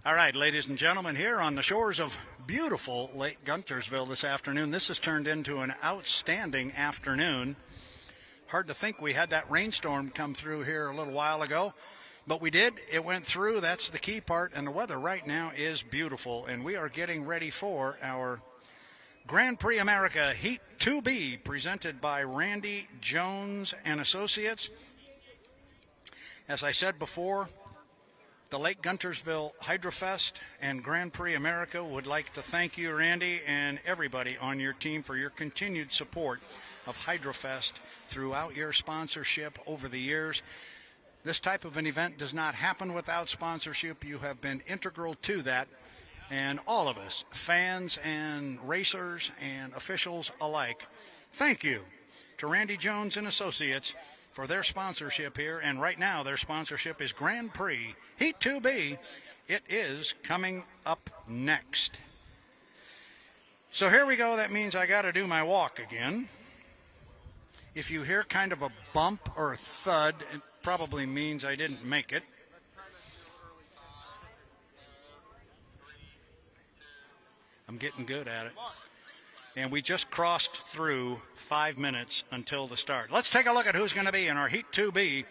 All right, ladies and gentlemen, here on the shores of beautiful Lake Guntersville this afternoon. This has turned into an outstanding afternoon. Hard to think we had that rainstorm come through here a little while ago, but we did. It went through. That's the key part, and the weather right now is beautiful, and we are getting ready for our Grand Prix America Heat 2B, presented by Randy Jones and Associates. As I said before, the Lake Guntersville Hydrofest and Grand Prix America would like to thank you, Randy, and everybody on your team for your continued support of Hydrofest throughout your sponsorship over the years. This type of an event does not happen without sponsorship. You have been integral to that, and all of us, fans and racers and officials alike, thank you to Randy Jones and Associates for their sponsorship here. And right now their sponsorship is Grand Prix Heat 2B. It is coming up next. So here we go. That means I got to do my walk again. If you hear kind of a bump or a thud, it probably means I didn't make it. I'm getting good at it. And we just crossed through 5 minutes until the start. Let's take a look at who's going to be in our Heat 2B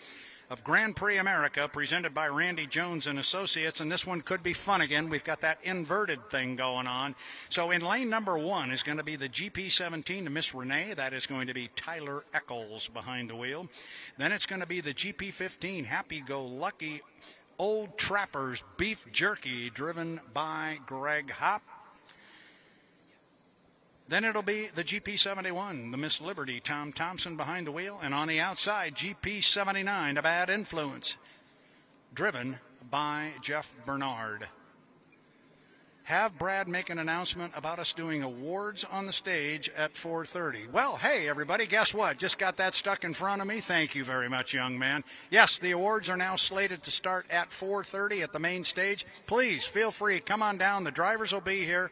of Grand Prix America, presented by Randy Jones and Associates. And this one could be fun again. We've got that inverted thing going on. So in lane number 1 is going to be the GP17 to Miss Renee. That is going to be Tyler Eccles behind the wheel. Then it's going to be the GP15 Happy-Go-Lucky Old Trappers Beef Jerky, driven by Greg Hopp. Then it'll be the GP71, the Miss Liberty, Tom Thompson behind the wheel. And on the outside, GP79, the Bad Influence, driven by Jeff Bernard. Have Brad make an announcement about us doing awards on the stage at 4:30. Well, hey, everybody, guess what? Just got that stuck in front of me. Thank you very much, young man. Yes, the awards are now slated to start at 4:30 at the main stage. Please feel free. Come on down. The drivers will be here.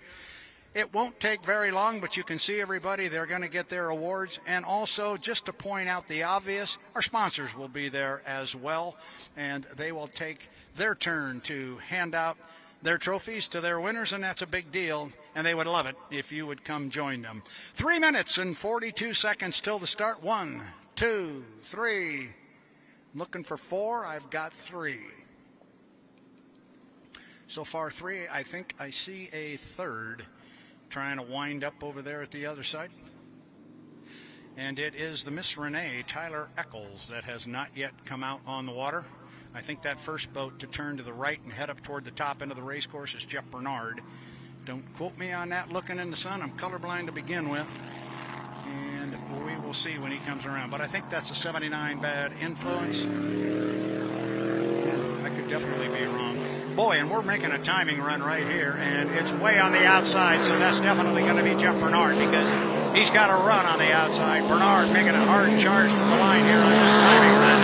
It won't take very long, but you can see everybody. They're going to get their awards. And also, just to point out the obvious, our sponsors will be there as well, and they will take their turn to hand out their trophies to their winners, and that's a big deal, and they would love it if you would come join them. 3 minutes and 42 seconds till the start. 1, 2, 3. Looking for 4. I've got 3. So far 3. I think I see a third trying to wind up over there at the other side. And it is the Miss Renee, Tyler Eccles, that has not yet come out on the water. I think that first boat to turn to the right and head up toward the top end of the race course is Jeff Bernard. Don't quote me on that looking in the sun. I'm colorblind to begin with. And we will see when he comes around. But I think that's a 79 Bad Influence. Yeah, I could definitely be wrong. Boy, and we're making a timing run right here, and it's way on the outside, so that's definitely going to be Jeff Bernard because he's got a run on the outside. Bernard making a hard charge from the line here on this timing run.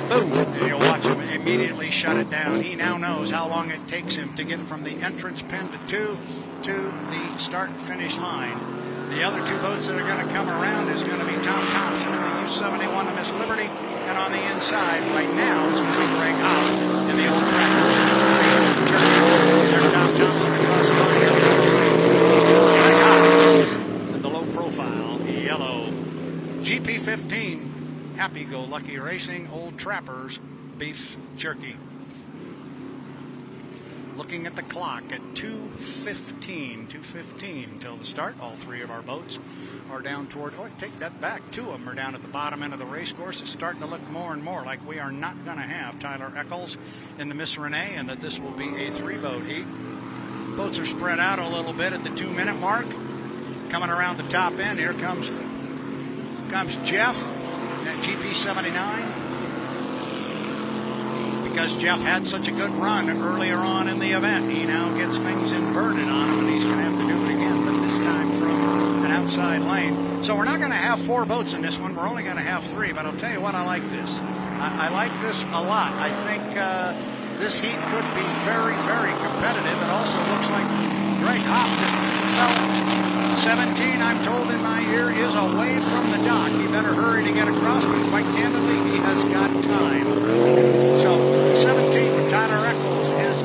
Boom! And you'll watch him immediately shut it down. He now knows how long it takes him to get from the entrance pin to 2 to the start-finish line. The other 2 boats that are going to come around is going to be Tom Thompson and the U71 of Miss Liberty. And on the inside, right now, it's going to be Greg Hopp in the Old Trappers. There's Tom Thompson across the line. Greg Hopp in the low profile, yellow. GP15, Happy-Go-Lucky Racing, Old Trappers, Beef Jerky. Looking at the clock at 2:15 till the start. All 3 of our boats are down toward, oh, take that back. 2 of them are down at the bottom end of the race course. It's starting to look more and more like we are not going to have Tyler Eccles in the Miss Renee, and that this will be a 3-boat heat. Boats are spread out a little bit at the 2-minute mark. Coming around the top end, here comes Jeff at GP79. Because Jeff had such a good run earlier on in the event, he now gets things inverted on him, and he's going to have to do it again, but this time from an outside lane. So we're not going to have 4 boats in this one. We're only going to have 3, but I'll tell you what, I like this. I like this a lot. I think this heat could be very, very competitive. It also looks like Greg Hopp just fell. 17, I'm told in my ear, is away from the dock. He better hurry to get across, but quite candidly, he has got time. So 17, Tyler Eccles is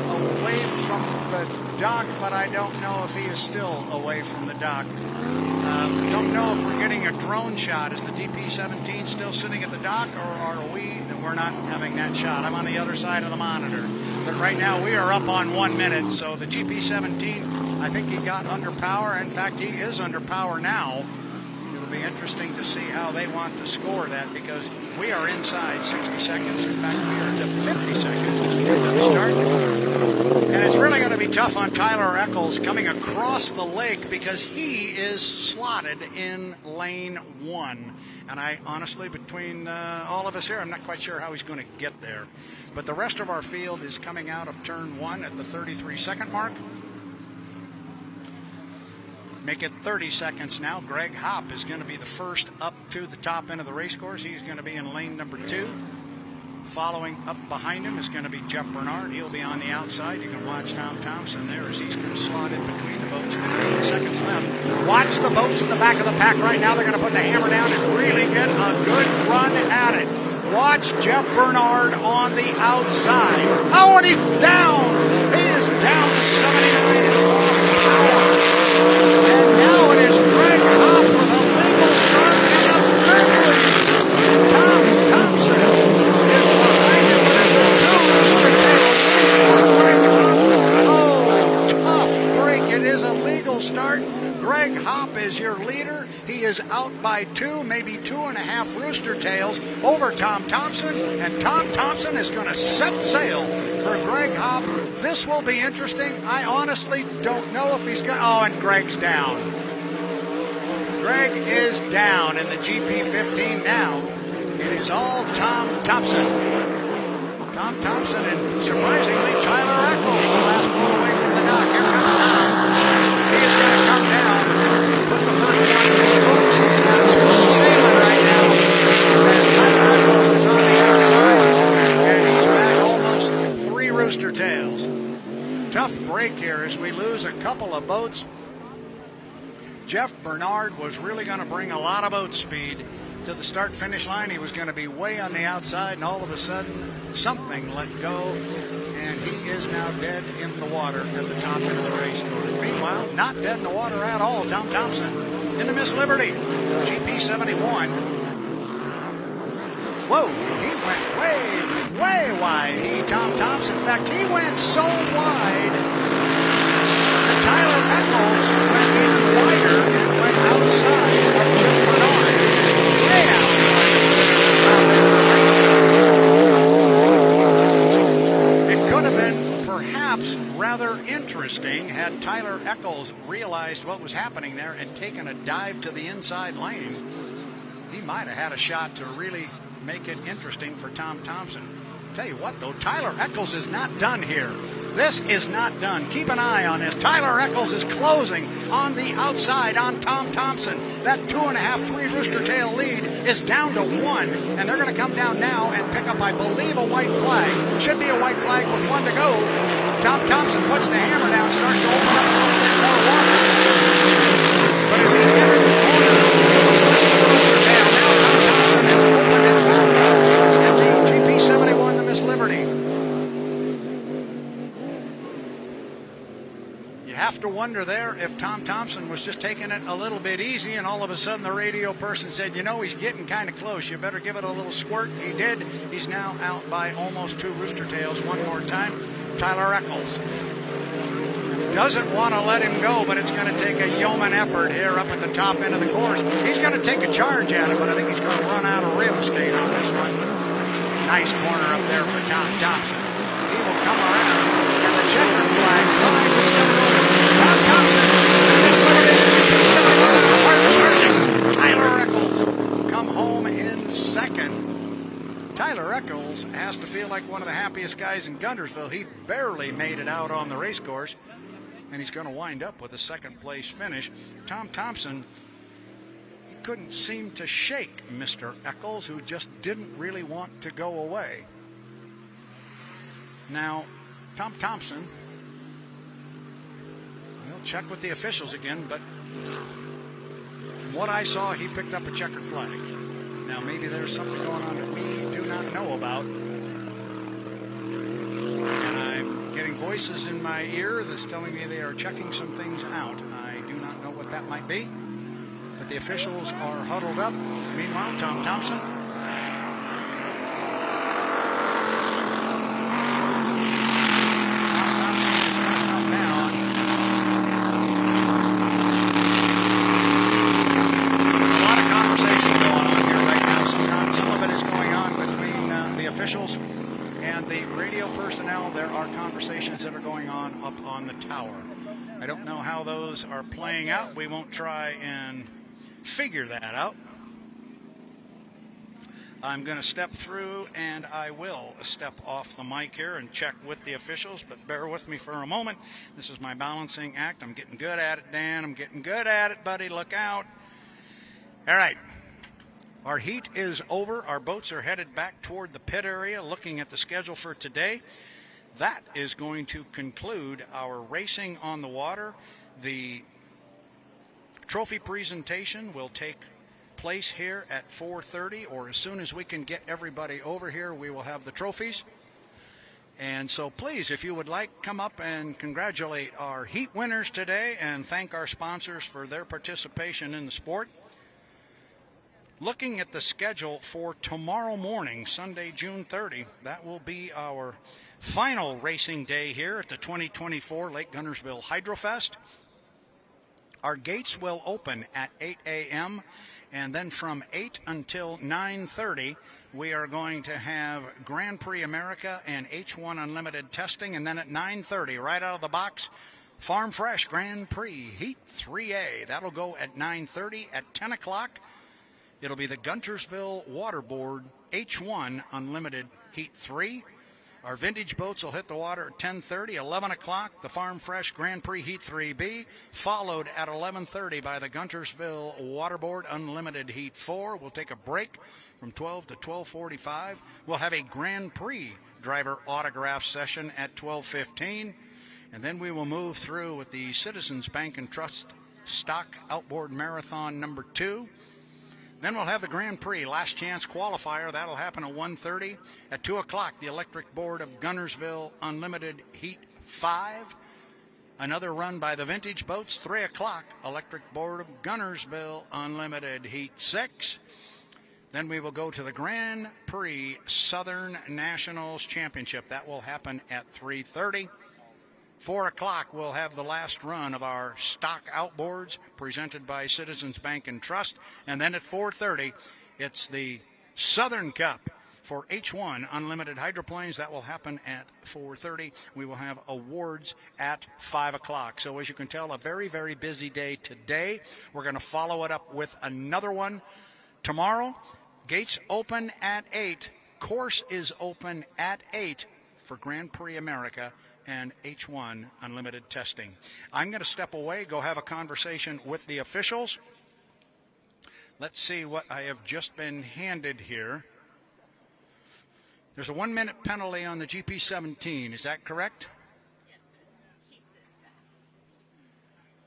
but I don't know if he is still away from the dock. Don't know if we're getting a drone shot. Is the DP-17 still sitting at the dock, or are we're not having that shot? I'm on the other side of the monitor. But right now we are up on 1 minute, so the GP-17, I think he got under power. In fact, he is under power now. It'll be interesting to see how they want to score that, because we are inside 60 seconds. In fact, we are to 50 seconds to the start. And it's really going to be tough on Tyler Eccles coming across the lake, because he is slotted in lane 1. And I honestly, between all of us here, I'm not quite sure how he's going to get there. But the rest of our field is coming out of turn 1 at the 33-second mark. Make it 30 seconds now. Greg Hopp is going to be the first up to the top end of the race course. He's going to be in lane number 2. Following up behind him is going to be Jeff Bernard. He'll be on the outside. You can watch Tom Thompson there as he's going to slot in between the boats. 15 seconds left. Watch the boats in the back of the pack right now. They're going to put the hammer down and really get a good run at it. Watch Jeff Bernard on the outside. Oh, and he's down. He is down to 79. He's lost power. And now it is Greg Hopp with a legal start and a big lead. Tom Thompson is behind him, but it's a two-rooster tail lead for Greg Hopp. Oh, tough break. It is a legal start. Greg Hopp is your leader. He is out by 2, maybe 2.5 rooster tails over Tom Thompson, and Tom Thompson is going to set sail for Greg Hopp. This will be interesting. I honestly don't know if he's got... Oh, and Greg's down. Greg is down in the GP15 now. It is all Tom Thompson. Tom Thompson and, surprisingly, Tyler Eccles, the last boat away from the dock. Here comes Tom. He's going to come down, put the first one in the books. He's got smooth sailing right now as Tyler Eccles is on the outside, and he's back almost 3 rooster tails. Tough break here as we lose a couple of boats. Jeff Bernard was really going to bring a lot of boat speed to the start-finish line. He was going to be way on the outside, and all of a sudden something let go, and he is now dead in the water at the top end of the race course. Meanwhile, not dead in the water at all, Tom Thompson in the Miss Liberty, GP71. Whoa, he went way, way wide. Tom Thompson, in fact, he went so wide that Tyler Eccles went even wider and went outside of Jeff Bernard. Way outside. It could have been perhaps rather interesting had Tyler Eccles realized what was happening there and taken a dive to the inside lane. He might have had a shot to really make it interesting for Tom Thompson. Tell you what, though, Tyler Eccles is not done here. This is not done. Keep an eye on this. Tyler Eccles is closing on the outside on Tom Thompson. That 2.5, 3 rooster tail lead is down to 1, and they're going to come down now and pick up, I believe, a white flag. Should be a white flag with 1 to go. Tom Thompson puts the hammer down, starting to open up a little bit more water. But as he entered the corner, it was just a rooster tail. Now Tom Thompson has opened it back up, and the GP71, the Miss Liberty. You have to wonder there if Tom Thompson was just taking it a little bit easy, and all of a sudden the radio person said, you know, he's getting kind of close. You better give it a little squirt. He did. He's now out by almost 2 rooster tails. One more time. Tyler Eccles doesn't want to let him go, but it's going to take a yeoman effort here up at the top end of the course. He's going to take a charge at it, but I think he's going to run out of real estate on this one. Nice corner up there for Tom Thompson. He will come around, and the checkered flag flies. It's going to go to Tom Thompson. And this little hard charging. Tyler Eccles come home in second. Tyler Eccles has to feel like one of the happiest guys in Guntersville. He barely made it out on the race course, and he's going to wind up with a second-place finish. Tom Thompson, he couldn't seem to shake Mr. Eccles, who just didn't really want to go away. Now, Tom Thompson, we'll check with the officials again, but from what I saw, he picked up a checkered flag. Now, maybe there's something going on that we do not know about. And I'm getting voices in my ear that's telling me they are checking some things out. I do not know what that might be, but the officials are huddled up. Meanwhile, Tom Thompson. And the radio personnel, there are conversations that are going on up on the tower. I don't know how those are playing out. We won't try and figure that out. I'm going to step through, and I will step off the mic here and check with the officials, but bear with me for a moment. This is my balancing act. I'm getting good at it, Dan. I'm getting good at it, buddy. Look out. All right. Our heat is over. Our boats are headed back toward the pit area, looking at the schedule for today. That is going to conclude our racing on the water. The trophy presentation will take place here at 4:30, or as soon as we can get everybody over here, we will have the trophies. And so please, if you would like, come up and congratulate our heat winners today and thank our sponsors for their participation in the sport. Looking at the schedule for tomorrow morning, Sunday, June 30, that will be our final racing day here at the 2024 Lake Guntersville Hydrofest. Our gates will open at 8 a.m., and then from 8 until 9:30, we are going to have Grand Prix America and H1 Unlimited testing, and then at 9:30, right out of the box, Farm Fresh Grand Prix Heat 3A. That'll go at 9:30. At 10 o'clock, it'll be the Guntersville Waterboard H1 Unlimited Heat 3. Our vintage boats will hit the water at 10:30. 11 o'clock, the Farm Fresh Grand Prix Heat 3B, followed at 11:30 by the Guntersville Waterboard Unlimited Heat 4. We'll take a break from 12 to 12:45. We'll have a Grand Prix driver autograph session at 12:15. And then we will move through with the Citizens Bank and Trust Stock Outboard Marathon number 2. Then we'll have the Grand Prix Last Chance Qualifier. That'll happen at 1:30. At 2 o'clock, the Electric Board of Guntersville Unlimited Heat 5. Another run by the vintage boats. 3 o'clock, Electric Board of Guntersville Unlimited Heat 6. Then we will go to the Grand Prix Southern Nationals Championship. That will happen at 3:30. 4 o'clock, we'll have the last run of our Stock Outboards presented by Citizens Bank and Trust. And then at 4:30, it's the Southern Cup for H1 Unlimited Hydroplanes. That will happen at 4:30. We will have awards at 5 o'clock. So as you can tell, a very, very busy day today. We're going to follow it up with another one tomorrow. Gates open at 8. Course is open at 8 for Grand Prix America and H1 Unlimited testing. I'm going to step away, go have a conversation with the officials. Let's see what I have just been handed here. There's a 1-minute penalty on the GP17. Is that correct?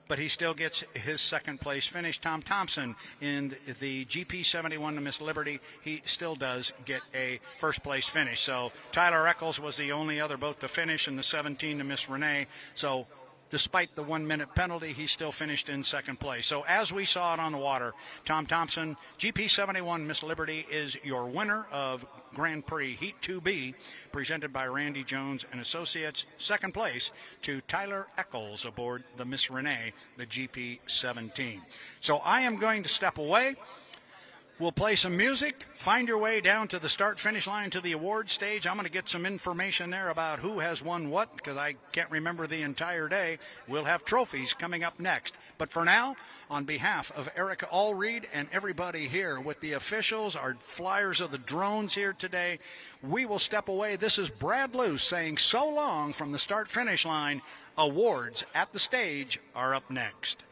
But he still gets his second place finish. Tom Thompson in the GP71 to Miss Liberty, he still does get a first place finish. So Tyler Eccles was the only other boat to finish in the 17 to Miss Renee. So despite the 1-minute penalty, he still finished in second place. So as we saw it on the water, Tom Thompson, GP71 Miss Liberty is your winner of Grand Prix Heat 2B, presented by Randy Jones and Associates. Second place to Tyler Eccles aboard the Miss Renee, the GP17. So I am going to step away. We'll play some music. Find your way down to the start-finish line to the award stage. I'm going to get some information there about who has won what, because I can't remember the entire day. We'll have trophies coming up next. But for now, on behalf of Erica Allreed and everybody here with the officials, our flyers of the drones here today, we will step away. This is Brad Luce saying so long from the start-finish line. Awards at the stage are up next.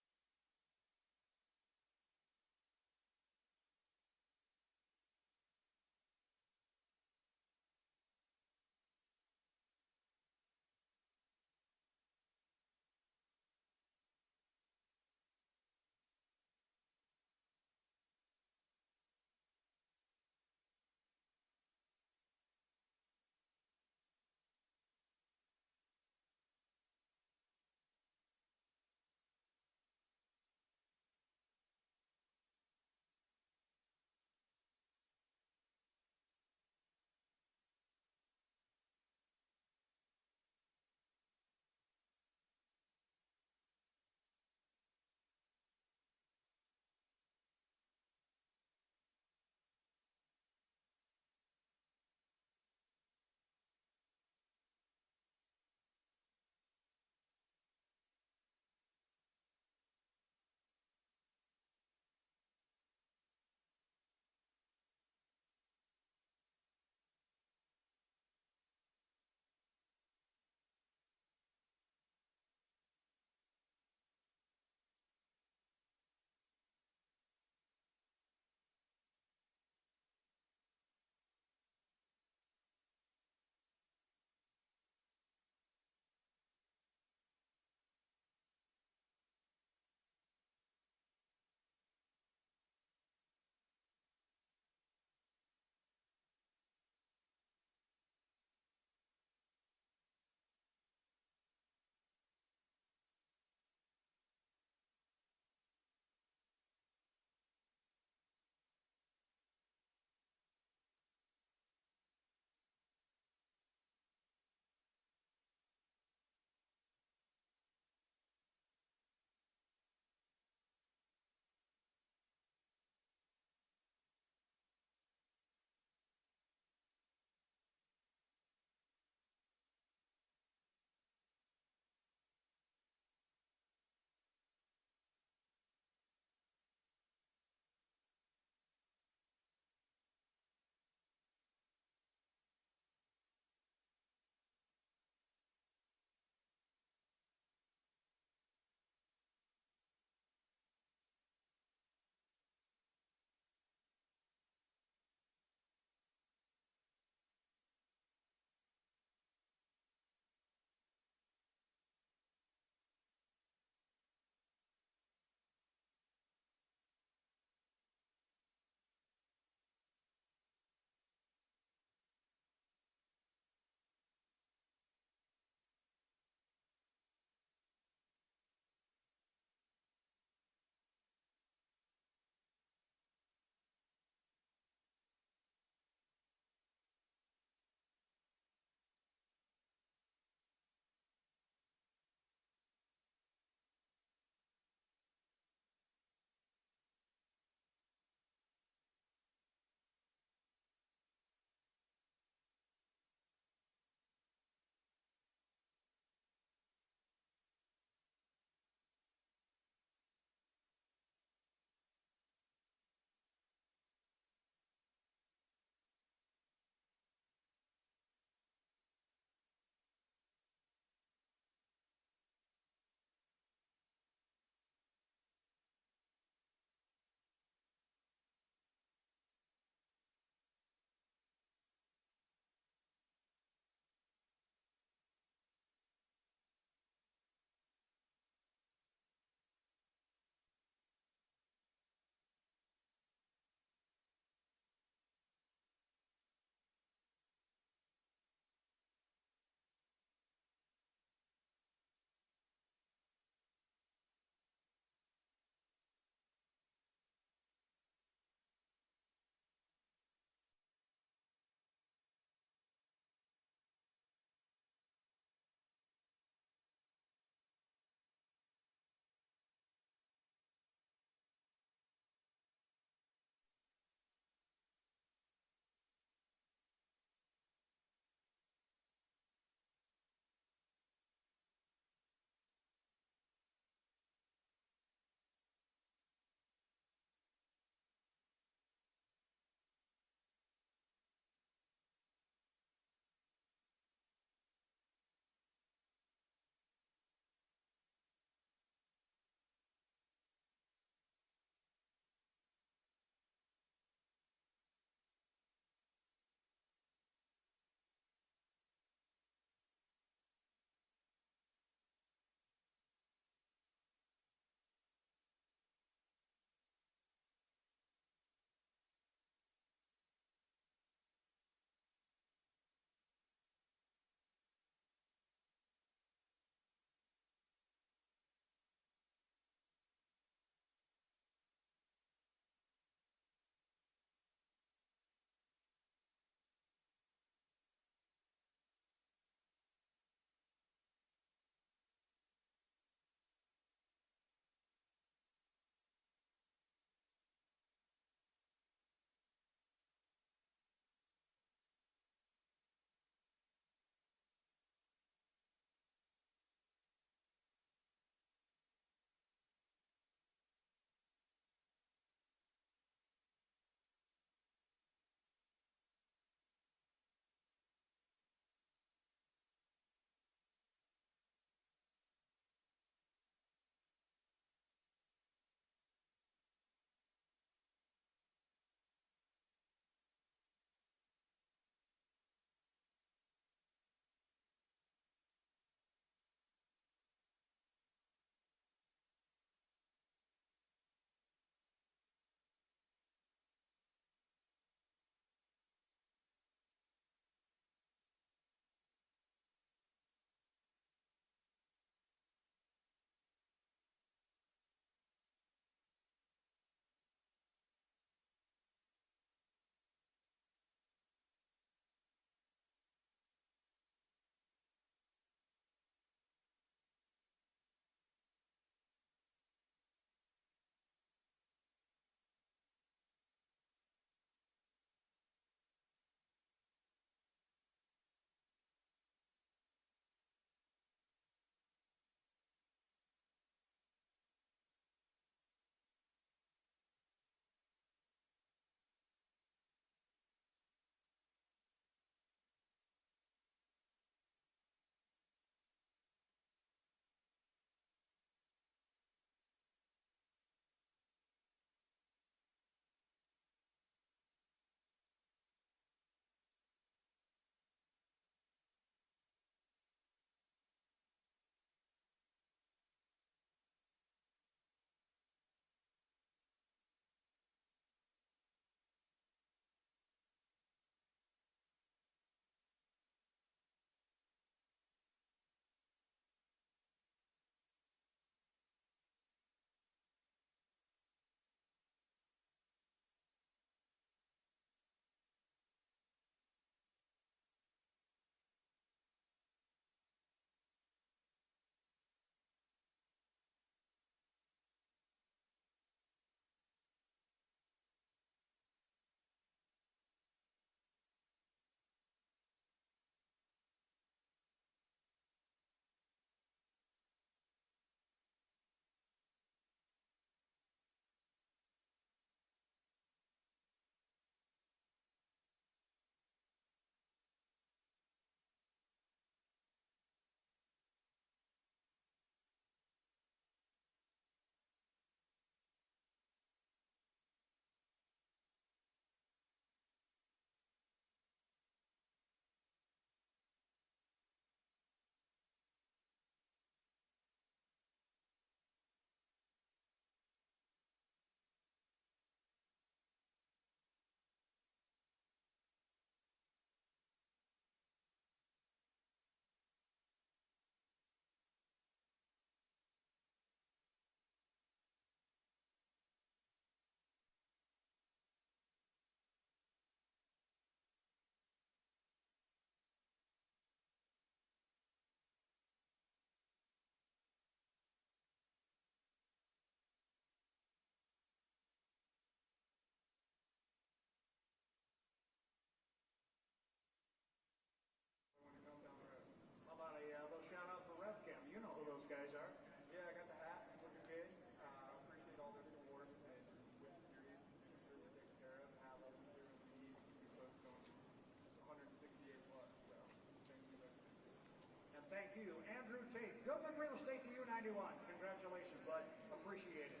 Thank you. Andrew Tate, Goodman Real Estate to you, 91. Congratulations, bud. Appreciate it.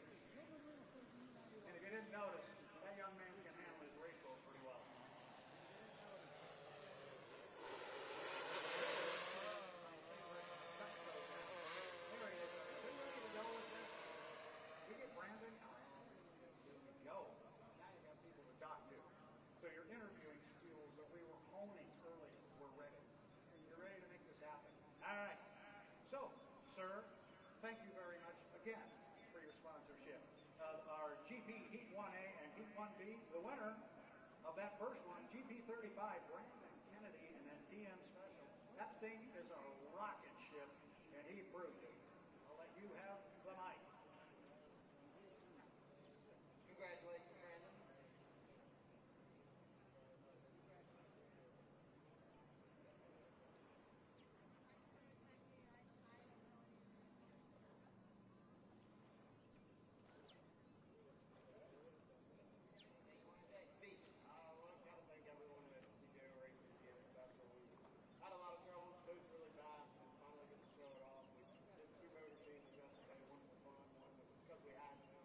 And if you didn't notice, that young man can handle his race boat pretty well. There he is. Are you ready to go with this? We get Brandon? Go. Now you got people to talk to. So your interviewing skills that we were honing earlier were ready. You're ready to make this happen. All right. So, sir, thank you very much again for your sponsorship of our GP Heat 1A and Heat 1B. The winner of that first one, GP 35, Brandon Kennedy, and then TM Special. That thing is a rocket ship, and he proved it. I'll let you have the mic. Congratulations, Brandon. Had a lot of trouble, boots really fast, and finally get to show it off. We did 2 motor changes yesterday, one for fun, one because we had to.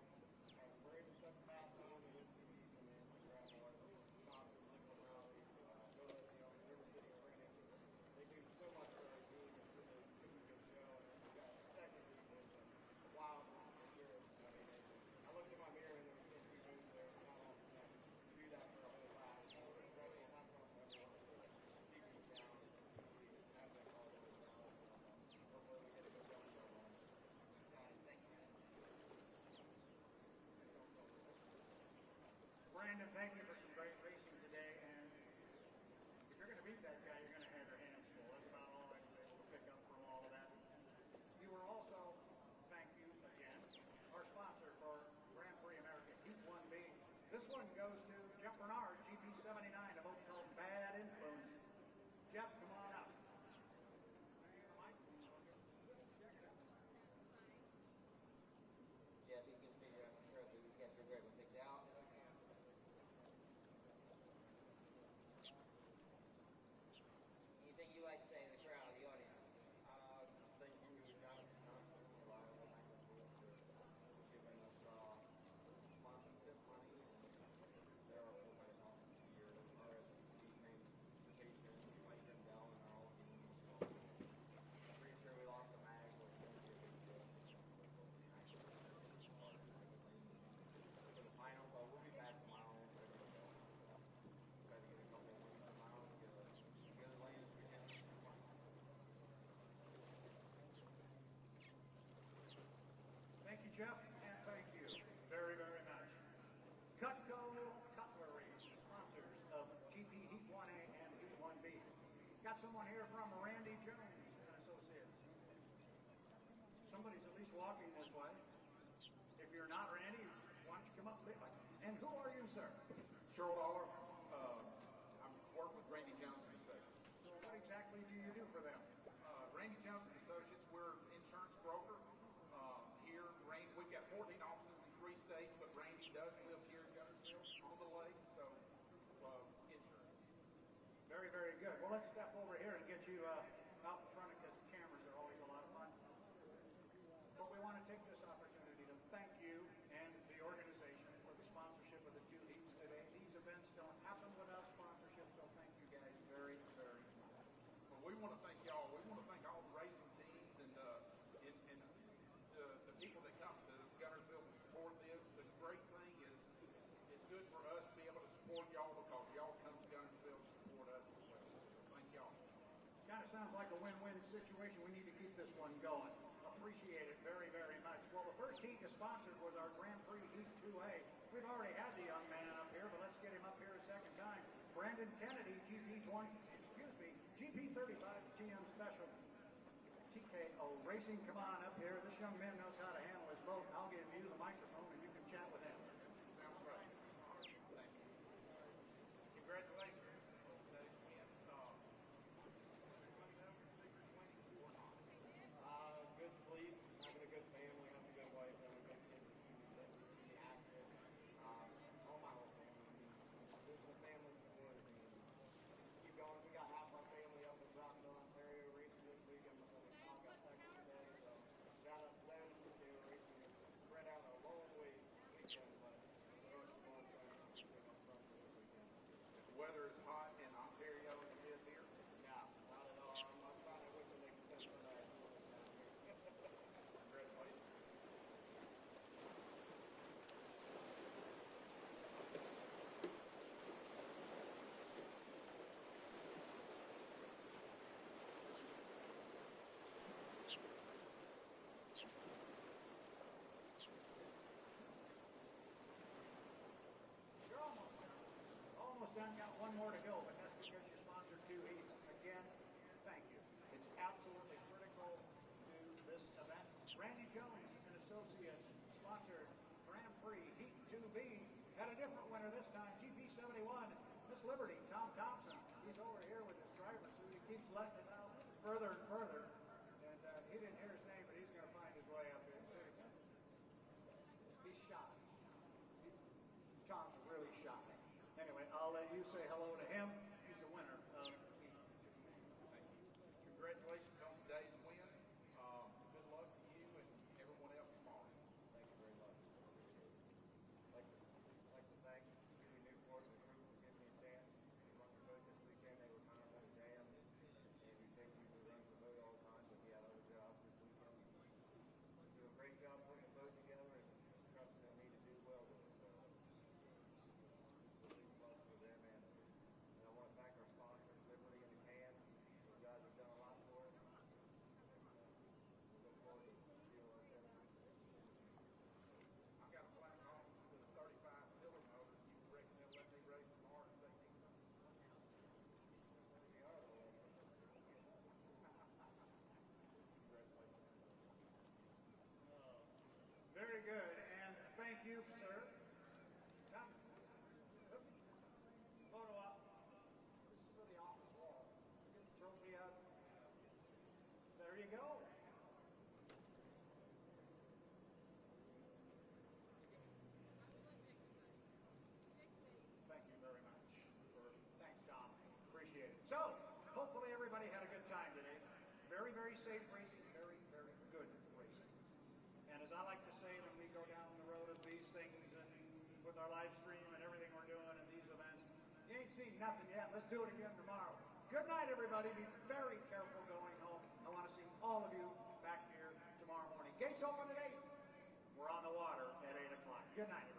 We're able to set the fast on, we did 2 E's, and then we grabbed our top and Lincoln Rally, River City Sprinting. They do so much for our team, it's really a super good show. And we got second, we did a wild one for sure. I mean, I looked in my mirror and there was still 2 moves there. It's not often that you do that for a whole lap. So it's incredible, and that's something everyone is keeping it down. Brandon, thank you for some great racing today, and if you're going to beat that guy, you're going to have your hands full. That's about all I was able to pick up from all of that. You were also, thank you again, our sponsor for Grand Prix America Heat 1B. This one goes to Jeff Bernard, GP 79, a boat called Bad Influence. Jeff, come on up. Yeah, he's going to figure out the truck. He's got your great one picked out. Anything you like to say in the crowd, the audience? Just thank you, John, for giving us sponsorship money. There are everybody awesome here. Our SPG name vacation, like them down in our own team. So I'm pretty sure we lost a mag, which is going to be a big deal. For the final, but we'll be back tomorrow. Try to get a couple of weeks tomorrow and get a lane as we can. Thank you, Jeff, and thank you very, very much. Cutco Cutlery, sponsors of GP Heat 1A and Heat 1B. Got someone here from Randy Jones and Associates. Somebody's at least walking this way. If you're not Randy, why don't you come up there? And who are you, sir? Cheryl Dollar. I work with Randy Jones and Associates. So what exactly do you do for them? Randy Jones and Associates, we're an insurance broker. Here, we've got 14 offices in 3 states, but Randy does live here in Guntersville on the lake, so insurance. Very, very good. Well, let's step over here and get you out in front because the cameras are always a lot of fun. But we want to take this opportunity to thank you and the organization for the sponsorship of the 2 heats today. These events don't happen without sponsorship, so thank you guys very, very much. Well, we want to thank y'all. We want to thank all the racing teams and the people that come to Guntersville to support this. The great thing is it's good for us to be able to support y'all because y'all come to Guntersville to support us as well. So thank y'all. Kind of sounds like a win-win situation. We need to keep this one going. Appreciate it very, very much. Well, the first heat is sponsored with our Grand Prix Heat 2A. We've already had the young man up here, but let's get him up here a second time. Brandon Kennedy, GP 35 GM Special. TKO Racing, come on up here. This young man knows how to handle his boat. I'll give you the microphone and you can chat with him. Sounds great. Thank you. Congratulations. Good sleep, having a good family, having a good wife, having a good kids, be active. All my whole family. This is a family support. Just keep going. We got half our family up in Rockville, Ontario, racing this weekend with done, got one more to go, but that's because you sponsored 2 heats. Again, thank you. It's absolutely critical to this event. Randy Jones and Associates sponsored Grand Prix Heat 2B. Had a different winner this time, GP71, Miss Liberty, Tom Thompson. He's over here with his driver's suit. He keeps letting it out further and further. And he didn't hear his name, but he's going to find his way up here. There he comes. He's shy. Tom's really shy. Anyway, I'll let you say hello to him. He's the winner of Heat 2B. Congratulations on today's win. Good luck to you and everyone else tomorrow. Thank you very much. I'd like to thank Julie Newport and the crew for giving me a chance to run the boat this weekend. They were kind of on a jam, and we think we would run the boat all the time, but we had other jobs this weekend. We do a great job putting the boat together and trusting in me to do well with it. So, it's a big plus for them, and I want to thank our sponsors, Liberty and the Can. Those guys have done a lot for us. We look forward to dealing with them. I've got a flat off with a 35 filler motor. You reckon they'll let me race tomorrow if they need something? We are the way. Very good, and thank you, sir. Come. Oop. Photo op. This is for the office wall. Get the trophy up. There you go. Thank you very much. Thanks, Tom. Appreciate it. So, hopefully everybody had a good time today. Very, very safe racing. Very, very good racing. And as I like to say when we go down the road of these things and with our live stream and everything we're doing in these events, you ain't seen nothing yet. Let's do it again tomorrow. Good night, everybody. Be very careful going home. I want to see all of you back here tomorrow morning. Gates open at 8. We're on the water at 8 o'clock. Good night, everybody.